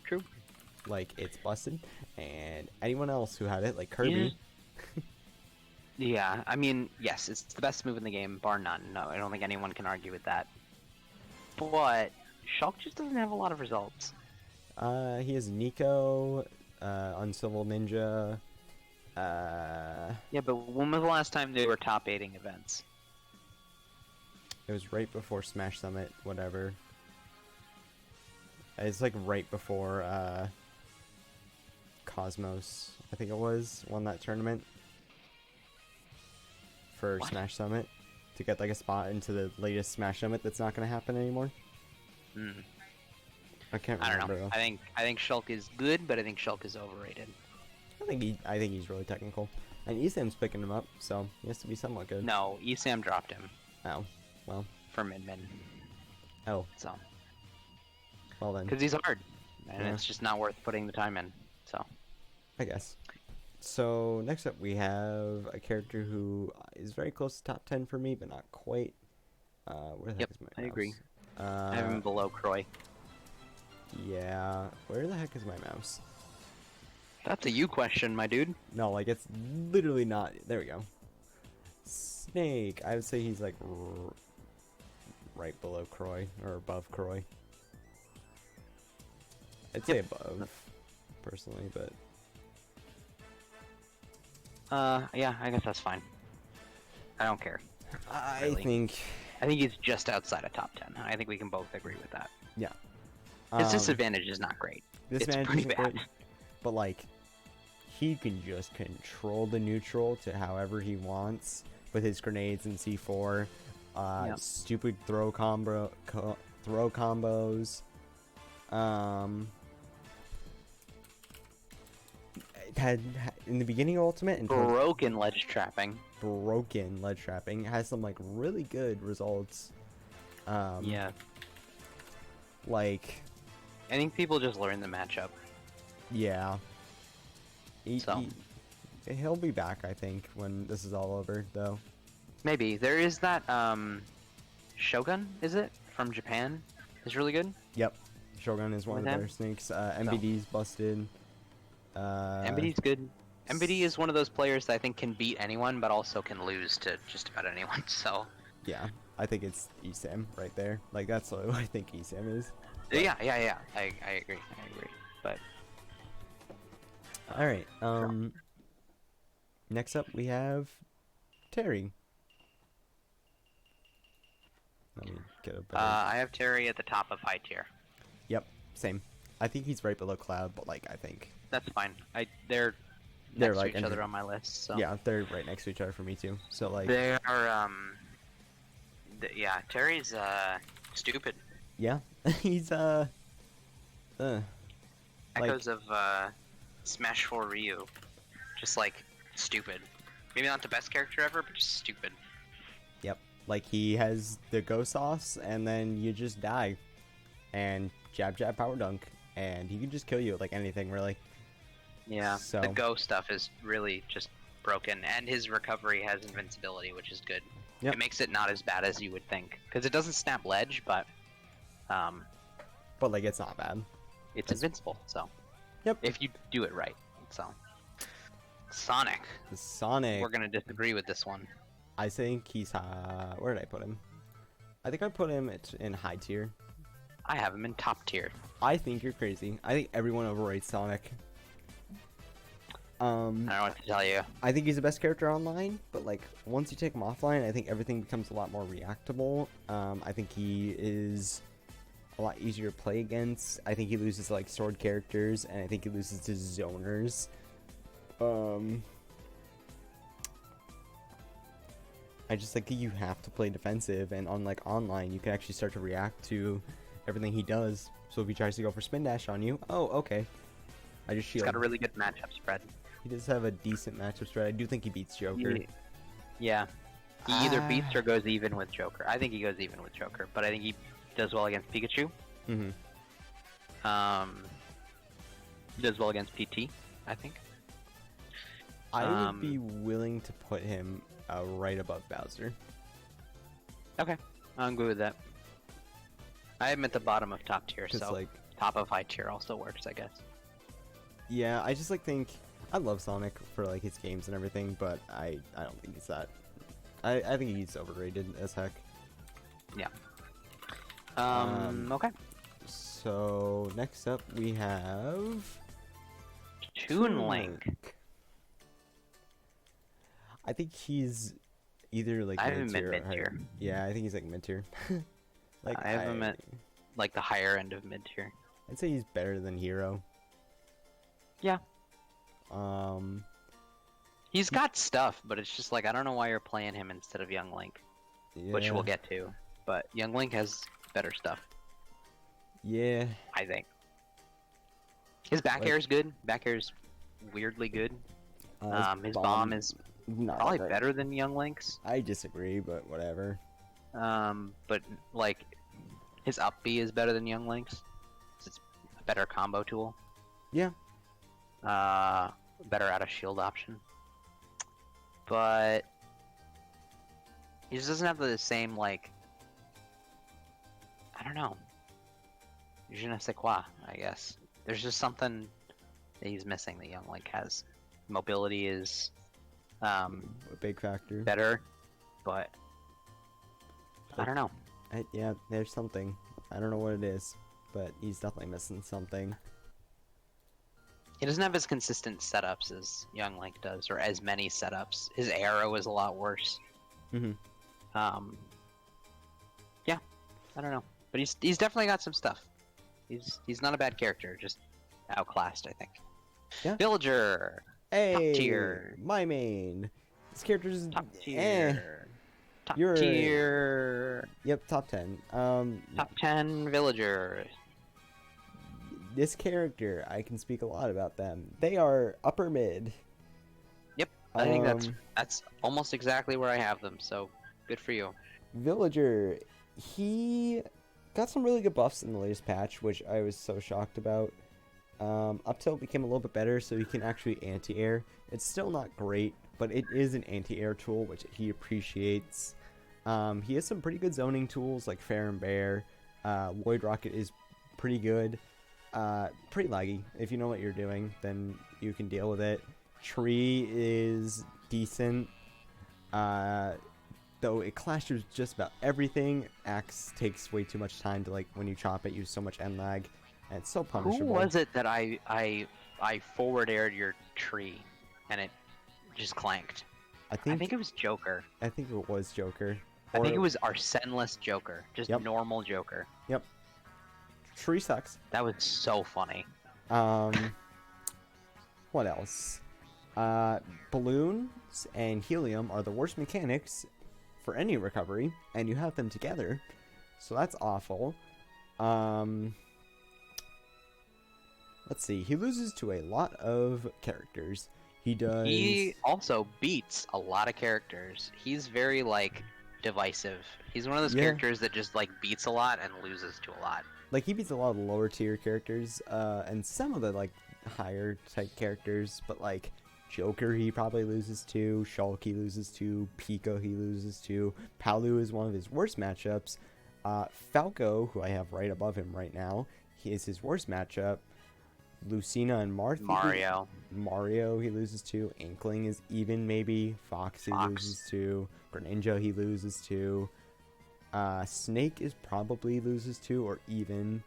True. Like it's busted, and anyone else who had it, like Kirby. Yeah, I mean, yes, it's the best move in the game, bar none. No, I don't think anyone can argue with that. But Shulk just doesn't have a lot of results. He has Nico, Uncivil Ninja. Yeah, but when was the last time they were top 8ing events? It was right before Smash Summit, whatever. It's like right before Cosmos, I think it was, won that tournament for What? Smash Summit to get like a spot into the latest Smash Summit that's not going to happen anymore. Hmm. I can't I remember. don't know. I think Shulk is good, but I think Shulk is overrated. I think he's really technical, and Esam's picking him up, so he has to be somewhat good. No, Esam dropped him Oh, well, for mid-mid. oh, So, well then. because he's hard, and Yeah. it's just not worth putting the time in. So, I guess. So next up we have a character who is very close to top 10 for me, but not quite. Where the Yep, heck is my I mouse? agree. I have him below Croy. Yeah, where the heck is my mouse? That's a you question, my dude. No, like it's literally not. There we go. Snake. I would say he's like right below Croy or above Croy. I'd say above, personally, but Yeah, I guess that's fine. I don't care. I Really? think I think he's just outside of top 10. I think we can both agree with that. yeah. His disadvantage is not great. This It's man pretty isn't bad. great, but like he can just control the neutral to however he wants with his grenades and C4. Yep. Stupid throw combos. It had in the beginning of Ultimate and Broken ledge trapping. broken ledge trapping. It has some like really good results. Yeah. Like I think people just learn the matchup. yeah. So. He'll be back, I think, when this is all over, though. Maybe. There is that, Shogun, is it? From Japan? Is really good. Yep. Shogun is one of With the him? better snakes. MBD's busted. MBD's good. MBD is one of those players that I think can beat anyone, but also can lose to just about anyone. So Yeah, I think it's Esam right there. Like that's what I think Esam is. But, yeah. I agree. But all right. Next up we have Terry. Let me get a better. I have Terry at the top of high tier. Yep, same. I think he's right below Cloud, but like I think That's fine. They're they're next like to each other on my list. So yeah, they're right next to each other for me too. So like they are yeah, Terry's stupid. yeah, he's like Echoes of Smash 4 Ryu. Just like stupid. Maybe not the best character ever, but just stupid. yep, like he has the go sauce, and then you just die, and jab power dunk, and he can just kill you with like anything really. Yeah, So the go stuff is really just broken, and his recovery has invincibility, which is good. Yep. It makes it not as bad as you would think, because it doesn't snap ledge, but but like it's not bad. it's invincible. So Yep. if you do it right. So Sonic, Sonic. we're gonna disagree with this one. I think he's where did I put him? I think I put him in high tier. I have him in top tier. I think you're crazy. I think everyone overrates Sonic. I don't know what to tell you. I think he's the best character online, but like once you take him offline, I think everything becomes a lot more reactable. I think he is a lot easier to play against. I think he loses like sword characters, and I think he loses to zoners. I just think you have to play defensive, and on like online, you can actually start to react to everything he does. So if he tries to go for spin dash on you, oh okay, I just He's shield. got a really good matchup spread. He does have a decent matchup spread. I do think he beats Joker. Yeah. He either beats or goes even with Joker. I think he goes even with Joker, but I think he does well against Pikachu. Mm-hmm. He does well against PT, I think. I would be willing to put him right above Bowser. Okay, I'm good with that. I am at the bottom of top tier, so like, top of high tier also works, I guess. yeah, I just like think I love Sonic for like his games and everything, but I don't think he's that. I think he's overrated as heck. Yeah. Okay. So next up we have Toon Link. I think he's either like I have him mid-tier at or higher. mid-tier. Yeah, I think he's like mid-tier. Like I have him at like the higher end of mid tier. I'd say he's better than Hero. Yeah. Um, He's got stuff, but it's just like I don't know why you're playing him instead of Young Link, which we'll get to. But Young Link has better stuff. Yeah. I think. His back air is good. Back air is weirdly good. His bomb is probably better than Young Link's. I disagree, but whatever. But like his up B is better than Young Link's. It's a better combo tool. Yeah. Better out of shield option. But he just doesn't have the same like I don't know. Je ne sais quoi, I guess. There's just something that he's missing that Young Link has. Mobility is A big factor. better, but I don't know. Yeah, there's something. I don't know what it is, but he's definitely missing something. He doesn't have as consistent setups as Young Link does, or as many setups. His arrow is a lot worse. Mm-hmm. Yeah, I don't know, but he's definitely got some stuff. He's not a bad character, just outclassed, I think. Yeah. Villager. Hey, Top tier. my main. This character's Top tier. Top You're- tier. Yep, top 10. Top 10 Villager. This character, I can speak a lot about them. They are upper mid. Yep, I think that's almost exactly where I have them. So good for you. Villager, he got some really good buffs in the latest patch, which I was so shocked about. Up tilt became a little bit better, so he can actually anti-air. It's still not great, but it is an anti-air tool, which he appreciates. He has some pretty good zoning tools, like Fair and Bear. Lloyd Rocket is pretty good. Pretty laggy. If you know what you're doing, then you can deal with it. Tree is decent. Though it clashes just about everything. Axe takes way too much time to, like, when you chop it, use so much end lag, and it's so Who punishable. was it that I forward aired your tree, and it just clanked? I I think it was Joker. it was Joker. I think it was Arsenless Joker, just Yep. normal Joker. Yep. Tree sucks. That was so funny. What else? Balloons and helium are the worst mechanics for any recovery, and you have them together, so that's awful. Let's see. He loses to a lot of characters. He does. He also beats a lot of characters. He's very, like, divisive. He's one of those Yeah. characters that just, like, beats a lot and loses to a lot. Like, he beats a lot of the lower tier characters, and some of the, like, higher type characters, but, like, Joker he probably loses to, Shulk he loses to, Pika he loses to, Palu is one of his worst matchups, Falco, who I have right above him right now, he is his worst matchup, Lucina and Mario he loses to, Inkling is even maybe, Fox he loses to, Greninja he loses to, Snake is probably loses to, or even.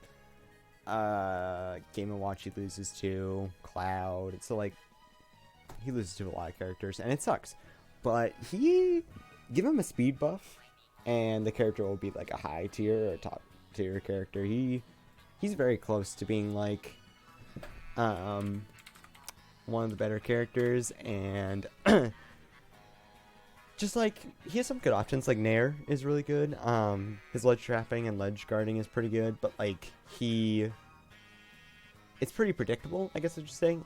Game & Watch he loses to, Cloud. So, like, he loses to a lot of characters, and it sucks. But give him a speed buff, and the character will be, like, a high tier or top tier character. He's very close to being, like, one of the better characters, and just, like, he has some good options. Like, Nair is really good. His ledge trapping and ledge guarding is pretty good, but, like, it's pretty predictable, I guess I should say.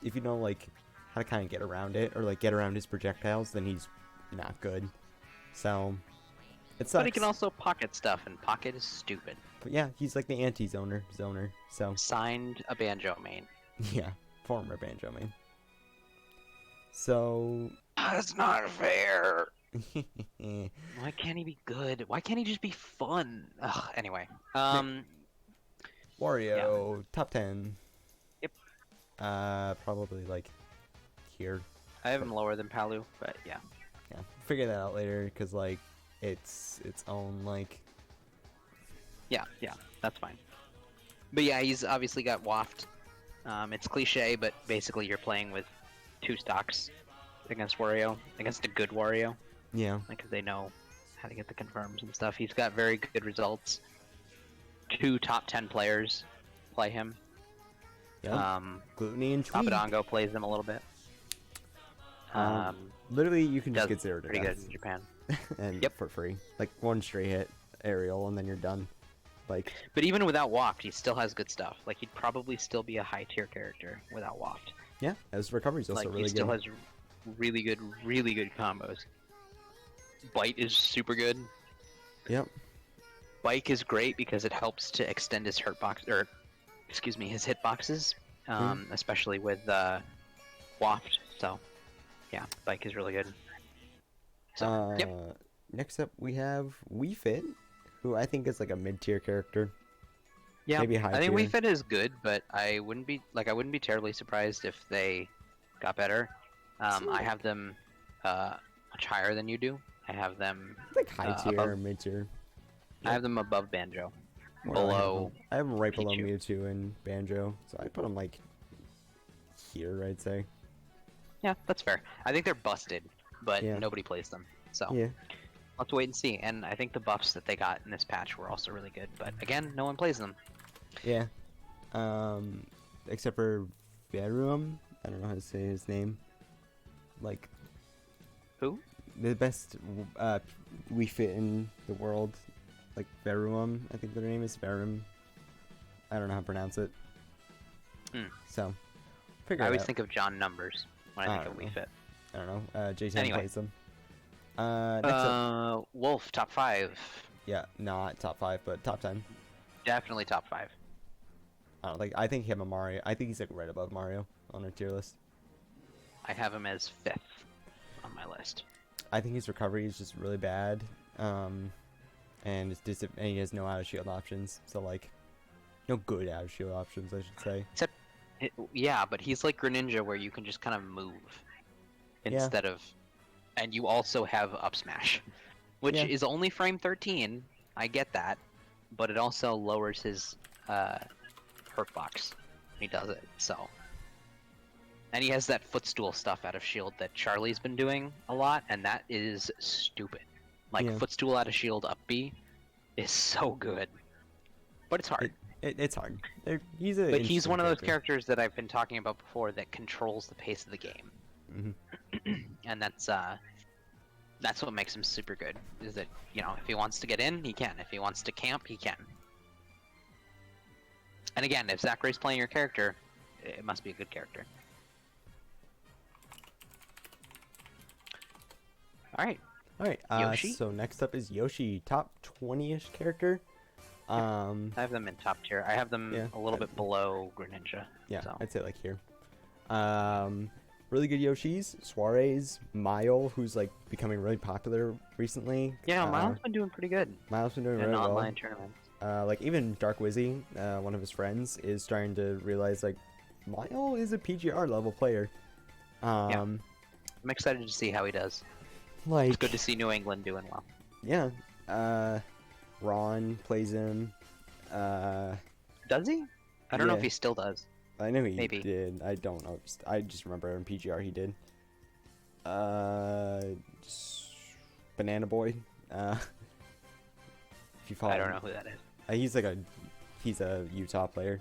If you know, like, how to kind of get around it, or, like, get around his projectiles, then he's not good. So, it sucks. But he can also pocket stuff, and pocket is stupid. But yeah, he's, like, the anti-zoner, so. Signed a Banjo main. Yeah, former Banjo main. So... That's not fair! Why can't he be good? Why can't he just be fun? Ugh, anyway. Wario, top 10. Yep. Probably, like, here. I have him lower than Palu, but yeah. Yeah, figure that out later, because, like, it's its own, like... Yeah, that's fine. But yeah, he's obviously got Waft. It's cliche, but basically you're playing with 2 stocks against Wario, against a good Wario. Yeah. Because they know how to get the confirms and stuff. He's got very good results. 2 top 10 players play him. Yeah. Gluttony and Tweed. Papadongo plays him a little bit. Literally, you can just does get 0 to pretty death. good in Japan. And Yep. for free. Like, 1 straight hit, aerial, and then you're done. Like... But even without Waft, he still has good stuff. Like, he'd probably still be a high tier character without Waft. Yeah, his recovery's also Like, really he still good. has really good combos. Bite is super good. Yep. Bike is great because it helps to extend his his hitboxes, especially with Waft. So, yeah, Bike is really good. So, yep. Next up, we have Wii Fit, who I think is like a mid-tier character. Yeah, Maybe high I think tier. Wii Fit is good, but I wouldn't be terribly surprised if they got better. I have them much higher than you do. I have them Like high tier above- or mid-tier. I have them above Banjo. Where do I have Below them? I have them right below Pichu. Mewtwo and Banjo, so I put them like here, I'd say. Yeah, that's fair. I think they're busted, but Yeah. nobody plays them. So Yeah. we'll have to wait and see. And I think the buffs that they got in this patch were also really good. But again, no one plays them. Yeah. Except for Verum. I don't know how to say his name. Like, Who? the best Wii Fit in the world. Like, Verum, I think their name is Verum. I don't know how to pronounce it. So, figure I it always out. think of John Numbers when I think of don't Wii know. Fit. I don't know. J10 Anyway. plays them. Next up. Wolf, top 5. Yeah, not top 5, but top 10. Definitely top 5. I don't think. I think him and Mario. I think he's like right above Mario on our tier list. I have him as 5th on my list. I think his recovery is just really bad. And and he has no out of shield options. So like, no good out of shield options, I should say. Yeah, but he's like Greninja where you can just kind of move Yeah. instead of, and you also have up smash, which Yeah. is only frame 13. I get that, but it also lowers his hurt box. He does it, so. And he has that footstool stuff out of shield that Charlie's been doing a lot, and that is stupid. Like Yeah. footstool out of shield up B is so good, but it's hard. It's hard. He's a. But he's interesting one of those character. characters that I've been talking about before that controls the pace of the game, and that's what makes him super good. Is that if he wants to get in, he can. If he wants to camp, he can. And again, if Zachary's playing your character, it must be a good character. All right. All right. Yoshi? So next up is Yoshi, top 20-ish character. I have them in top tier. I have them Yeah, a little bit below Greninja. Yeah, So. I'd say like here. Really good Yoshis. Suarez, Mile, who's like becoming really popular recently. Yeah, Miles been doing pretty good Miles been doing in really online tournaments. Like even Dark Wizzy, one of his friends, is starting to realize like Mile is a PGR level player. I'm excited to see how he does. Like It's good to see New England doing well. Yeah. Ron plays him. Does he? I don't know if Yeah. he still does. I know he Maybe. did. I don't know. I just remember in PGR he did. Banana Boy. If you follow I don't him. know who that is. He's a Utah player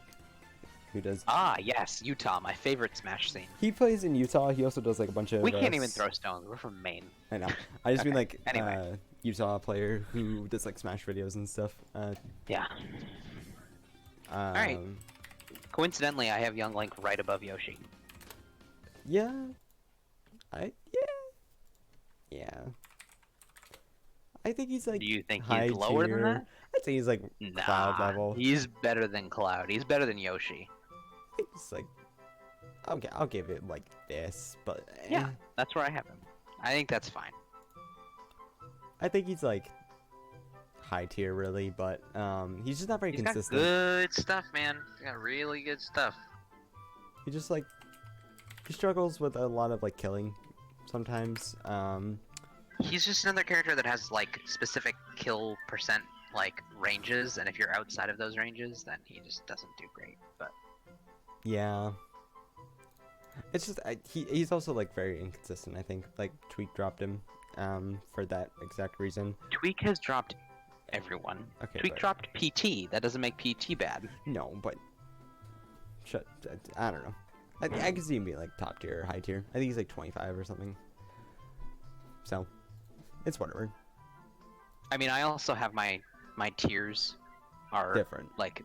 who does. Ah, yes, Utah, my favorite Smash scene. He plays in Utah. He also does like a bunch of. We can't even throw stones. We're from Maine. I know. I just mean Okay, like anyway. Utah player who does like Smash videos and stuff. Yeah. Alright. Coincidentally, I have Young Link right above Yoshi. Yeah. Yeah. I think he's like. Do you think high he's lower tier. than that? I'd say he's like Cloud Nah, level. he's better than Cloud. He's better than Yoshi. It's like. Okay, I'll give it like this, but Yeah, that's where I have him. I think that's fine. I think he's like high tier really, but he's just not very He's consistent. got good stuff, man. He's got really good stuff. He just like he struggles with a lot of like killing sometimes. He's just another character that has like specific kill percent like ranges, and if you're outside of those ranges, then he just doesn't do great. But Yeah. It's just he's also like very inconsistent. I think like Tweak dropped him for that exact reason. Tweak has dropped everyone. Okay, Tweak but- dropped PT. That doesn't make PT bad. No, but I don't know. I can see him being like top tier or high tier. I think he's like 25 or something. So it's whatever. I mean, I also have my tiers are Different. like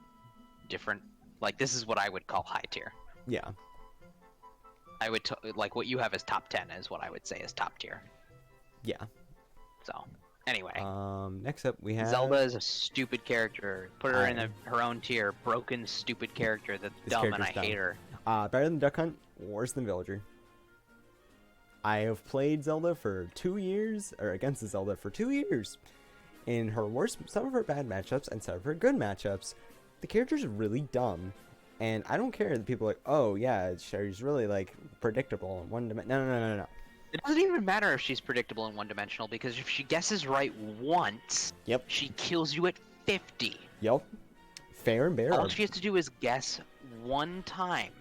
different. Like this is what I would call high tier. Yeah. I would like what you have as top 10 is what I would say is top tier. Yeah. So anyway, Next up we have Zelda is a stupid character. Put her in her own tier. Broken, stupid character that's This dumb, and I character's hate dumb. her. Better than Duck Hunt, worse than Villager. I have played Zelda for 2 years, or against the Zelda for 2 years. In her worst, some of her bad matchups and some of her good matchups, the character's really dumb. And I don't care that people are like, oh yeah, she's really like predictable and one dimension. No. It doesn't even matter if she's predictable and one-dimensional because if she guesses right once, Yep. she kills you at 50. Yep. Fair and bare. All she has to do is guess one time.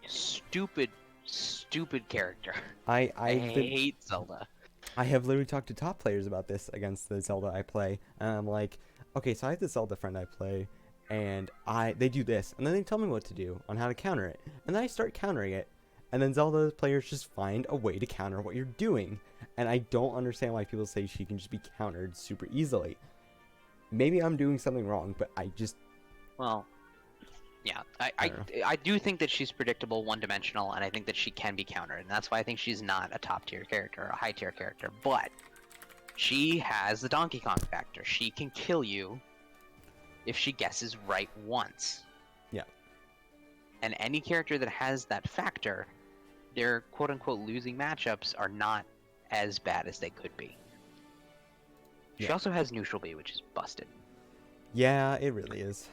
Stupid character. I hate Zelda. I have literally talked to top players about this against the Zelda I play, and I'm like, okay, so I have this Zelda friend I play, and they do this, and then they tell me what to do on how to counter it, and then I start countering it, and then Zelda players just find a way to counter what you're doing, and I don't understand why people say she can just be countered super easily. Maybe I'm doing something wrong, but I just... Well, yeah, I I do think that she's predictable, one-dimensional, and I think that she can be countered, and that's why I think she's not a top-tier character, a high-tier character, but she has the Donkey Kong factor. She can kill you if she guesses right once. Yeah. And any character that has that factor, their quote-unquote losing matchups are not as bad as they could be. She Yeah. also has Neutral B, which is busted. Yeah, it really is.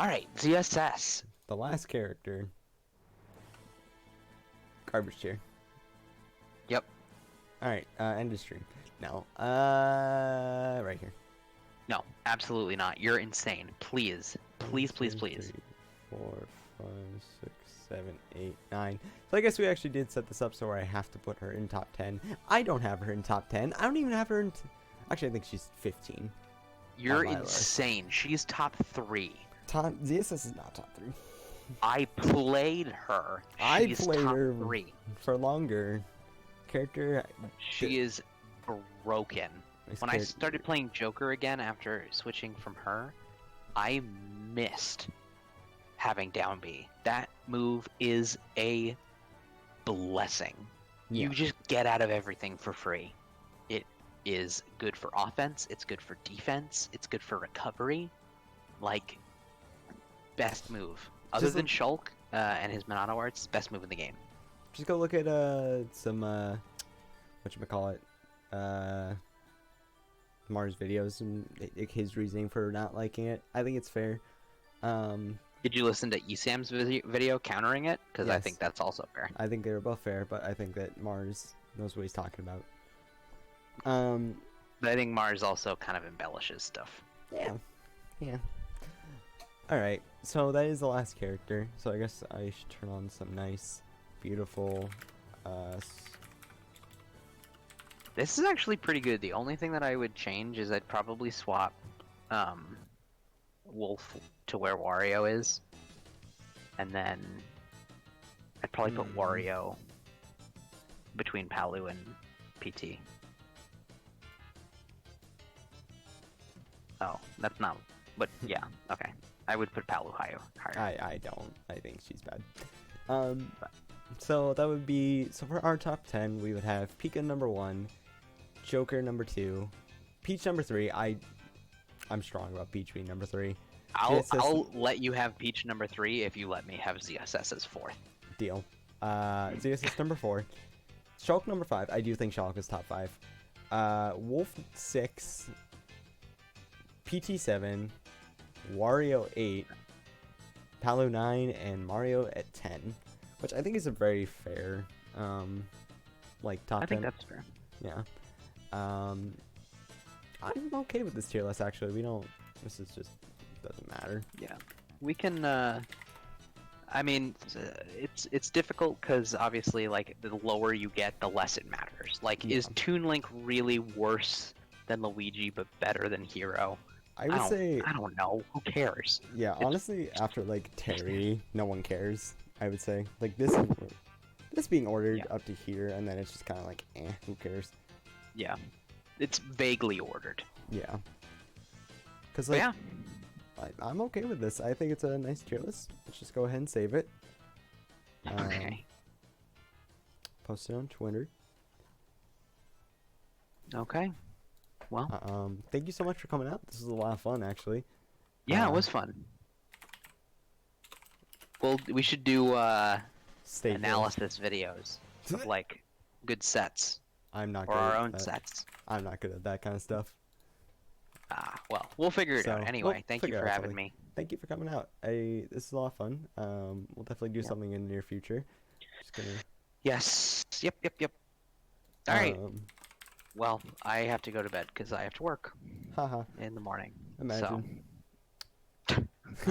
Alright, ZSS. the last character, garbage tier. Yep. All right, end of stream. No, right here. No, absolutely not. You're insane. Please, please, please, please. 3, 4, 5, 6, 7, 8, 9. So I guess we actually did set this up so where I have to put her in top 10. I don't have her in top 10. I don't even have her in. Actually, I think she's 15. You're insane. She's top 3. ZSS is not top 3. I played her. She's I played top her 3. for longer. Character. She is broken. When I started playing Joker again after switching from her, I missed having down B. That move is a blessing. Yeah. You just get out of everything for free. It is good for offense, it's good for defense, it's good for recovery. Like, best move. Other than Shulk and his Monado arts, best move in the game. Just go look at some whatchamacallit, Mars videos and his reasoning for not liking it. I think it's fair. Did you listen to ESAM's video countering it? Because I Yes. think that's also fair. I think they were both fair, but I think that Mars knows what he's talking about. But I think Mars also kind of embellishes stuff. Yeah. Alright, so that is the last character. So I guess I should turn on some nice, beautiful, This is actually pretty good. The only thing that I would change is I'd probably swap Wolf to where Wario is. And then I'd probably put Wario between Palu and PT. Oh, that's not... But yeah, okay. I would put Palu higher. I don't. I think she's bad. So that would be... So for our top 10, we would have Pika number 1, Joker number 2, Peach number 3. I'm strong about Peach being number 3. I'll let you have Peach number 3 if you let me have ZSS as 4th. Deal. ZSS number 4. Shulk number 5. I do think Shulk is top 5. Wolf 6. PT 7. Wario 8. Palu 9. And Mario at 10. Which I think is a very fair, like, top 10. I think that's fair. Yeah. I'm okay with this tier list, actually. This is just, doesn't matter. Yeah. We can, I mean, it's difficult because obviously, like, the lower you get, the less it matters. Like, is Toon Link really worse than Luigi but better than Hero? I would say... I don't know. Who cares? Yeah, honestly, after, like, Terry, no one cares, I would say. Like, this being ordered up to here, and then it's just kind of like, who cares? Yeah. It's vaguely ordered. Yeah. Because, like, I'm okay with this. I think it's a nice tier list. Let's just go ahead and save it. Okay. Post it on Twitter. Okay. Well. Thank you so much for coming out. This was a lot of fun, actually. Yeah, it was fun. Well, we should do analysis videos of, like, good sets. I'm not or good our at own that. sets. I'm not good at that kind of stuff. Well, we'll figure it out. Anyway, thank you for having me. Thank you for coming out. This is a lot of fun. We'll definitely do something in the near future. Just gonna... Yes. Yep. All right. Well, I have to go to bed because I have to work Haha. in the morning. Imagine. So.